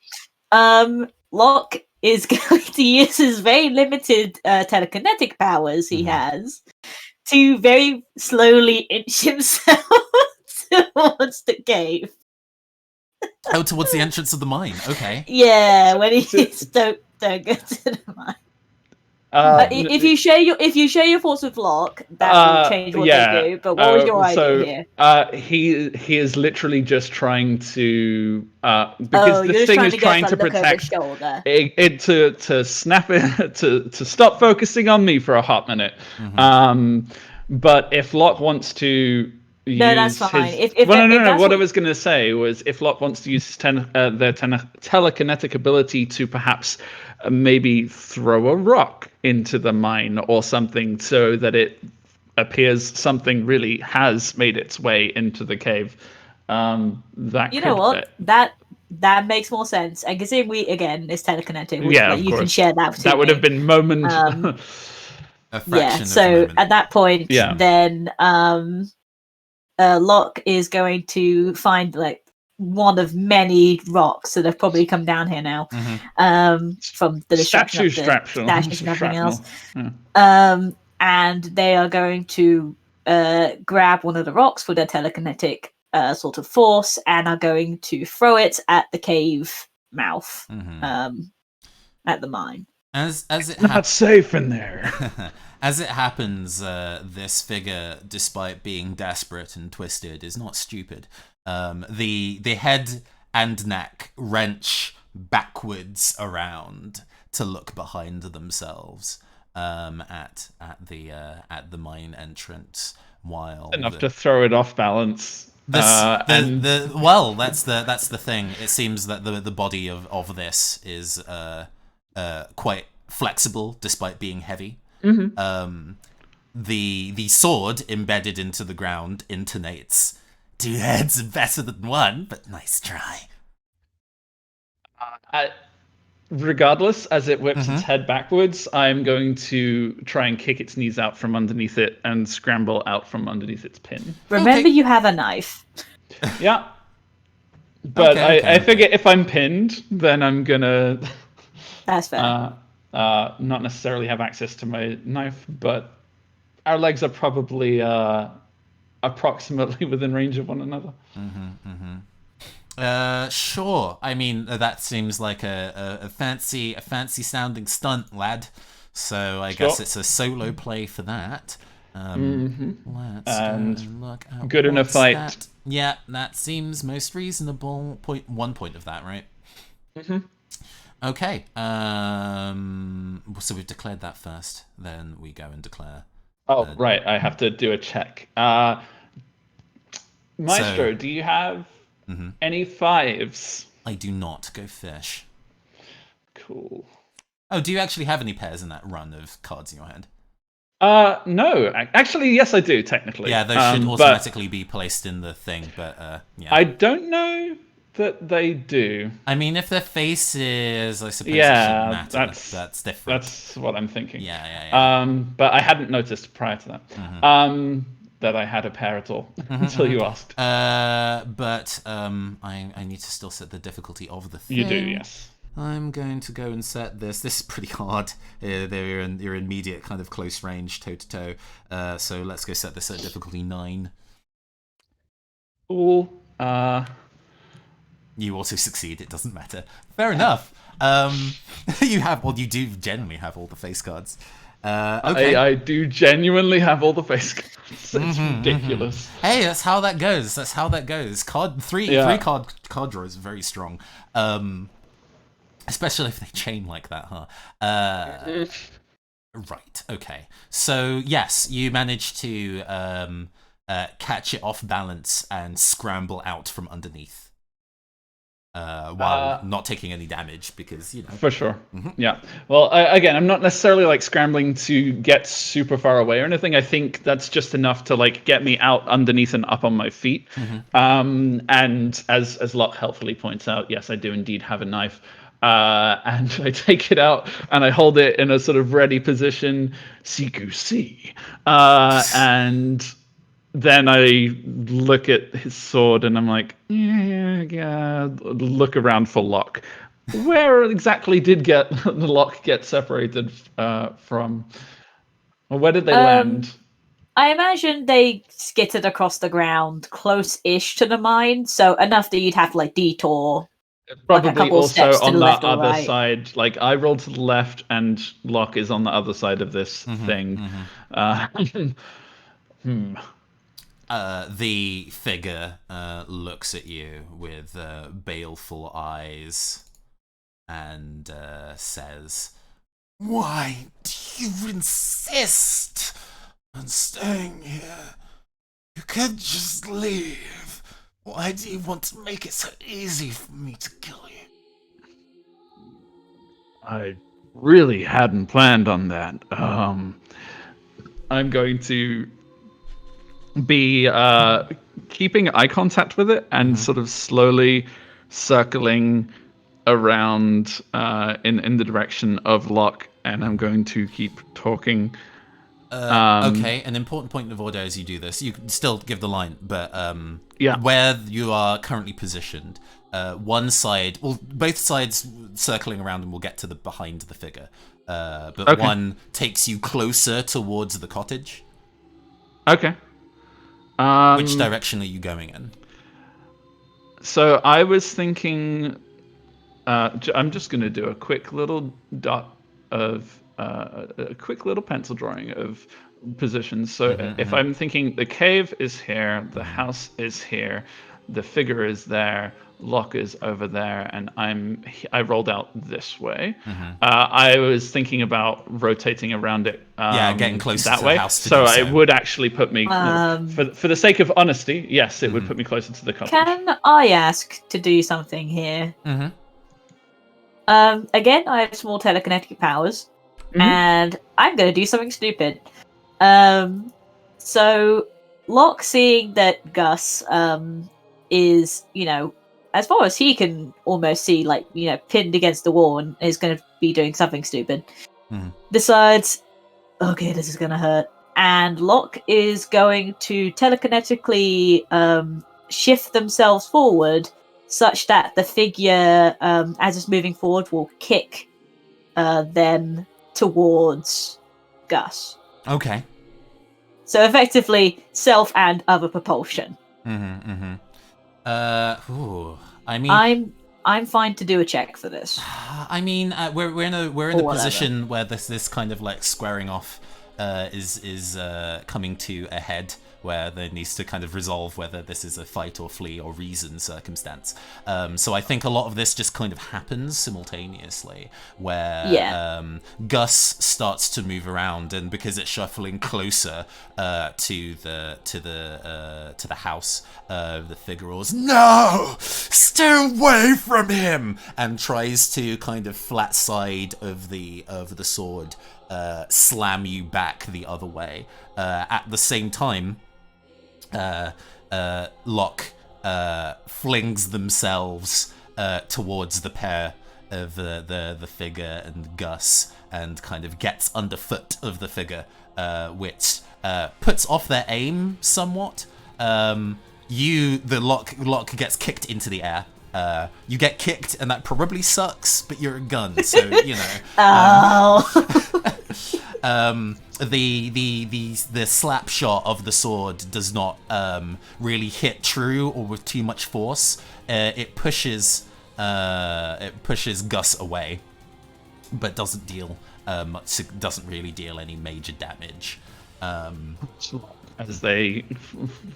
Locke is going to use his very limited telekinetic powers he has to very slowly inch himself towards the cave. Oh, towards the entrance of the mine. Okay. Yeah, when he's don't go to the mine. If you share your thoughts with Locke, that will change what they do. But what was your idea here? He is literally just trying to because you're the just thing trying is to trying get to look over his protect shoulder. it to snap it to stop focusing on me for a hot minute. But if Locke wants to use that's fine. his... If no. that's What I was going to say was if Locke wants to use his telekinetic ability to perhaps maybe throw a rock into the mine or something so that it appears something really has made its way into the cave. That you could know what that makes more sense. And considering it's telekinetic, of you course. can share that. That would have been moment. A fraction of the So moment. at that point, Yeah. then Locke is going to find one of many rocks that have probably come down here now from the destruction of the statues and everything else. And they are going to grab one of the rocks with their telekinetic sort of force and are going to throw it at the cave mouth at the mine. As it Not safe in there. As it happens, this figure, despite being desperate and twisted, is not stupid. The head and neck wrench backwards around to look behind themselves at the mine entrance, while Enough to throw it off balance. that's the thing. It seems that the body of this is quite flexible despite being heavy. The sword embedded into the ground intonates, "Two heads are better than one, but nice try." Regardless, as it whips its head backwards, I'm going to try and kick its knees out from underneath it and scramble out from underneath its pin. Remember, you have a knife. Yeah. But Okay. I figure if I'm pinned, then I'm gonna That's fair. not necessarily have access to my knife, but our legs are probably approximately within range of one another. Sure. I mean, that seems like a fancy sounding stunt, lad. So I guess Sure. it's a solo play for that. Let's go And and look at good in a what's fight. that. Yeah, that seems most reasonable. 1 point of that, right? Okay. So we've declared that first. Then we go and declare. Oh, right. I have to do a check. Maestro, So- do you have any 5s? I do not go fish. Cool. Oh, do you actually have any pairs in that run of cards in your hand? No. Actually, yes, I do, technically. Yeah, those should but automatically be placed in the thing, but yeah. I don't know that they do. I mean, if their faces, I suppose it Yeah, shouldn't matter. That's different. That's what I'm thinking. Yeah. But I hadn't noticed prior to that that I had a pair at all until you asked. But I need to still set the difficulty of the thing. You do, yes. I'm going to go and set this. This is pretty hard. They're in immediate kind of close range, toe to toe. So let's go set this at difficulty 9. Cool. You also succeed. It doesn't matter. Fair enough. You do genuinely have all the face cards. Okay. I do genuinely have all the face cards. It's ridiculous. Hey, that's how that goes. Three card draw is very strong. Especially if they chain like that, huh? Right. Okay. So yes, you managed to catch it off balance and scramble out from underneath. While not taking any damage, because For sure. Yeah. Well, again, I'm not necessarily like scrambling to get super far away or anything. I think that's just enough to like get me out underneath and up on my feet. And as Locke helpfully points out, yes, I do indeed have a knife. And I take it out and I hold it in a sort of ready position, CQC, and then I look at his sword and I'm like, yeah. Look around for Locke. Where exactly did the Locke get separated from? Or where did they land? I imagine they skittered across the ground, close-ish to the mine, so enough that you'd have to like detour. Probably a couple also steps to on the the left or other right. side. Like I rolled to the left, and Locke is on the other side of this thing. The figure looks at you with baleful eyes and says, "Why do you insist on staying here? You could just leave. Why do you want to make it so easy for me to kill you?" I really hadn't planned on that. I'm going to be keeping eye contact with it and sort of slowly circling around in the direction of Locke, and I'm going to keep talking. Okay, an important point of order as you do this. You can still give the line, but where you are currently positioned, both sides circling around and we'll get to the behind the figure. But one takes you closer towards the cottage. Okay. Which direction are you going in? So I was thinking, I'm just going to do a quick little dot of a quick little pencil drawing of positions. So if I'm thinking the cave is here, the house is here, the figure is there, Locke is over there, and I rolled out this way. I was thinking about rotating around it. Getting closer that to way. the house. So it would actually put me, for the sake of honesty, yes, it would put me closer to the cottage. Can I ask to do something here? Again, I have small telekinetic powers, and I'm going to do something stupid. So Locke, seeing that Gus is, as far as he can almost see, pinned against the wall and is going to be doing something stupid, decides, okay, this is going to hurt. And Locke is going to telekinetically shift themselves forward such that the figure, as it's moving forward, will kick them towards Gus. Okay. So effectively, self and other propulsion. I mean, I'm fine to do a check for this. I mean, we're in a whatever. position where this kind of like squaring off is coming to a head, where there needs to kind of resolve whether this is a fight or flee or reason circumstance. So I think a lot of this just kind of happens simultaneously, where Gus starts to move around, and because it's shuffling closer to the house, the figure roars, "No! Stay away from him!" and tries to kind of flat side of the sword slam you back the other way. At the same time, Locke flings themselves towards the pair of the figure and Gus, and kind of gets underfoot of the figure, which puts off their aim somewhat. Locke gets kicked into the air. You get kicked, and that probably sucks, but you're a gun, so you know. The slap shot of the sword does not really hit true or with too much force. It pushes Gus away, but doesn't deal much. Doesn't really deal any major damage. As they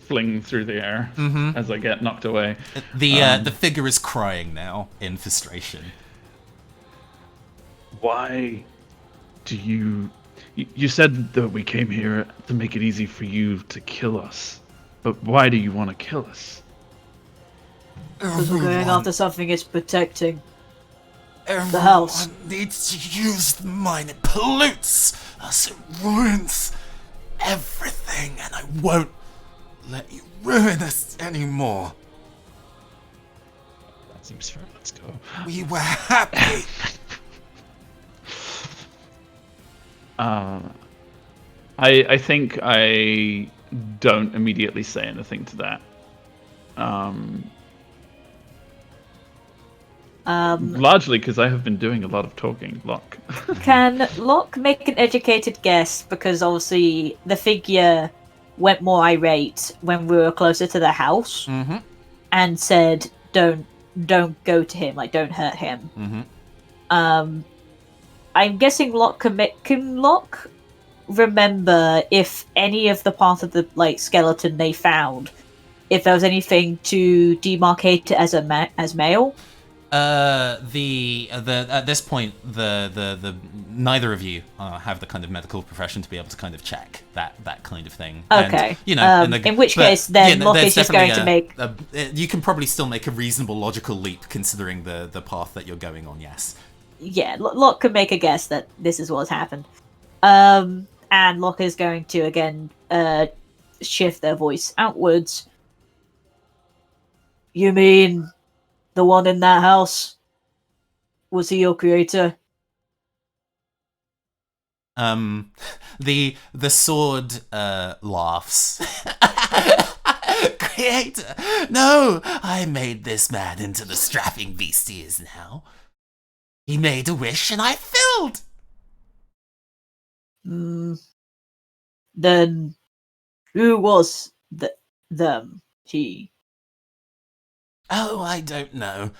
fling through the air, as they get knocked away. The figure is crying now in frustration. Why do you... You said that we came here to make it easy for you to kill us. But why do you want to kill us? Because we're going after something it's protecting. Everyone house. needs to use the mine. It pollutes us. It ruins everything, and I won't let you ruin us anymore. That seems fair. Let's go. We were happy. I think I don't immediately say anything to that. Largely because I have been doing a lot of talking, Locke. Can Locke make an educated guess? Because obviously the figure went more irate when we were closer to the house, and said, "Don't go to him. Like, don't hurt him." I'm guessing Locke can Locke remember if any of the part of the skeleton they found, if there was anything to demarcate it as as male. At this point, the neither of you have the kind of medical profession to be able to kind of check that kind of thing. Okay. And, you know, in which case, then Locke is just going to make. You can probably still make a reasonable logical leap considering the path that you're going on. Yes. Yeah, Locke can make a guess that this is what's happened. And Locke is going to again shift their voice outwards. You mean the one in that house? Was he your creator? The sword laughs. Creator, no! I made this man into the strapping beast he is now. He made a wish and I filled! Then who was them? He? Oh, I don't know.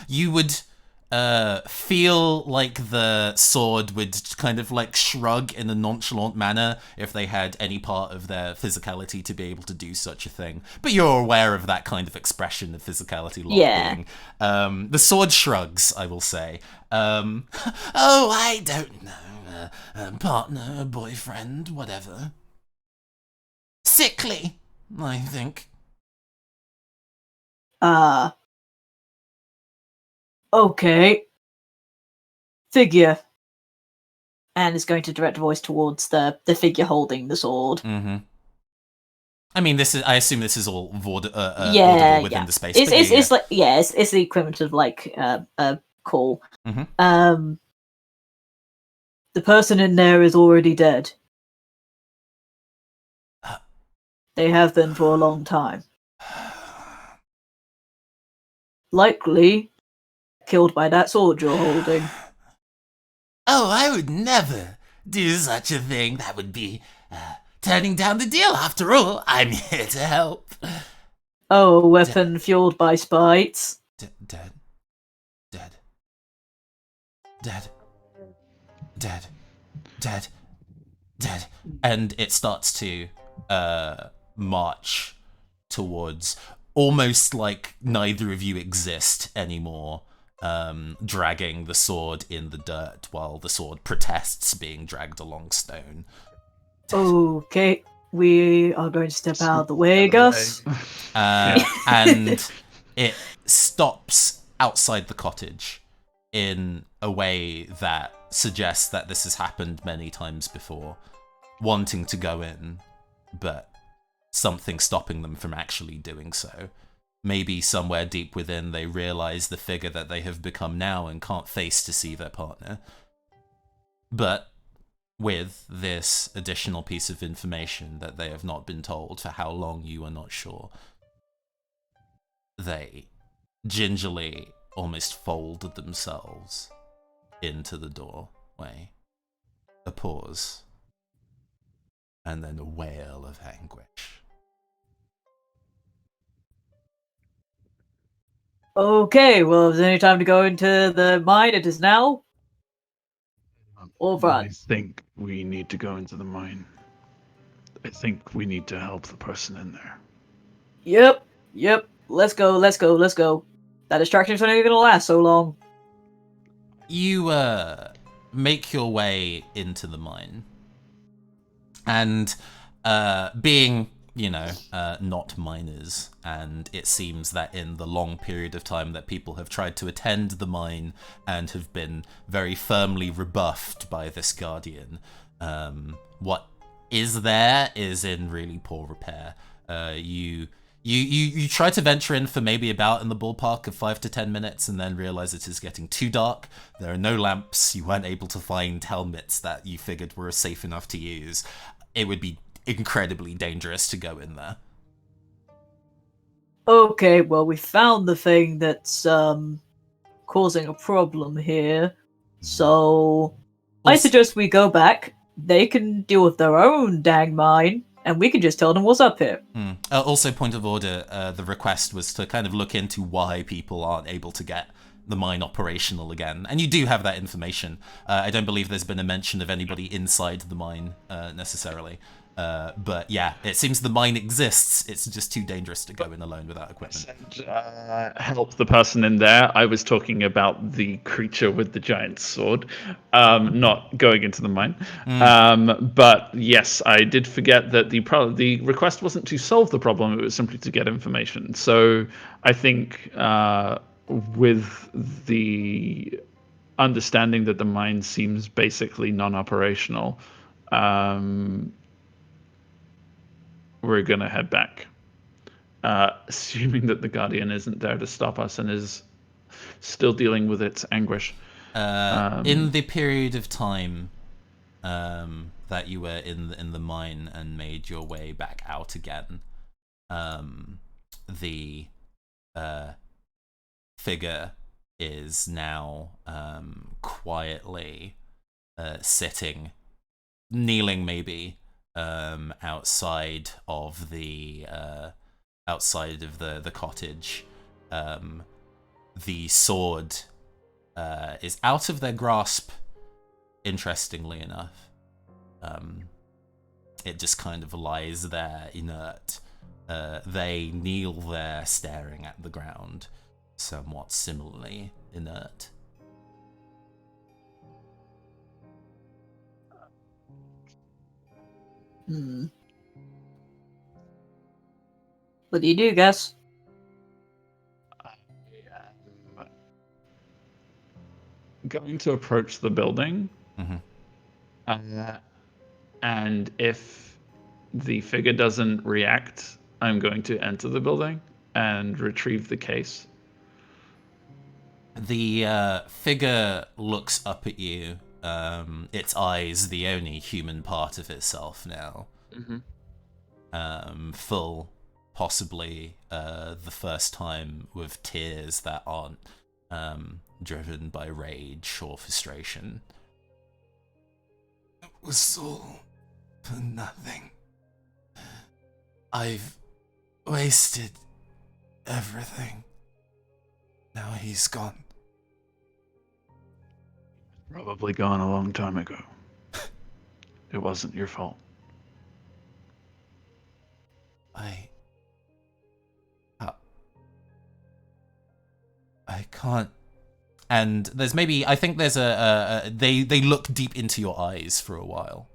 You would feel like the sword would kind of like shrug in a nonchalant manner if they had any part of their physicality to be able to do such a thing. But you're aware of that kind of expression of physicality being. The sword shrugs, I will say. Oh, I don't know. Partner, boyfriend, whatever. Sickly, I think. Okay. Figure. And is going to direct a voice towards the figure holding the sword. I mean, I assume this is all audible within the space. It's the equivalent of a call. The person in there is already dead. They have been for a long time. Likely killed by that sword you're holding. Oh, I would never do such a thing. That would be turning down the deal. After all, I'm here to help. Oh, a weapon fueled by spite. Dead. Dead. Dead. Dead. Dead. Dead. And it starts to march towards, almost like neither of you exist anymore, dragging the sword in the dirt while the sword protests being dragged along stone. Okay, we are going to step out of the way, Gus. And it stops outside the cottage in a way that suggests that this has happened many times before, wanting to go in, but something stopping them from actually doing so. Maybe somewhere deep within they realize the figure that they have become now and can't face to see their partner. But with this additional piece of information that they have not been told for how long you are not sure, they gingerly almost fold themselves into the doorway. A pause, and then a wail of anguish. Okay, well, if there's any time to go into the mine, it is now. Or I run. think we need to go into the mine. I think we need to help the person in there. Yep. Let's go. That distraction's not even gonna last so long. You make your way into the mine, and being, not miners, and it seems that in the long period of time that people have tried to attend the mine and have been very firmly rebuffed by this guardian, what is there is in really poor repair. You try to venture in for maybe about in the ballpark of 5 to 10 minutes and then realize it is getting too dark. There are no lamps. You weren't able to find helmets that you figured were safe enough to use. It would be incredibly dangerous to go in there. Okay, well, we found the thing that's causing a problem here. So I suggest we go back. They can deal with their own dang mine, and we can just tell them what's up here. Also, point of order, the request was to kind of look into why people aren't able to get the mine operational again. And you do have that information. I don't believe there's been a mention of anybody inside the mine necessarily. But yeah, it seems the mine exists. It's just too dangerous to go in alone without equipment. Help the person in there. I was talking about the creature with the giant sword, not going into the mine. But yes, I did forget that the request wasn't to solve the problem; it was simply to get information. So I think with the understanding that the mine seems basically non-operational, we're going to head back, assuming that the Guardian isn't there to stop us and is still dealing with its anguish. In the period of time that you were in the mine and made your way back out again, the figure is now quietly sitting, kneeling maybe, outside of the cottage. The sword is out of their grasp, interestingly enough. It just kind of lies there inert. They kneel there staring at the ground, somewhat similarly inert. What do you do, Gus? Going to approach the building. And if the figure doesn't react, I'm going to enter the building and retrieve the case. The figure looks up at you, its eyes the only human part of itself now. Full, possibly the first time with tears that aren't driven by rage or frustration. It was all for nothing. I've wasted everything. Now he's gone. Probably gone a long time ago. It wasn't your fault. I can't. And there's maybe, I think there's they look deep into your eyes for a while.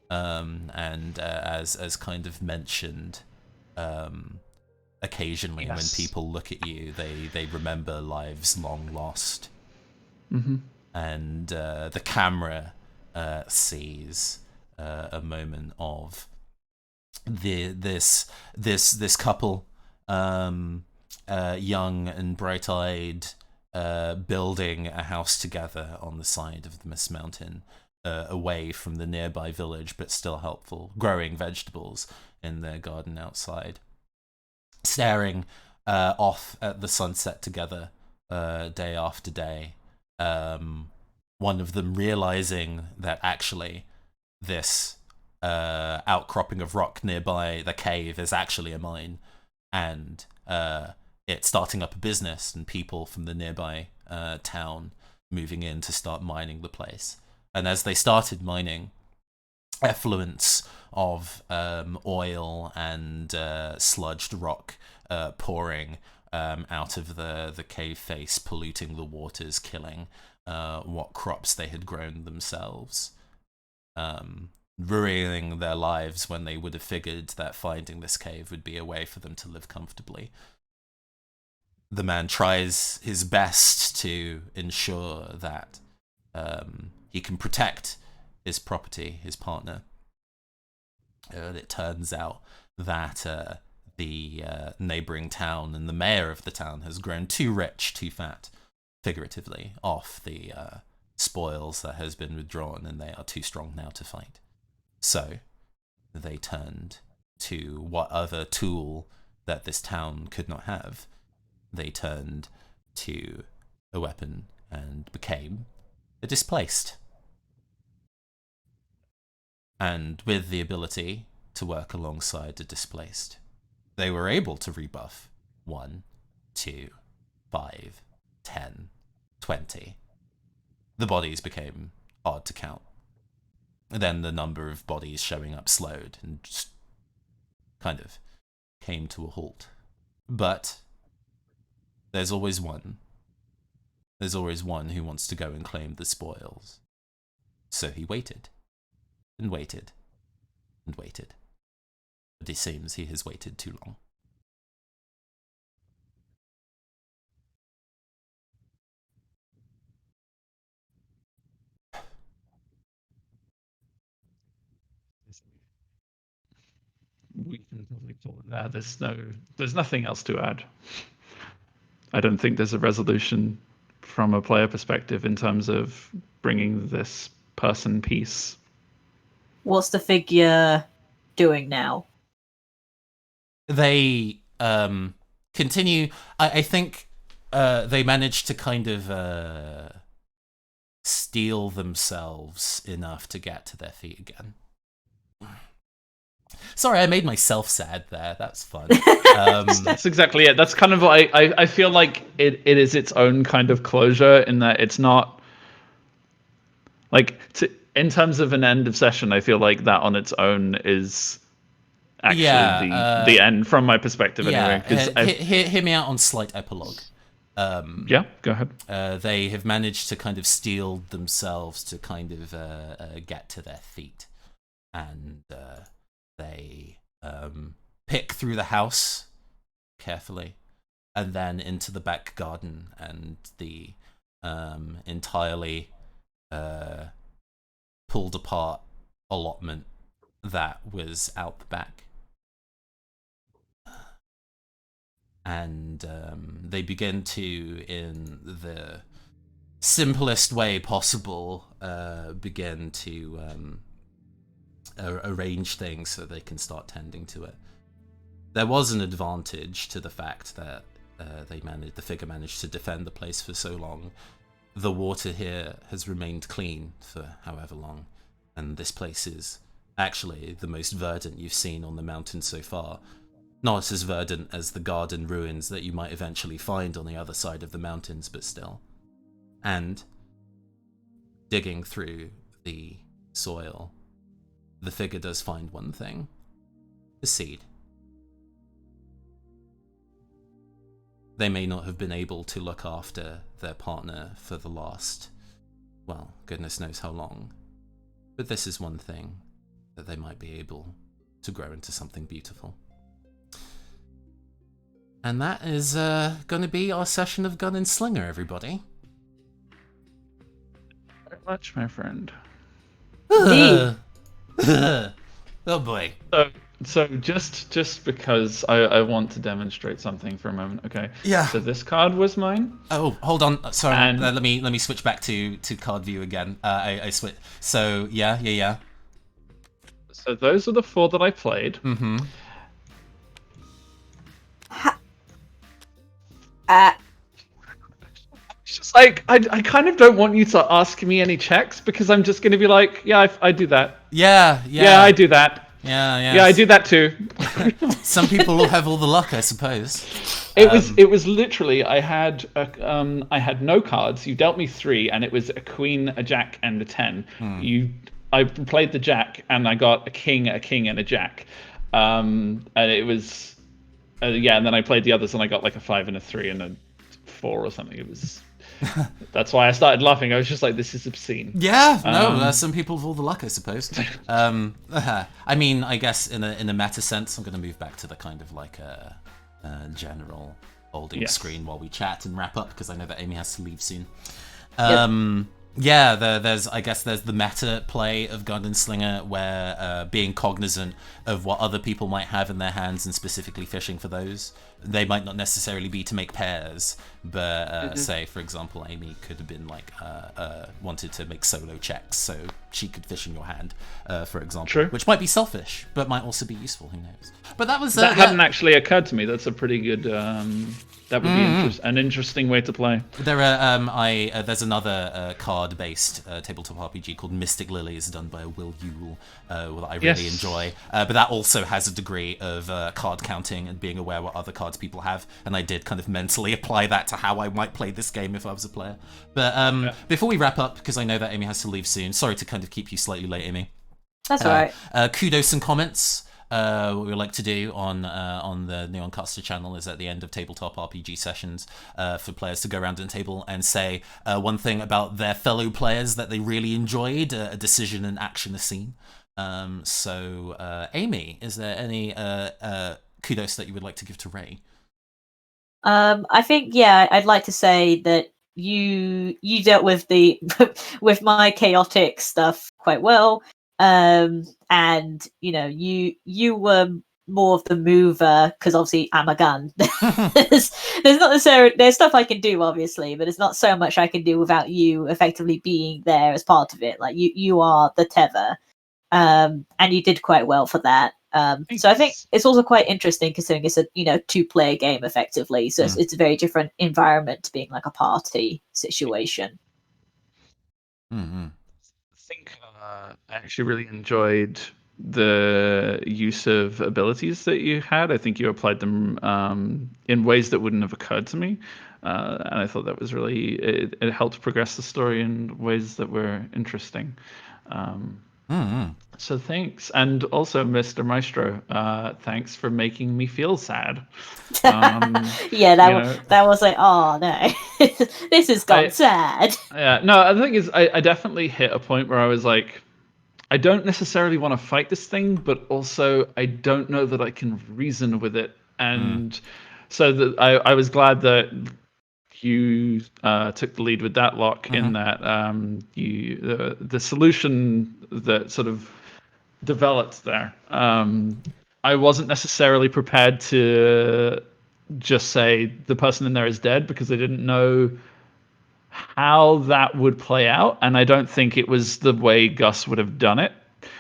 And as kind of mentioned, occasionally when people look at you, they remember lives long lost. And the camera sees a moment of this couple, young and bright-eyed, building a house together on the side of the Mist Mountain, away from the nearby village, but still helpful, growing vegetables in their garden outside, staring off at the sunset together, day after day. One of them realizing that actually this outcropping of rock nearby the cave is actually a mine, and it's starting up a business and people from the nearby town moving in to start mining the place. And as they started mining, effluents of oil and sludged rock pouring out of the cave face, polluting the waters, killing what crops they had grown themselves, ruining their lives when they would have figured that finding this cave would be a way for them to live comfortably. The man tries his best to ensure that he can protect his property, his partner. And it turns out that the neighboring town and the mayor of the town has grown too rich, too fat, figuratively, off the spoils that has been withdrawn, and they are too strong now to fight. So they turned to what other tool that this town could not have. They turned to a weapon and became a displaced. And with the ability to work alongside the displaced, they were able to rebuff 1, 2, 5, 10, 20. The bodies became hard to count. And then the number of bodies showing up slowed and just kind of came to a halt. But there's always one. There's always one who wants to go and claim the spoils. So he waited, and waited, and waited. But it seems he has waited too long. We can probably call it that. There's nothing else to add. I don't think there's a resolution from a player perspective in terms of bringing this person peace. What's the figure doing now? They continue. I think they managed to kind of steel themselves enough to get to their feet again. Sorry, I made myself sad there. That's fun. That's exactly it. That's kind of like I feel like it is its own kind of closure in that it's not like in terms of an end of session. I feel like that on its own is actually the end from my perspective. Yeah, anyway, hear me out on slight epilogue. Yeah, go ahead. They have managed to kind of steel themselves to kind of get to their feet, and they pick through the house carefully, and then into the back garden and the entirely pulled apart allotment that was out the back. And they begin to, in the simplest way possible, begin to arrange things so they can start tending to it. There was an advantage to the fact that the figure managed to defend the place for so long. The water here has remained clean for however long, and this place is actually the most verdant you've seen on the mountain so far. Not as verdant as the garden ruins that you might eventually find on the other side of the mountains, but still. And digging through the soil, the figure does find one thing. A seed. They may not have been able to look after their partner for the last, well, goodness knows how long. But this is one thing that they might be able to grow into something beautiful. And that is going to be our session of Gun and Slinger, everybody. Very much, my friend. Oh boy. So just because I want to demonstrate something for a moment, okay? Yeah. So this card was mine. Oh, hold on. Sorry, And- let me switch back to card view again. I switch. So yeah. So those are the 4 that I played. Mm-hmm. It's just like I kind of don't want you to ask me any checks because I'm just going to be like, yeah, I do that. Yeah. Yeah, I do that. Yeah. Yeah, I do that too. Some people will have all the luck, I suppose. It was literally I had no cards. You dealt me 3, and it was a queen, a jack, and a 10. I played the jack, and I got a king, and a jack. And it was and then I played the others, and I got like a 5 and a 3 and a 4 or something. It was. That's why I started laughing. I was just like, "This is obscene." Yeah, no, some people have all the luck, I suppose. I mean, I guess in a meta sense, I'm going to move back to the kind of like a general holding screen while we chat and wrap up because I know that Amy has to leave soon. Yeah, there's the meta play of Gun and Slinger where being cognizant of what other people might have in their hands and specifically fishing for those. They might not necessarily be to make pairs, but say, for example, Amy could have been like wanted to make solo checks so she could fish in your hand, for example. True. Which might be selfish, but might also be useful, who knows. But that was... that hadn't actually occurred to me. That's a pretty good... that would be an interesting way to play. There are there's another card-based tabletop RPG called Mystic Lilies, done by Will Yule, that I really enjoy. But that also has a degree of card counting and being aware what other cards people have. And I did kind of mentally apply that to how I might play this game if I was a player. But before we wrap up, because I know that Amy has to leave soon, sorry to kind of keep you slightly late, Amy. That's all right. Kudos and comments. What we like to do on the NeonCaster channel is at the end of tabletop RPG sessions for players to go around the table and say one thing about their fellow players that they really enjoyed, a decision, an action, a scene. So, Amy, is there any kudos that you would like to give to Ray? I think I'd like to say that you dealt with with my chaotic stuff quite well. And you were more of the mover because obviously I'm a gun. there's not necessarily there's stuff I can do obviously, but it's not so much I can do without you effectively being there as part of it. Like you are the tether, and you did quite well for that. So I think it's also quite interesting considering it's a 2-player game effectively. So it's a very different environment to being like a party situation. Mm-hmm. I think I actually really enjoyed the use of abilities that you had. I think you applied them in ways that wouldn't have occurred to me, and I thought that was really it helped progress the story in ways that were interesting. So thanks, and also Mr. Maestro, thanks for making me feel sad. That was like, oh no, this has gone sad. Yeah, no, the thing is, I definitely hit a point where I was like, I don't necessarily want to fight this thing, but also I don't know that I can reason with it, and so I was glad that you took the lead with that lock in that the solution that sort of developed there. I wasn't necessarily prepared to just say the person in there is dead because I didn't know how that would play out, and I don't think it was the way Gus would have done it.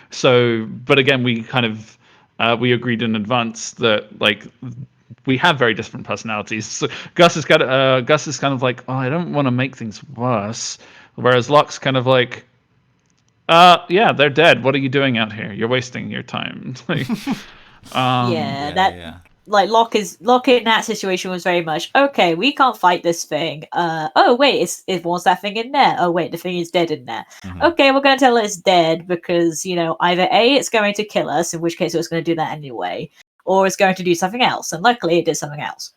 So, but again, we kind of we agreed in advance that like we have very different personalities. So Gus is kind of like, oh, I don't want to make things worse, whereas Locke's kind of like, Yeah, they're dead. What are you doing out here? You're wasting your time. Yeah. Like Locke in that situation was very much okay. We can't fight this thing. Oh wait, it wants that thing in there. Oh wait, the thing is dead in there. Mhm. Okay, we're going to tell it it's dead because either A, it's going to kill us, in which case it was going to do that anyway, or it's going to do something else. And luckily, it did something else.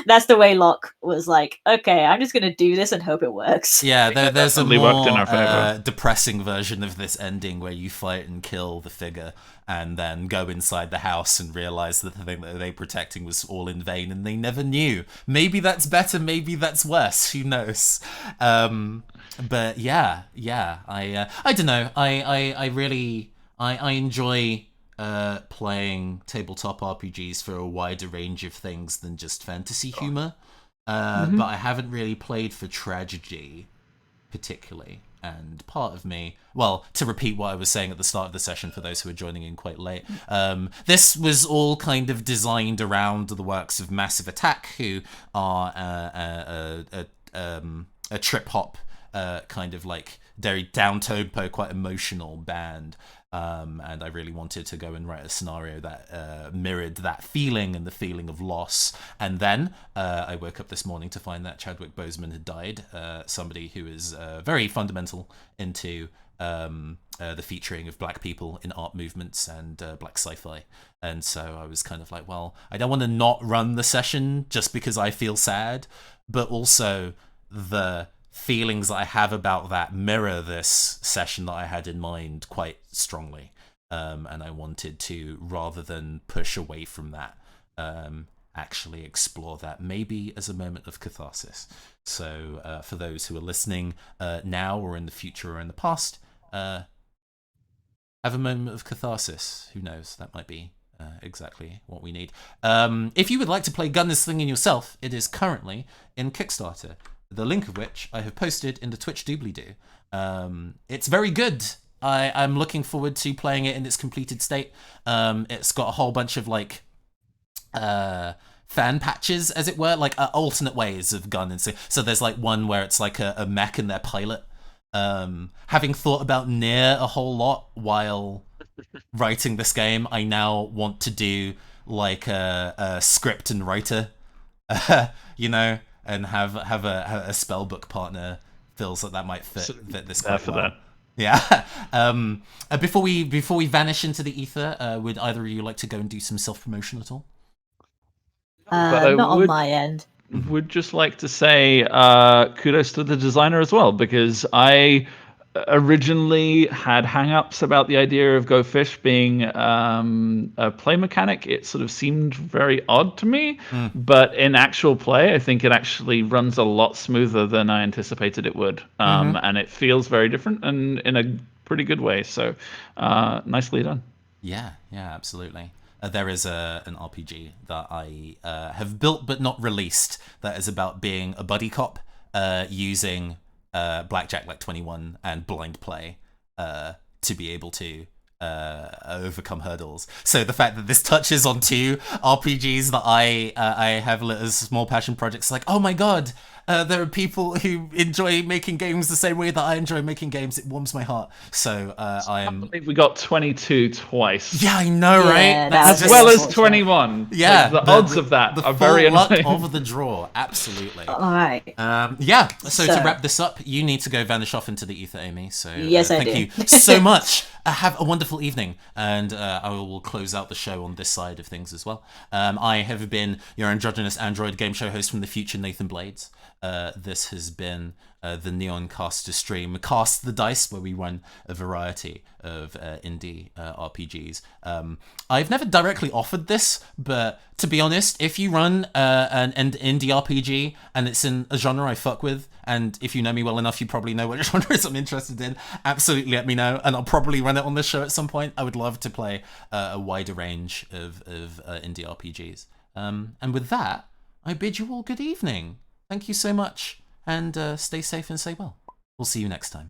That's the way Locke was like, okay, I'm just going to do this and hope it works. Yeah, there's a definitely worked in more our favor. depressing version of this ending where you fight and kill the figure and then go inside the house and realize that the thing that they were protecting was all in vain and they never knew. Maybe that's better, maybe that's worse, who knows. But yeah, I don't know. I really enjoy playing tabletop RPGs for a wider range of things than just fantasy humor. But I haven't really played for tragedy particularly. And part of me, well, to repeat what I was saying at the start of the session for those who are joining in quite late, this was all kind of designed around the works of Massive Attack, who are a trip hop kind of like very down tempo, quite emotional band. And I really wanted to go and write a scenario that mirrored that feeling and the feeling of loss. And then I woke up this morning to find that Chadwick Boseman had died, somebody who is very fundamental into the featuring of black people in art movements and black sci-fi. And so I was kind of like, well, I don't want to not run the session just because I feel sad, but also the feelings that I have about that mirror this session that I had in mind quite strongly. And I wanted to, rather than push away from that, actually explore that maybe as a moment of catharsis. So for those who are listening now or in the future or in the past, have a moment of catharsis. Who knows? That might be exactly what we need. If you would like to play Gun This Thing in yourself, it is currently in Kickstarter, the link of which I have posted in the Twitch doobly-doo. It's very good. I'm looking forward to playing it in its completed state. It's got a whole bunch of like fan patches, as it were, like alternate ways of gun. And so there's like one where it's like a mech and their pilot. Having thought about Nier a whole lot while writing this game, I now want to do like a script and writer, and have a spellbook partner. Feels like that might fit this quite well. Yeah. Before we vanish into the ether, would either of you like to go and do some self-promotion at all? Not on my end. Would just like to say kudos to the designer as well, because I originally had hang-ups about the idea of Go Fish being a play mechanic. It sort of seemed very odd to me, but in actual play, I think it actually runs a lot smoother than I anticipated it would, and it feels very different and in a pretty good way. So nicely done. Yeah, absolutely. There is an RPG that I have built but not released that is about being a buddy cop using Blackjack like 21 and blind play to be able to overcome hurdles. So the fact that this touches on two RPGs that I have lit as small passion projects, like, oh my god, there are people who enjoy making games the same way that I enjoy making games. It warms my heart. So we got 22 twice. Yeah, I know, right? As well as 21. Yeah, like, the odds of that are very annoying. Luck of the draw, absolutely. All right. Yeah. So to wrap this up, you need to go vanish off into the ether, Amy. So yes, I do. Thank you so much. Have a wonderful evening, and I will close out the show on this side of things as well. I have been your androgynous android game show host from the future, Nathan Blades. This has been the NeonCaster stream, Cast the Dice, where we run a variety of indie RPGs. I've never directly offered this, but to be honest, if you run an indie RPG and it's in a genre I fuck with, and if you know me well enough, you probably know what genres I'm interested in, absolutely let me know, and I'll probably run it on this show at some point. I would love to play a wider range of indie RPGs. And with that, I bid you all good evening. Thank you so much, and stay safe and stay well. We'll see you next time.